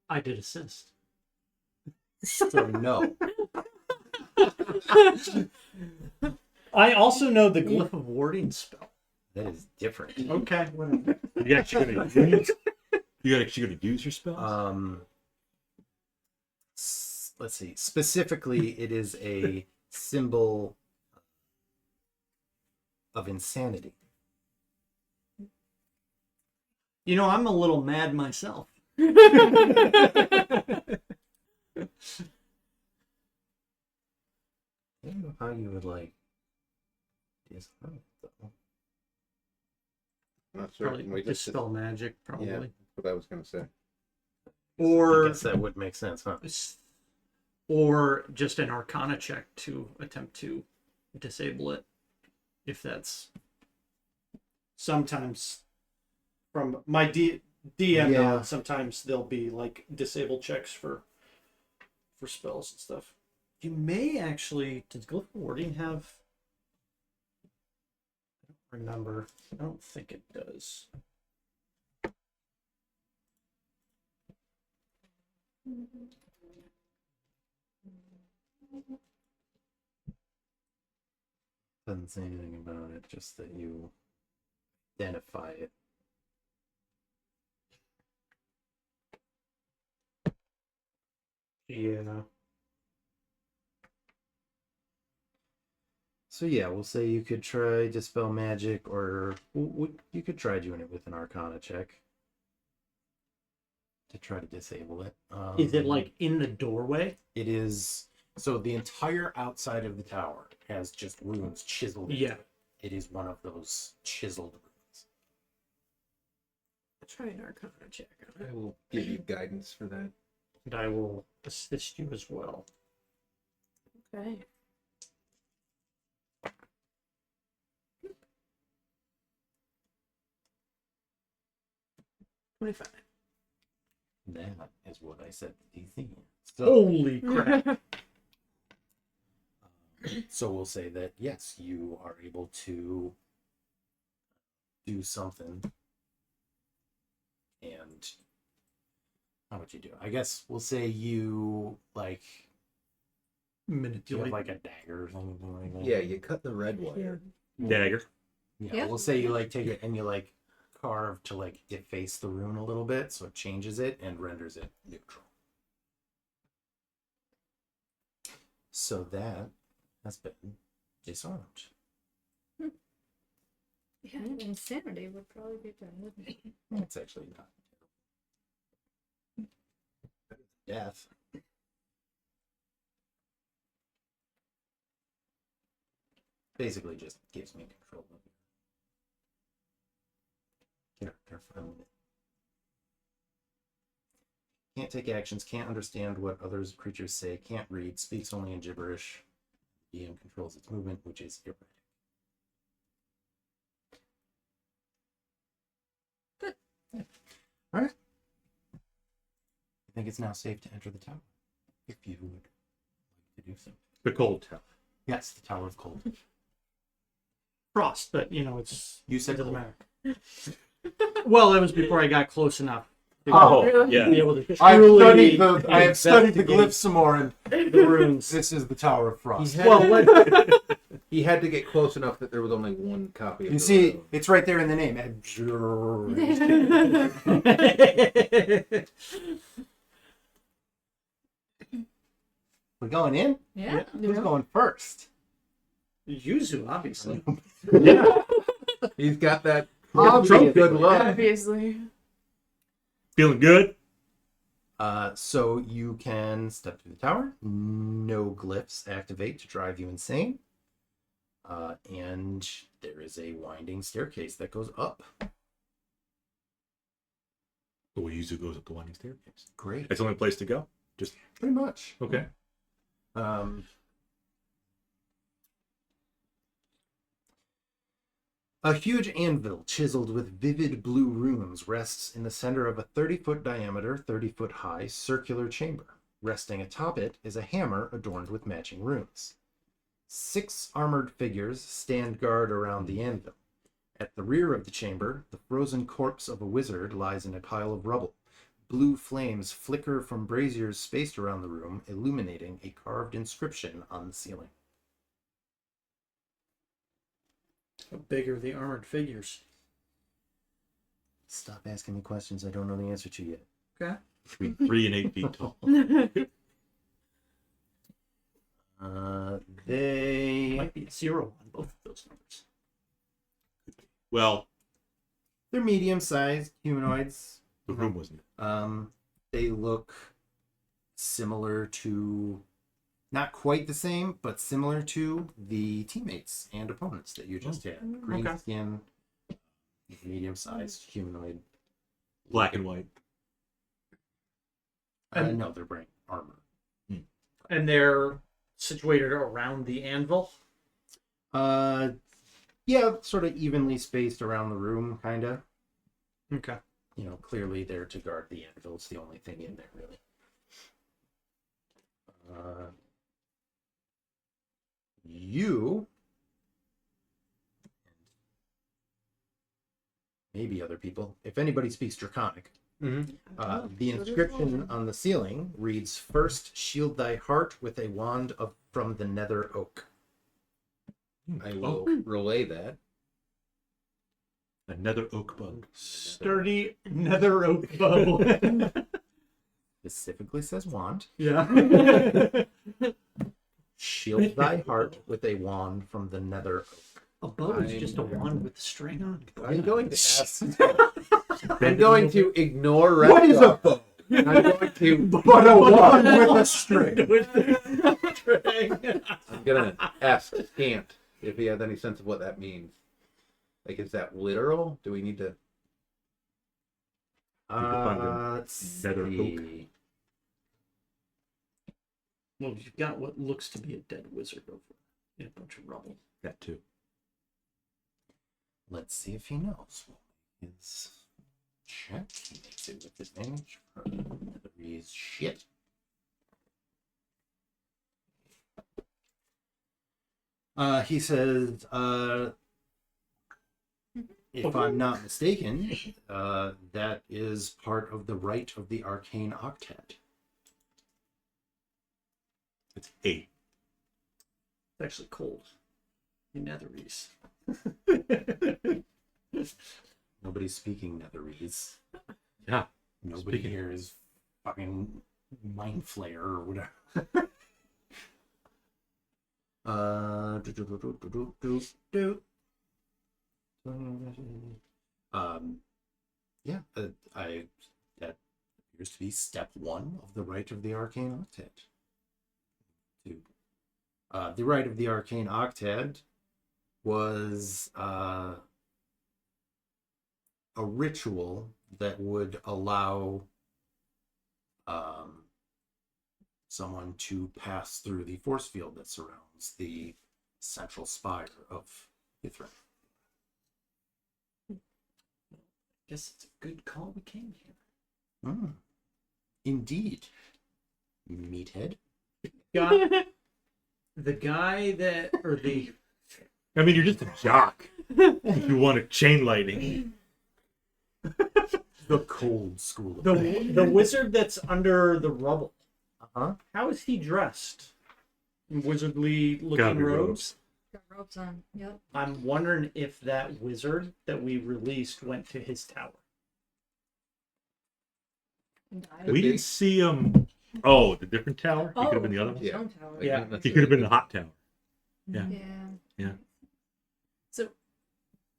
I did assist. So no. I also know the glyph of warding spell. That is different. Okay, whatever. You actually gonna use? You actually gonna use your spells? Let's see. Specifically, it is a symbol of insanity. You know, I'm a little mad myself. I don't know how you would like. Not certain. Probably We just dispel magic, probably. yeah, that's what I was gonna say. I Or guess that would make sense, huh? or just an Arcana check to attempt to disable it, if that's sometimes from my DM Yeah. knowledge, sometimes there'll be like disable checks for spells and stuff. You may actually, does Glyph of Warding have? I don't remember. I don't think it does. Doesn't say anything about it, just that you identify it. Yeah. So yeah, we'll say you could try Dispel Magic, or you could try doing it with an Arcana check to try to disable it. Is it like in the doorway? It is. So the entire outside of the tower has just runes chiseled into Yeah. it. It is one of those chiseled runes. Try an Arcana check on I will give you guidance for that. And I will assist you as well. it. Okay. $25. That is what I said to DC. So, Holy crap. so we'll say that yes, you are able to do something. And how would you do it? I guess we'll say you like do you have Manipulate. like a dagger or something like that? Yeah, you cut the red wire. Dagger. Yeah, Yeah. we'll say you like take it and you like carve to like efface the rune a little bit, so it changes it and renders it neutral. So that has been disarmed. Yeah, insanity would probably be better. That's actually not death. Basically just gives me control of your character for a minute. Can't take actions, can't understand what others creatures say, can't read, speaks only in gibberish. DM controls its movement, which is erratic. Good. Yeah. All right. I think it's now safe to enter the tower, if you would like to do so. The cold tower. Yes, the Tower of Cold. Frost, but you know, it's You said it doesn't cold. matter. Well, that was before I got close enough to Oh, really? yeah. be able to I truly have studied the investigate glyphs some more, and the runes. this is the Tower of Frost. Well, He had to get close enough that there was only one copy of You the see, room. it's right there in the name. We're going in? Yeah. Who's going first? Yuzu, obviously. Yeah. He's got that Obviously. good luck. Obviously. Feeling good? So you can step through the tower. No glyphs activate to drive you insane. And there is a winding staircase that goes up. The way Yuzu goes up the winding staircase. Great. That's the only place to go? Just, Pretty much. okay. A huge anvil chiseled with vivid blue runes rests in the center of a 30-foot diameter, 30-foot high circular chamber. Resting atop it is a hammer adorned with matching runes. 6 armored figures stand guard around the anvil. At the rear of the chamber, the frozen corpse of a wizard lies in a pile of rubble. Blue flames flicker from braziers spaced around the room, illuminating a carved inscription on the ceiling. How big are the armored figures? Stop asking me questions I don't know the answer to yet. Okay. Between 3 and 8 feet tall. They Might be a 0 on both of those numbers. Well, they're medium-sized humanoids. the room wasn't. They look similar to, not quite the same, but similar to the teammates and opponents that you just had. Green Okay. skin, medium-sized humanoid. Black and white. No, they're wearing armor. And they're situated around the anvil. Yeah, sort of evenly spaced around the room, kind of. Okay. You know, clearly there to guard the anvil. It's the only thing in there, really. You, maybe other people, if anybody speaks Draconic, the inscription on the ceiling reads, "First shield thy heart with a wand from the nether oak." I will relay that. A nether oak bow. Sturdy nether oak bow. Specifically says wand. Yeah. Shield thy heart with a wand from the nether oak. A bow is just a wand with a string on. I'm going to ask. I'm going to ignore Wrethgar. What is a bow? I'm going to. But a wand with a string. I'm gonna ask Scant if he has any sense of what that means. Like, is that literal? Do we need to? Let's Nether see. Well, you've got what looks to be a dead wizard over in a bunch of rubble. That too. Let's see if he knows. His check. He makes it with advantage for Netherese shit. He says, if I'm not mistaken, that is part of the rite of the arcane octet. It's 8. It's actually cold. In Netherese. Nobody's speaking Netherese. Yeah. Nobody Speaking. here is fucking mind flayer or whatever. Yeah, that appears to be step 1 of the rite of the arcane octet. The rite of the arcane octet was a ritual that would allow someone to pass through the force field that surrounds the central spire of Ythryn. Guess it's a good call we came here. Indeed. Meathead. Got the guy that, or the... I mean, you're just a jock. If you want a chain lightning. The cold school of The wizard that's under the rubble. Uh-huh. How is he dressed? In wizardly Gotta looking be robes? Got ropes on. Yep. I'm wondering if that wizard that we released went to his tower. And died. We didn't see him. Oh, the different tower? He could have been the other one? his own tower. Like, Yeah. that's He could have been the hot tower. Yeah. Yeah. So,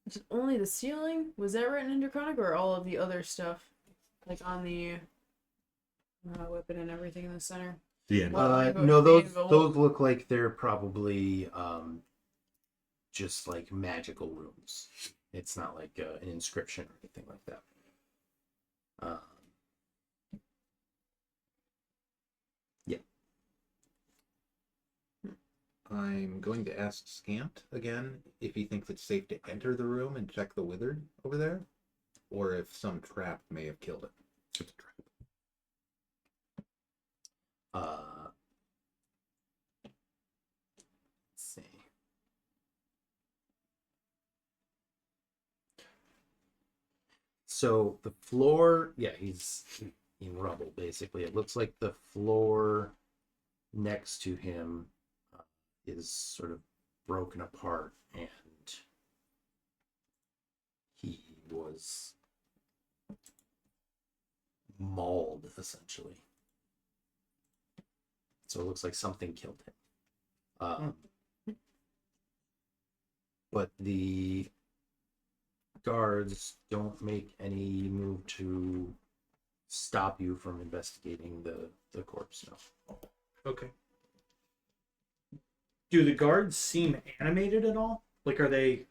just only the ceiling? Was that written in Draconic, or all of the other stuff? Like on the weapon and everything in the center? The end. No, those look like they're probably just like magical runes. It's not like an inscription or anything like that. Yeah. I'm going to ask Scant again if he thinks it's safe to enter the room and check the wizard over there, or if some trap may have killed it. It's a trap. Let's see. So the floor, yeah, he's in rubble basically. It looks like the floor next to him is sort of broken apart, and he was mauled essentially. So it looks like something killed him. But the guards don't make any move to stop you from investigating the corpse. No. Okay. Do the guards seem animated at all? Like, are they...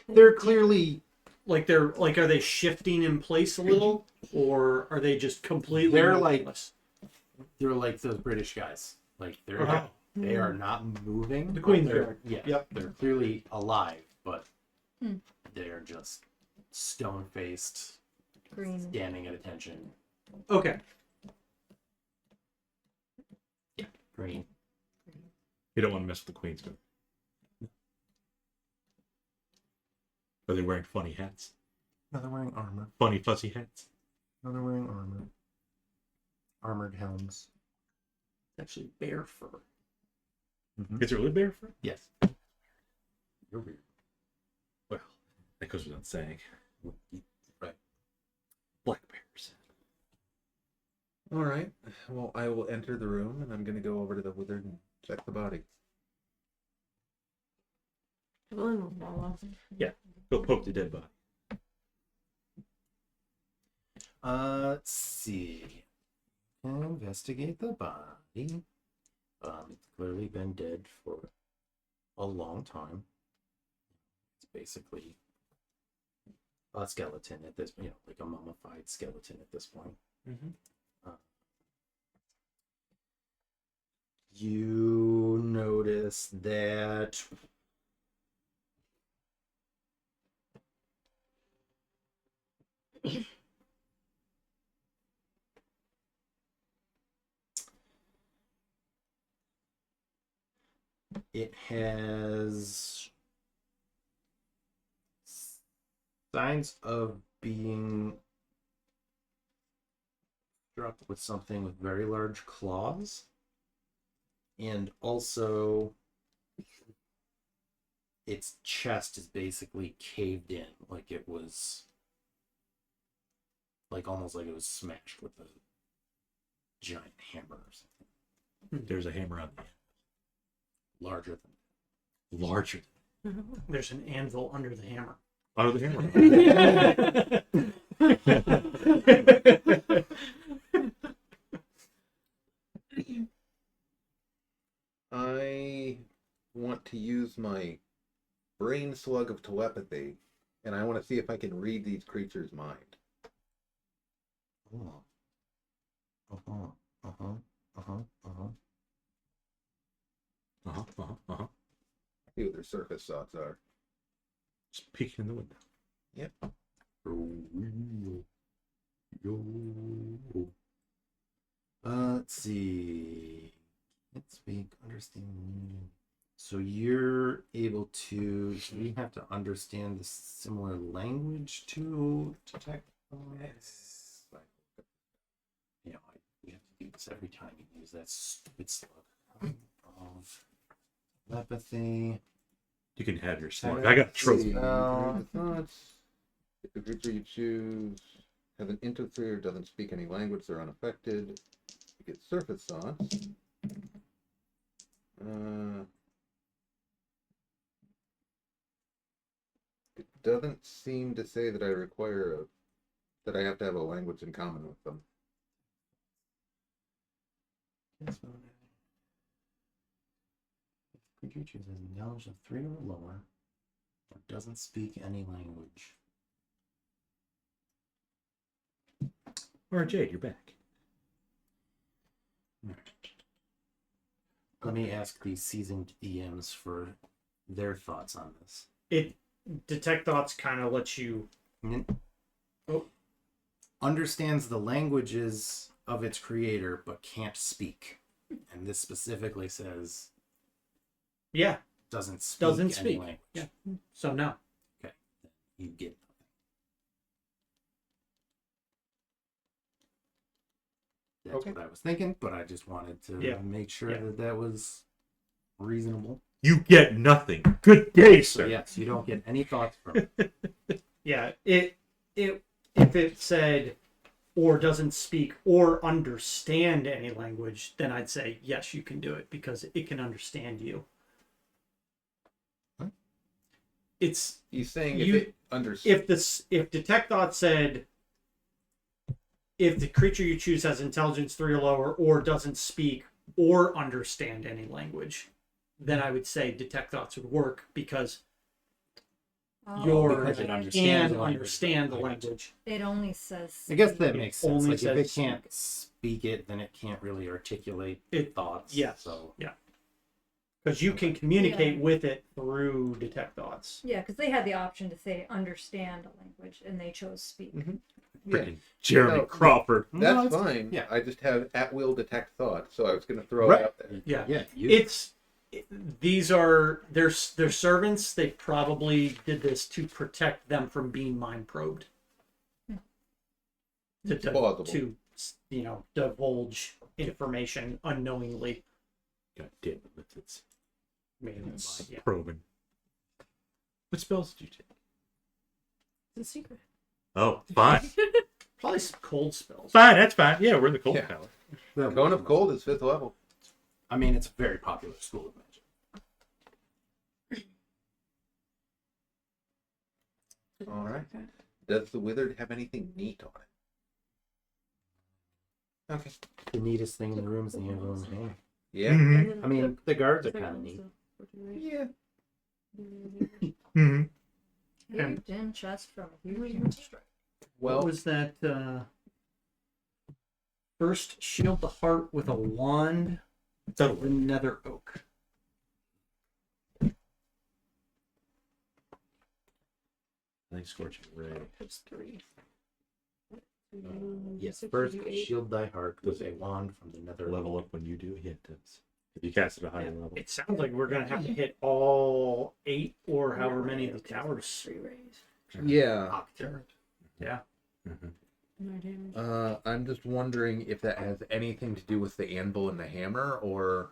They're clearly... are they shifting in place a little? Or are they just completely... They're like... motionless? They're like those British guys. Like, they're Uh-huh. they are not moving. The but Queen's they're- Guard. Yeah. Yep. They're clearly alive, but Hmm. they're just stone-faced, Green. standing at attention. Okay. Green. You don't want to mess with the Queen's Guard. Are they wearing funny hats? No, they're wearing armor. Funny fuzzy hats? No, they're wearing armor. Armored helms. It's actually bear fur. Is there really bear fur? Yes. You're weird. Well, that goes without saying. Right. Black pears. All right. Well, I will enter the room, and I'm going to go over to the wizard and check the body. Vellynne will follow. Go poke the dead body. Let's see. Investigate the body. It's clearly been dead for a long time. It's basically a skeleton at this, like a mummified skeleton at this point. You notice that it has signs of being struck with something with very large claws, and also its chest is basically caved in, like it was, like almost like it was smashed with a giant hammer or something. There's a hammer on the end. Larger than Larger There's an anvil under the hammer. under the hammer. I want to use my brain slug of telepathy, and I want to see if I can read these creatures' mind. See what their surface thoughts are. Just peeking in the window. Yep. Let's see. Can't speak, understand. So you're able to. We have to understand the similar language to detect. Yes. You know, we have to do this every time you use that stupid slug of telepathy. You can have your slug. I got a trophy. Read the thoughts. If the creature you choose has an interfere, doesn't speak any language, they're unaffected. You get surface thoughts. It doesn't seem to say that I require that I have to have a language in common with them. If creature chooses knowledge of 3 or lower, or doesn't speak any language. Or Jade, you're back. Let me ask these seasoned DMs for their thoughts on this. It detect thoughts kind of lets you. Understands the languages of its creator, but can't speak. And this specifically says Yeah, doesn't speak doesn't any speak. language. Yeah. So no. Okay, then you get nothing. That's what I was thinking, but I just wanted to make sure that that was reasonable. You get nothing. Good day, So sir. yes, you don't get any thoughts from it. Yeah. If it said or doesn't speak or understand any language, then I'd say yes, you can do it because it can understand you. Huh? It's He's saying You- if it understands. if detect thought said if the creature you choose has intelligence 3 or lower or doesn't speak or understand any language, then I would say detect thoughts would work because Because it understands the language. understand the language. It only says. I guess that It makes sense. only Like if it says can't speak it, then it can't really articulate It- thoughts. Yes. So Yeah. Because you can communicate with it through detect thoughts. Yeah, because they had the option to say understand a language, and they chose speak. Freaking Jeremy No, Crawford. That's it's- fine. yeah. I just have at will detect thought, so I was going to throw Right. it out there. Yeah. yeah, These are their servants. They probably did this to protect them from being mind probed. Plausible. To divulge information unknowingly. God damn it, with its Means, yeah. probing. What spells did you take? It's a secret. Oh, fine. Probably some cold spells. Fine, that's fine. Yeah, we're in the cold Yeah. tower. Cone of Cold is 5th level. I mean, it's a very popular school of magic. All right. Does the Withered have anything neat on it? Okay. The neatest thing in the room is the anvil and hammer. Yeah. Mm-hmm. I mean, the guards are kind of neat. Yeah. Mm-hmm. Caved in chest from a huge strike. What Well, was that? First, shield the heart with a wand. The nether oak. I think Scorching Ray. That's 3. Yes, first, shield thy heart with a wand from the nether. Level up when you do. Yeah, it does. If you cast it at a higher level. It sounds like we're gonna have to hit all 8 or however many of the towers. 3 rays. Yeah. Yeah. Mm-hmm. No damage. I'm just wondering if that has anything to do with the anvil and the hammer, or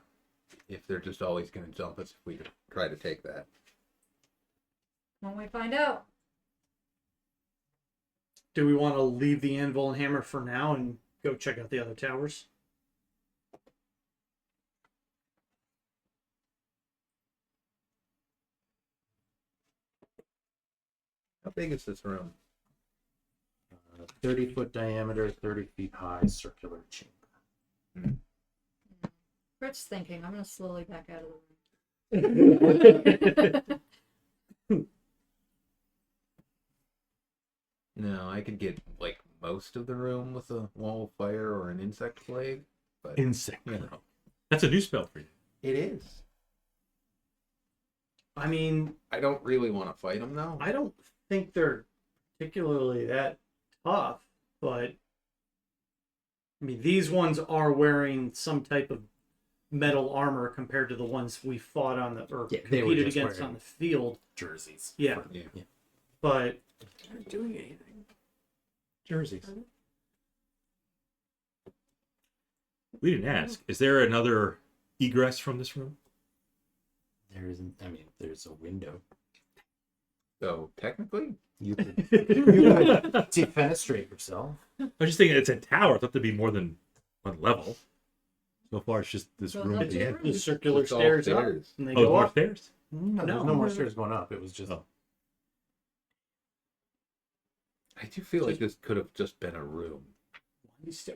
if they're just always going to jump us if we try to take that. When we find out. Do we want to leave the anvil and hammer for now and go check out the other towers? How big is this room? 30-foot diameter, 30 feet high, circular chamber. Frit's thinking, I'm going to slowly back out of the room. No, I could get like most of the room with a wall of fire or an insect plague, but Insect. you know, That's a new spell for you. it is. I mean, I don't really want to fight them though. I don't think they're particularly that tough, but I mean, these ones are wearing some type of metal armor compared to the ones we fought on the or Yeah, they were competed just against wearing on the field. Jerseys. Yeah, Yeah. but They're not doing anything. Jerseys. We didn't ask. Is there another egress from this room? There isn't. I mean, there's a window. So technically, You could, you could defenestrate yourself. I was just thinking it's a tower. I thought there'd be more than one level. So far, it's just this So room at that's the it. end. the circular it's all stairs up, stairs. and they Oh, go more up. stairs? No, there's no more stairs going up. It was just. Oh. I do feel like this could have just been a room.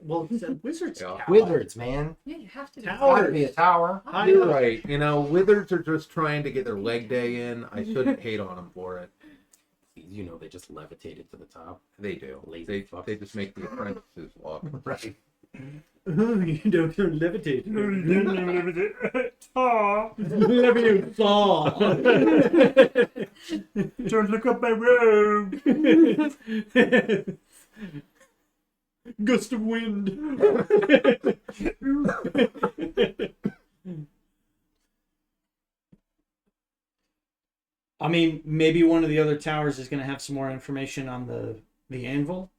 Well, it's a wizard's Yeah. tower. Wizards, man. Yeah, you have to be. Tower. Gotta be a tower. High You're up. right. You know, wizards are just trying to get their leg day in. I shouldn't hate on them for it. You know, they just levitated to the top. They do. Lazy fucks. They just make the apprentices walk. Right. You don't levitate. Levitate. Don't look up my robe. Gust of wind. I mean, maybe one of the other towers is going to have some more information on the anvil,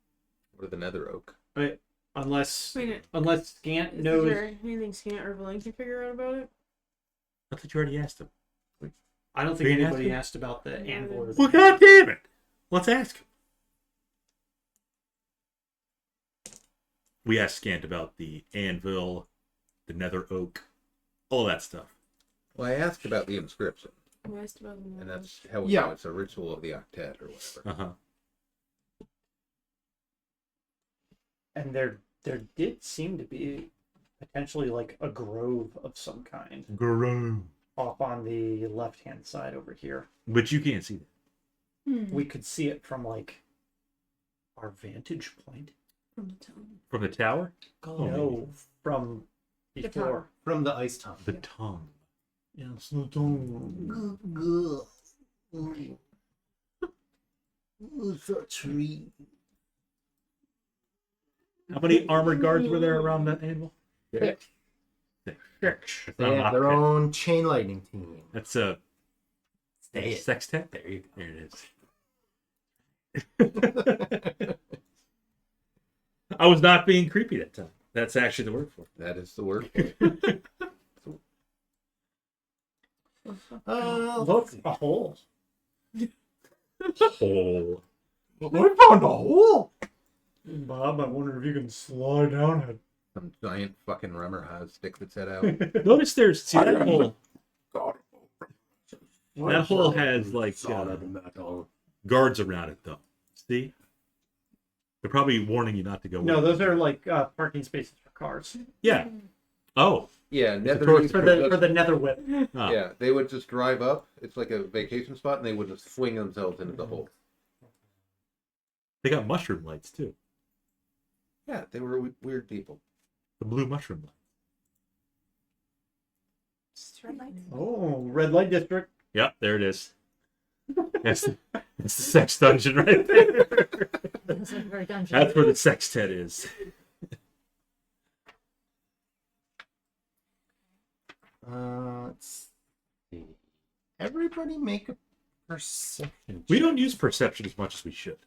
Or the nether oak. but unless Wait, Scant is knows. there anything Scant or Vellynne can figure out about it? I thought you already asked him. I don't think Didn't ask anybody him? asked about the anvil. Or Well, God damn it! Let's ask him. We asked Scant about the anvil, the nether oak, all that stuff. Well, I asked about the inscription, Who asked about the and that's how we Yeah. know it's a ritual of the octet or whatever. Uh-huh. And there did seem to be potentially like a grove of some kind Grove. off on the left hand side over here. But you can't see that. We could see it from like our vantage point. from the town? From the tower? Oh, No, maybe. from The before. tower. From the ice tongue. The tongue. Yes, the tongue. It's a tree. How many armored guards were there around that anvil? Six. Six. That's They not an have their octet. own chain lightning team. That's a Say it. sextet. There you go. There it is. I was not being creepy that time. That's actually the word for it. That is the word for it. Look, a hole. Hole. We found a hole. Bob, I wonder if you can slide down it. Some giant fucking rummer has sticks its head out. Notice there's see that hole. God. That hole has like guards around it though. See? They're probably warning you not to go. No, in. those are like parking spaces for cars. Yeah. Oh. Yeah, tourist For the nether whip. Oh. Yeah, they would just drive up. It's like a vacation spot, and they would just swing themselves into the hole. They got mushroom lights too. Yeah, they were weird people. The blue mushroom light. Oh, red light district. Yep, there it is. That's the sex dungeon right there. That's like very dungeon. That's where the sextet is. Let's see. Everybody make a perception. We check. don't use perception as much as we should.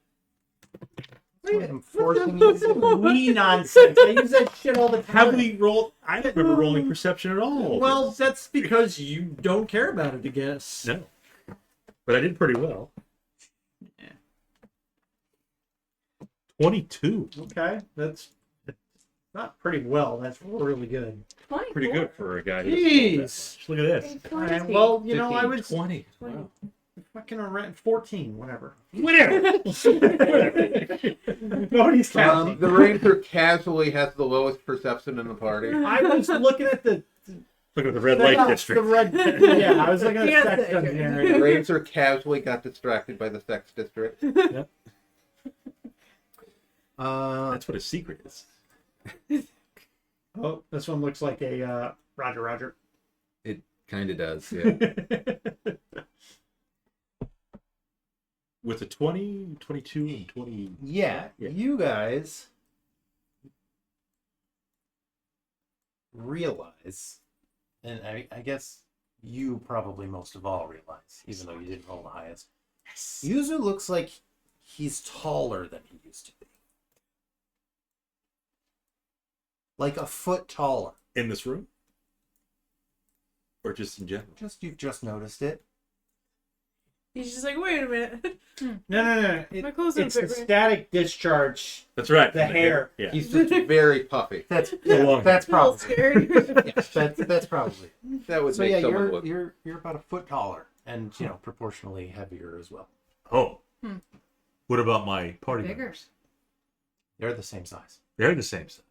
I'm forcing you to. We nonsense. I use that shit all the time. Have we rolled? I don't remember rolling perception at all. Well, that's because you don't care about it, I guess. No. But I did pretty well. Yeah. 22. Okay, that's not pretty well. That's really good. Pretty good for a guy who doesn't roll that Jeez. much. Look at this. All right, well, you know, I 15, was 20. Wow. fucking around 14, whatever. Whatever. Nobody's counting. The ranger casually has the lowest perception in the party. I was looking at the Look at the red light district. The red, yeah, I was looking at Yeah, sex the- The engineering. ranger casually got distracted by the sex district. That's what a secret is. Oh, this one looks like a Roger. It kind of does, yeah. With a 20, 22, and 20. Yeah, Yeah. you guys realize, and I guess you probably most of all realize, even though you didn't roll the highest. Yuzu looks like he's taller than he used to be. Like a foot taller. In this room? Or just in general? You've just noticed it. He's just like, wait a minute. No. My clothes don't It's the fit right. static discharge. That's right. The hair. Yeah. He's just very puffy. That's long. that's I'm a little probably scared. that's probably. That would So make yeah, someone look. you're about a foot taller and proportionally heavier as well. Oh. Hmm. What about my party Bigger. members? They're the same size. They're the same size.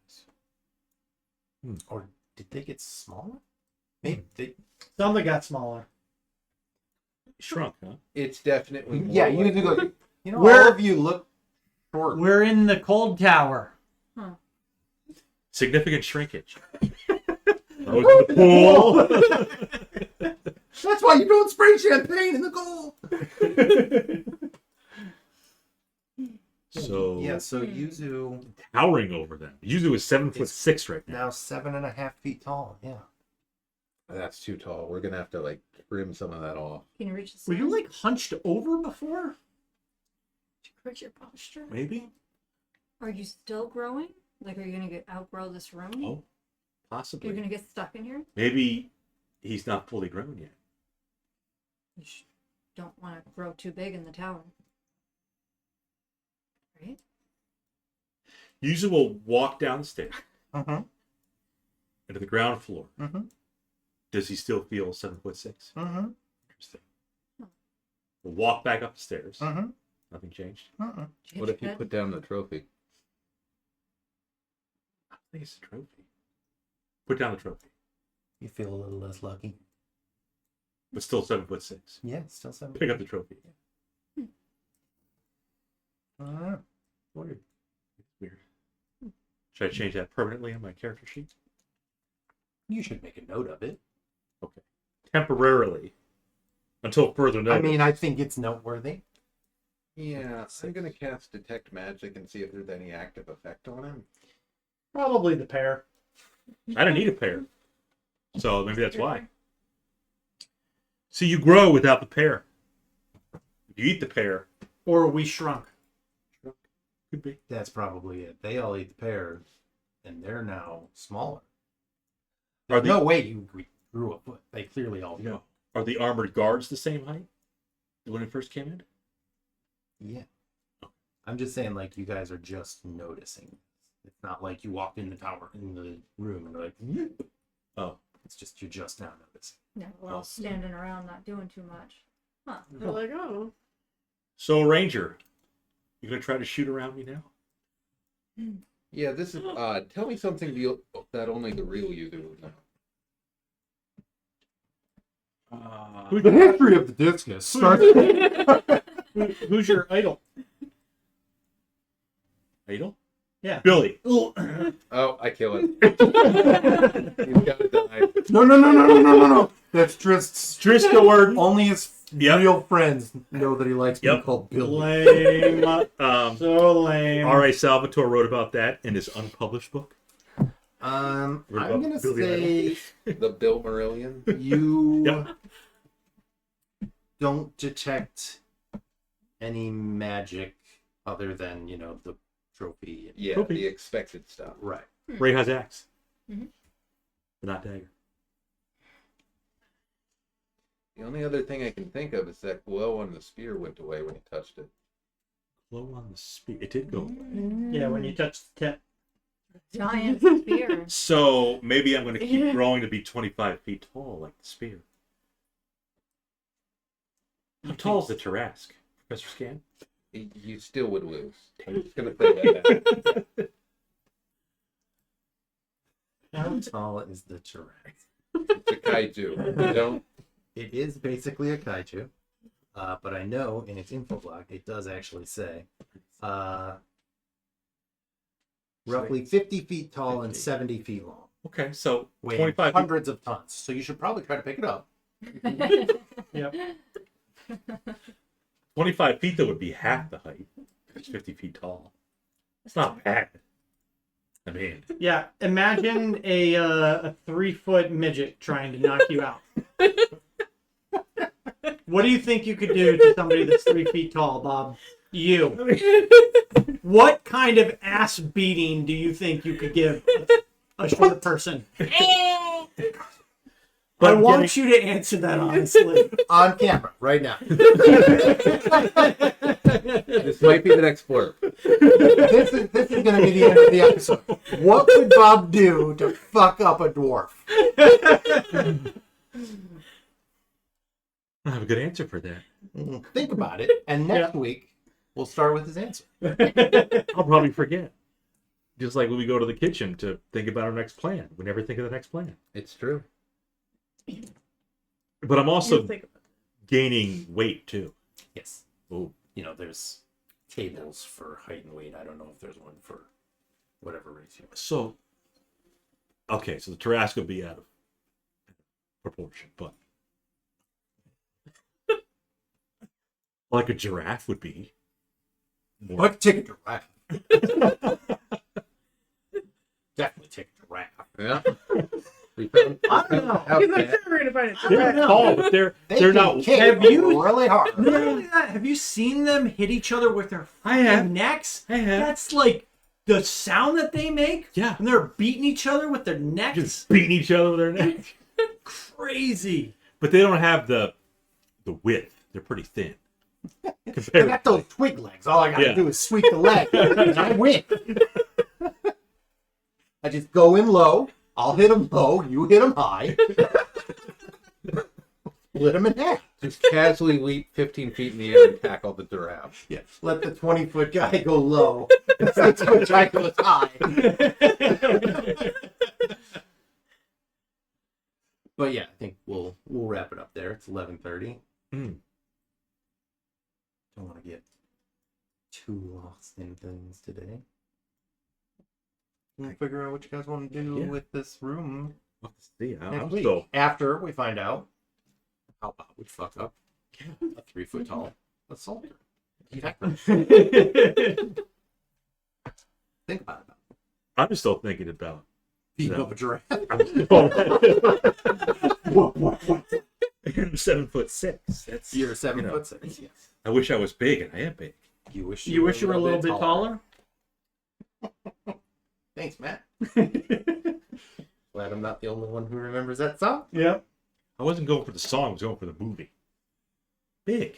Or did they get smaller? Maybe they. Some that got smaller. Shrunk, huh? It's definitely more Yeah, you like- need to go. You know, Where- all of you look short. We're in the cold tower. Significant shrinkage. I was in the pool. That's why you don't spray champagne in the cold. So Yeah, so Yuzu towering over them. Yuzu is 7'6" right now. now 7.5 feet tall. Yeah. That's too tall. We're gonna have to like trim some of that off. Can you reach the Were you ceiling? like hunched over before? to correct your posture? Maybe? Are you still growing? Like, are you gonna outgrow this room? Oh, possibly. You're gonna get stuck in here? Maybe he's not fully grown yet. You don't want to grow too big in the tower. Right? Yuzu will walk down the stairs Mm-hmm. into the ground floor. Mm-hmm. Does he still feel 7'6"? Mm-hmm. Interesting. We'll walk back up the stairs. Mm-hmm. Nothing changed. Mm-hmm. Change What if you your put down the trophy? I think it's a trophy. Put down the trophy. You feel a little less lucky. But still 7'6". Yeah, still 7. Pick up the trophy. Weird. Weird. Should I change that permanently on my character sheet? You should make a note of it. Okay. Temporarily. Until further notice. I mean, I think it's noteworthy. Yeah, I'm gonna cast Detect Magic and see if there's any active effect on him. Probably the pair. I don't need a pair. So maybe that's why. So you grow without the pair. If you eat the pear, Or we shrunk. could be. That's probably it. They all eat the pears, and they're now smaller. Are the, No way you grew a foot. They clearly all do. are the armored guards the same height when it first came in? Yeah. I'm just saying, like, you guys are just noticing. It's not like you walked in the tower, in the room, and like, "Yep." Oh. It's just, you're just now noticing. Yeah, we're all standing around not doing too much. Huh. They're like, oh. So, Ranger, you gonna try to shoot around me now? Yeah, this is odd. Tell me something that only the real Yuzu would know. The history of the discus starts. Who's your idol? Idol? Yeah. Billy. Oh, I kill it. He's gotta die. No. That's Trist's. Triska word. Only his Yep. real friends know that he likes being Yep. called Billy. Lame. So lame. R.A. Salvatore wrote about that in his unpublished book. I'm What gonna about Billy say The Bill Marillion. you Yep. don't detect any magic other than, the trophy. Yeah, Trophy. the expected stuff. Right. Ray has axe. Mhm. But not dagger. The only other thing I can think of is that glow on the spear went away when he touched it. Glow on the spear. It did go away. Yeah, when you touch the tip. Giant spear. So maybe I'm going to keep growing to be 25 feet tall like the spear. How tall is the Tarrasque, Professor Scan? You still would lose. I'm just gonna say that. How tall is the Tarrasque? It's a kaiju. You don't. It is basically a kaiju, but I know in its info block it does actually say roughly 50 feet tall and 70 feet long, Okay, so weighing 25 feet. hundreds of tons. So you should probably try to pick it up. Yep. 25 feet, though, would be half the height. It's 50 feet tall. It's not bad. I mean, Yeah, imagine a 3-foot midget trying to knock you out. What do you think you could do to somebody that's 3 feet tall, Bob? You. What kind of ass beating do you think you could give a short person? But I want you to answer that honestly. On camera, right now. This might be the next blurb. This is going to be the end of the episode. What would Bob do to fuck up a dwarf? I have a good answer for that. Think about it, and next week we'll start with his answer. I'll probably forget. Just like when we go to the kitchen to think about our next plan. We never think of the next plan. It's true. But I'm also You think about gaining weight, too. Yes. Oh, There's tables for height and weight. I don't know if there's one for whatever race you are. so... Okay, so the Tarrasque will be out of proportion, but... like a giraffe would be. What? Take a giraffe. Definitely take a giraffe. Yeah. We found, I don't know. out He's like, that- we're gonna find it. They're tall, but they're They not... can kick Have you- really hard. Not only that, have you seen them hit each other with their I have. fucking necks? I have. That's like the sound that they make. Yeah. And they're beating each other with their necks. Just beating each other with their neck. Crazy. But they don't have the width. They're pretty thin. I Compared got those twig legs. All I gotta Yeah. do is sweep the leg, and I win. I just go in low. I'll hit him low. You hit him high. Split him in half. Just casually leap 15 feet in the air and tackle the giraffe. Yeah. Let the 20-foot guy go low. The 6-foot guy goes high. But yeah, I think we'll wrap it up there. It's 11:30. Mm. Don't want to get too lost in things today. We'll figure out what you guys want to do Yeah. with this room We'll have to see. next I'm week. still... After we find out how Bob would fuck up a 3-foot tall assaulter. Think about it. I'm still thinking about... Beating No. up a giraffe. I'm 7'6". That's... You're 7 you know, foot 6. Yes. I wish I was big, and I am big. You wish You wish you were a little bit taller? Thanks, Matt. Glad I'm not the only one who remembers that song. Yep. I wasn't going for the song. I was going for the movie. Big.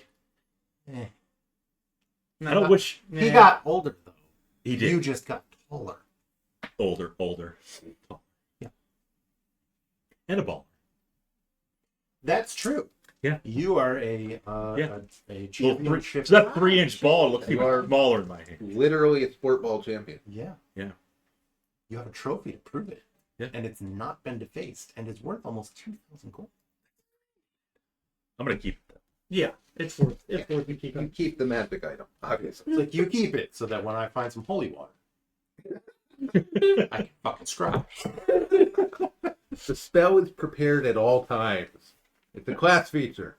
Eh. I don't wish He Yeah. got older though. he did. You just got taller. Older. Yeah. And a ball. That's true. Yeah. You are a Yeah. a Well, championship. so that 3-inch ball looks You even are- smaller in my hand. Literally a sport ball champion. Yeah. Yeah. You have a trophy to prove it. Yeah. And it's not been defaced, and it's worth almost 2,000 gold. I'm gonna keep it. Yeah, it's worth you You keeping. keep the magic item, obviously. It's like you keep it so that when I find some holy water, I can fucking scrub. The spell is prepared at all times. It's a class feature.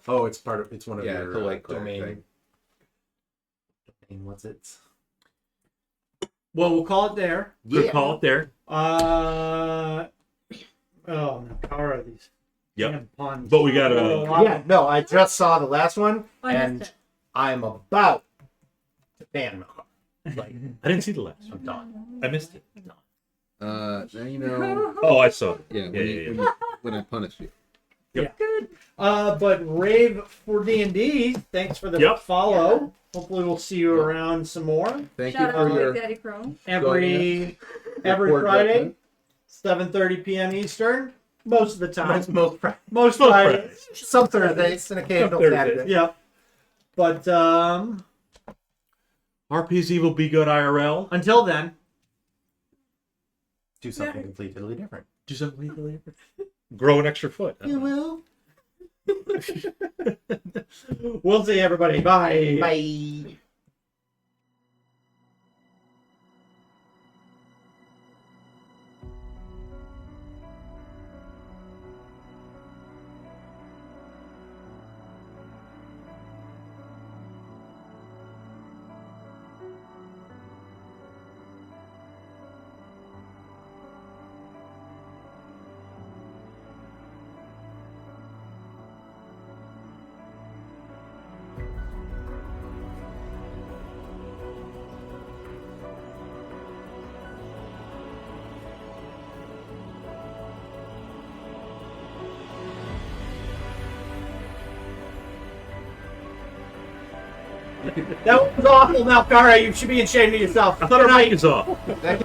Oh, it's one of Yeah, your it's a light cleric domain. thing. What's it? Well, we'll call it there. Good call it there. Oh no, Kara, these Yep. damn puns. But we gotta. Yeah, no, I just saw the last one, I missed and it. I'm about to ban my car. Like, I didn't see the last I'm one. done. I missed it. Now you know. Oh, I saw it. Yeah, when I punish you. But Rave for D&D, thanks for the Yep. follow. Hopefully we'll see you around some more. Thank Shout you out for to your Big Daddy Crow. Every report Friday, judgment. 7:30 p.m. Eastern. Most of the time. Most Fridays. Most Fridays. Some Thursdays and occasional Thursdays. Saturdays. Yeah. But RP's evil, be good IRL. until then, Do something completely different. Do something legally. Grow an extra foot. will. we'll see everybody. Bye. Bye. That was awful, Malkara. You should be ashamed of yourself. I thought our mic is off. That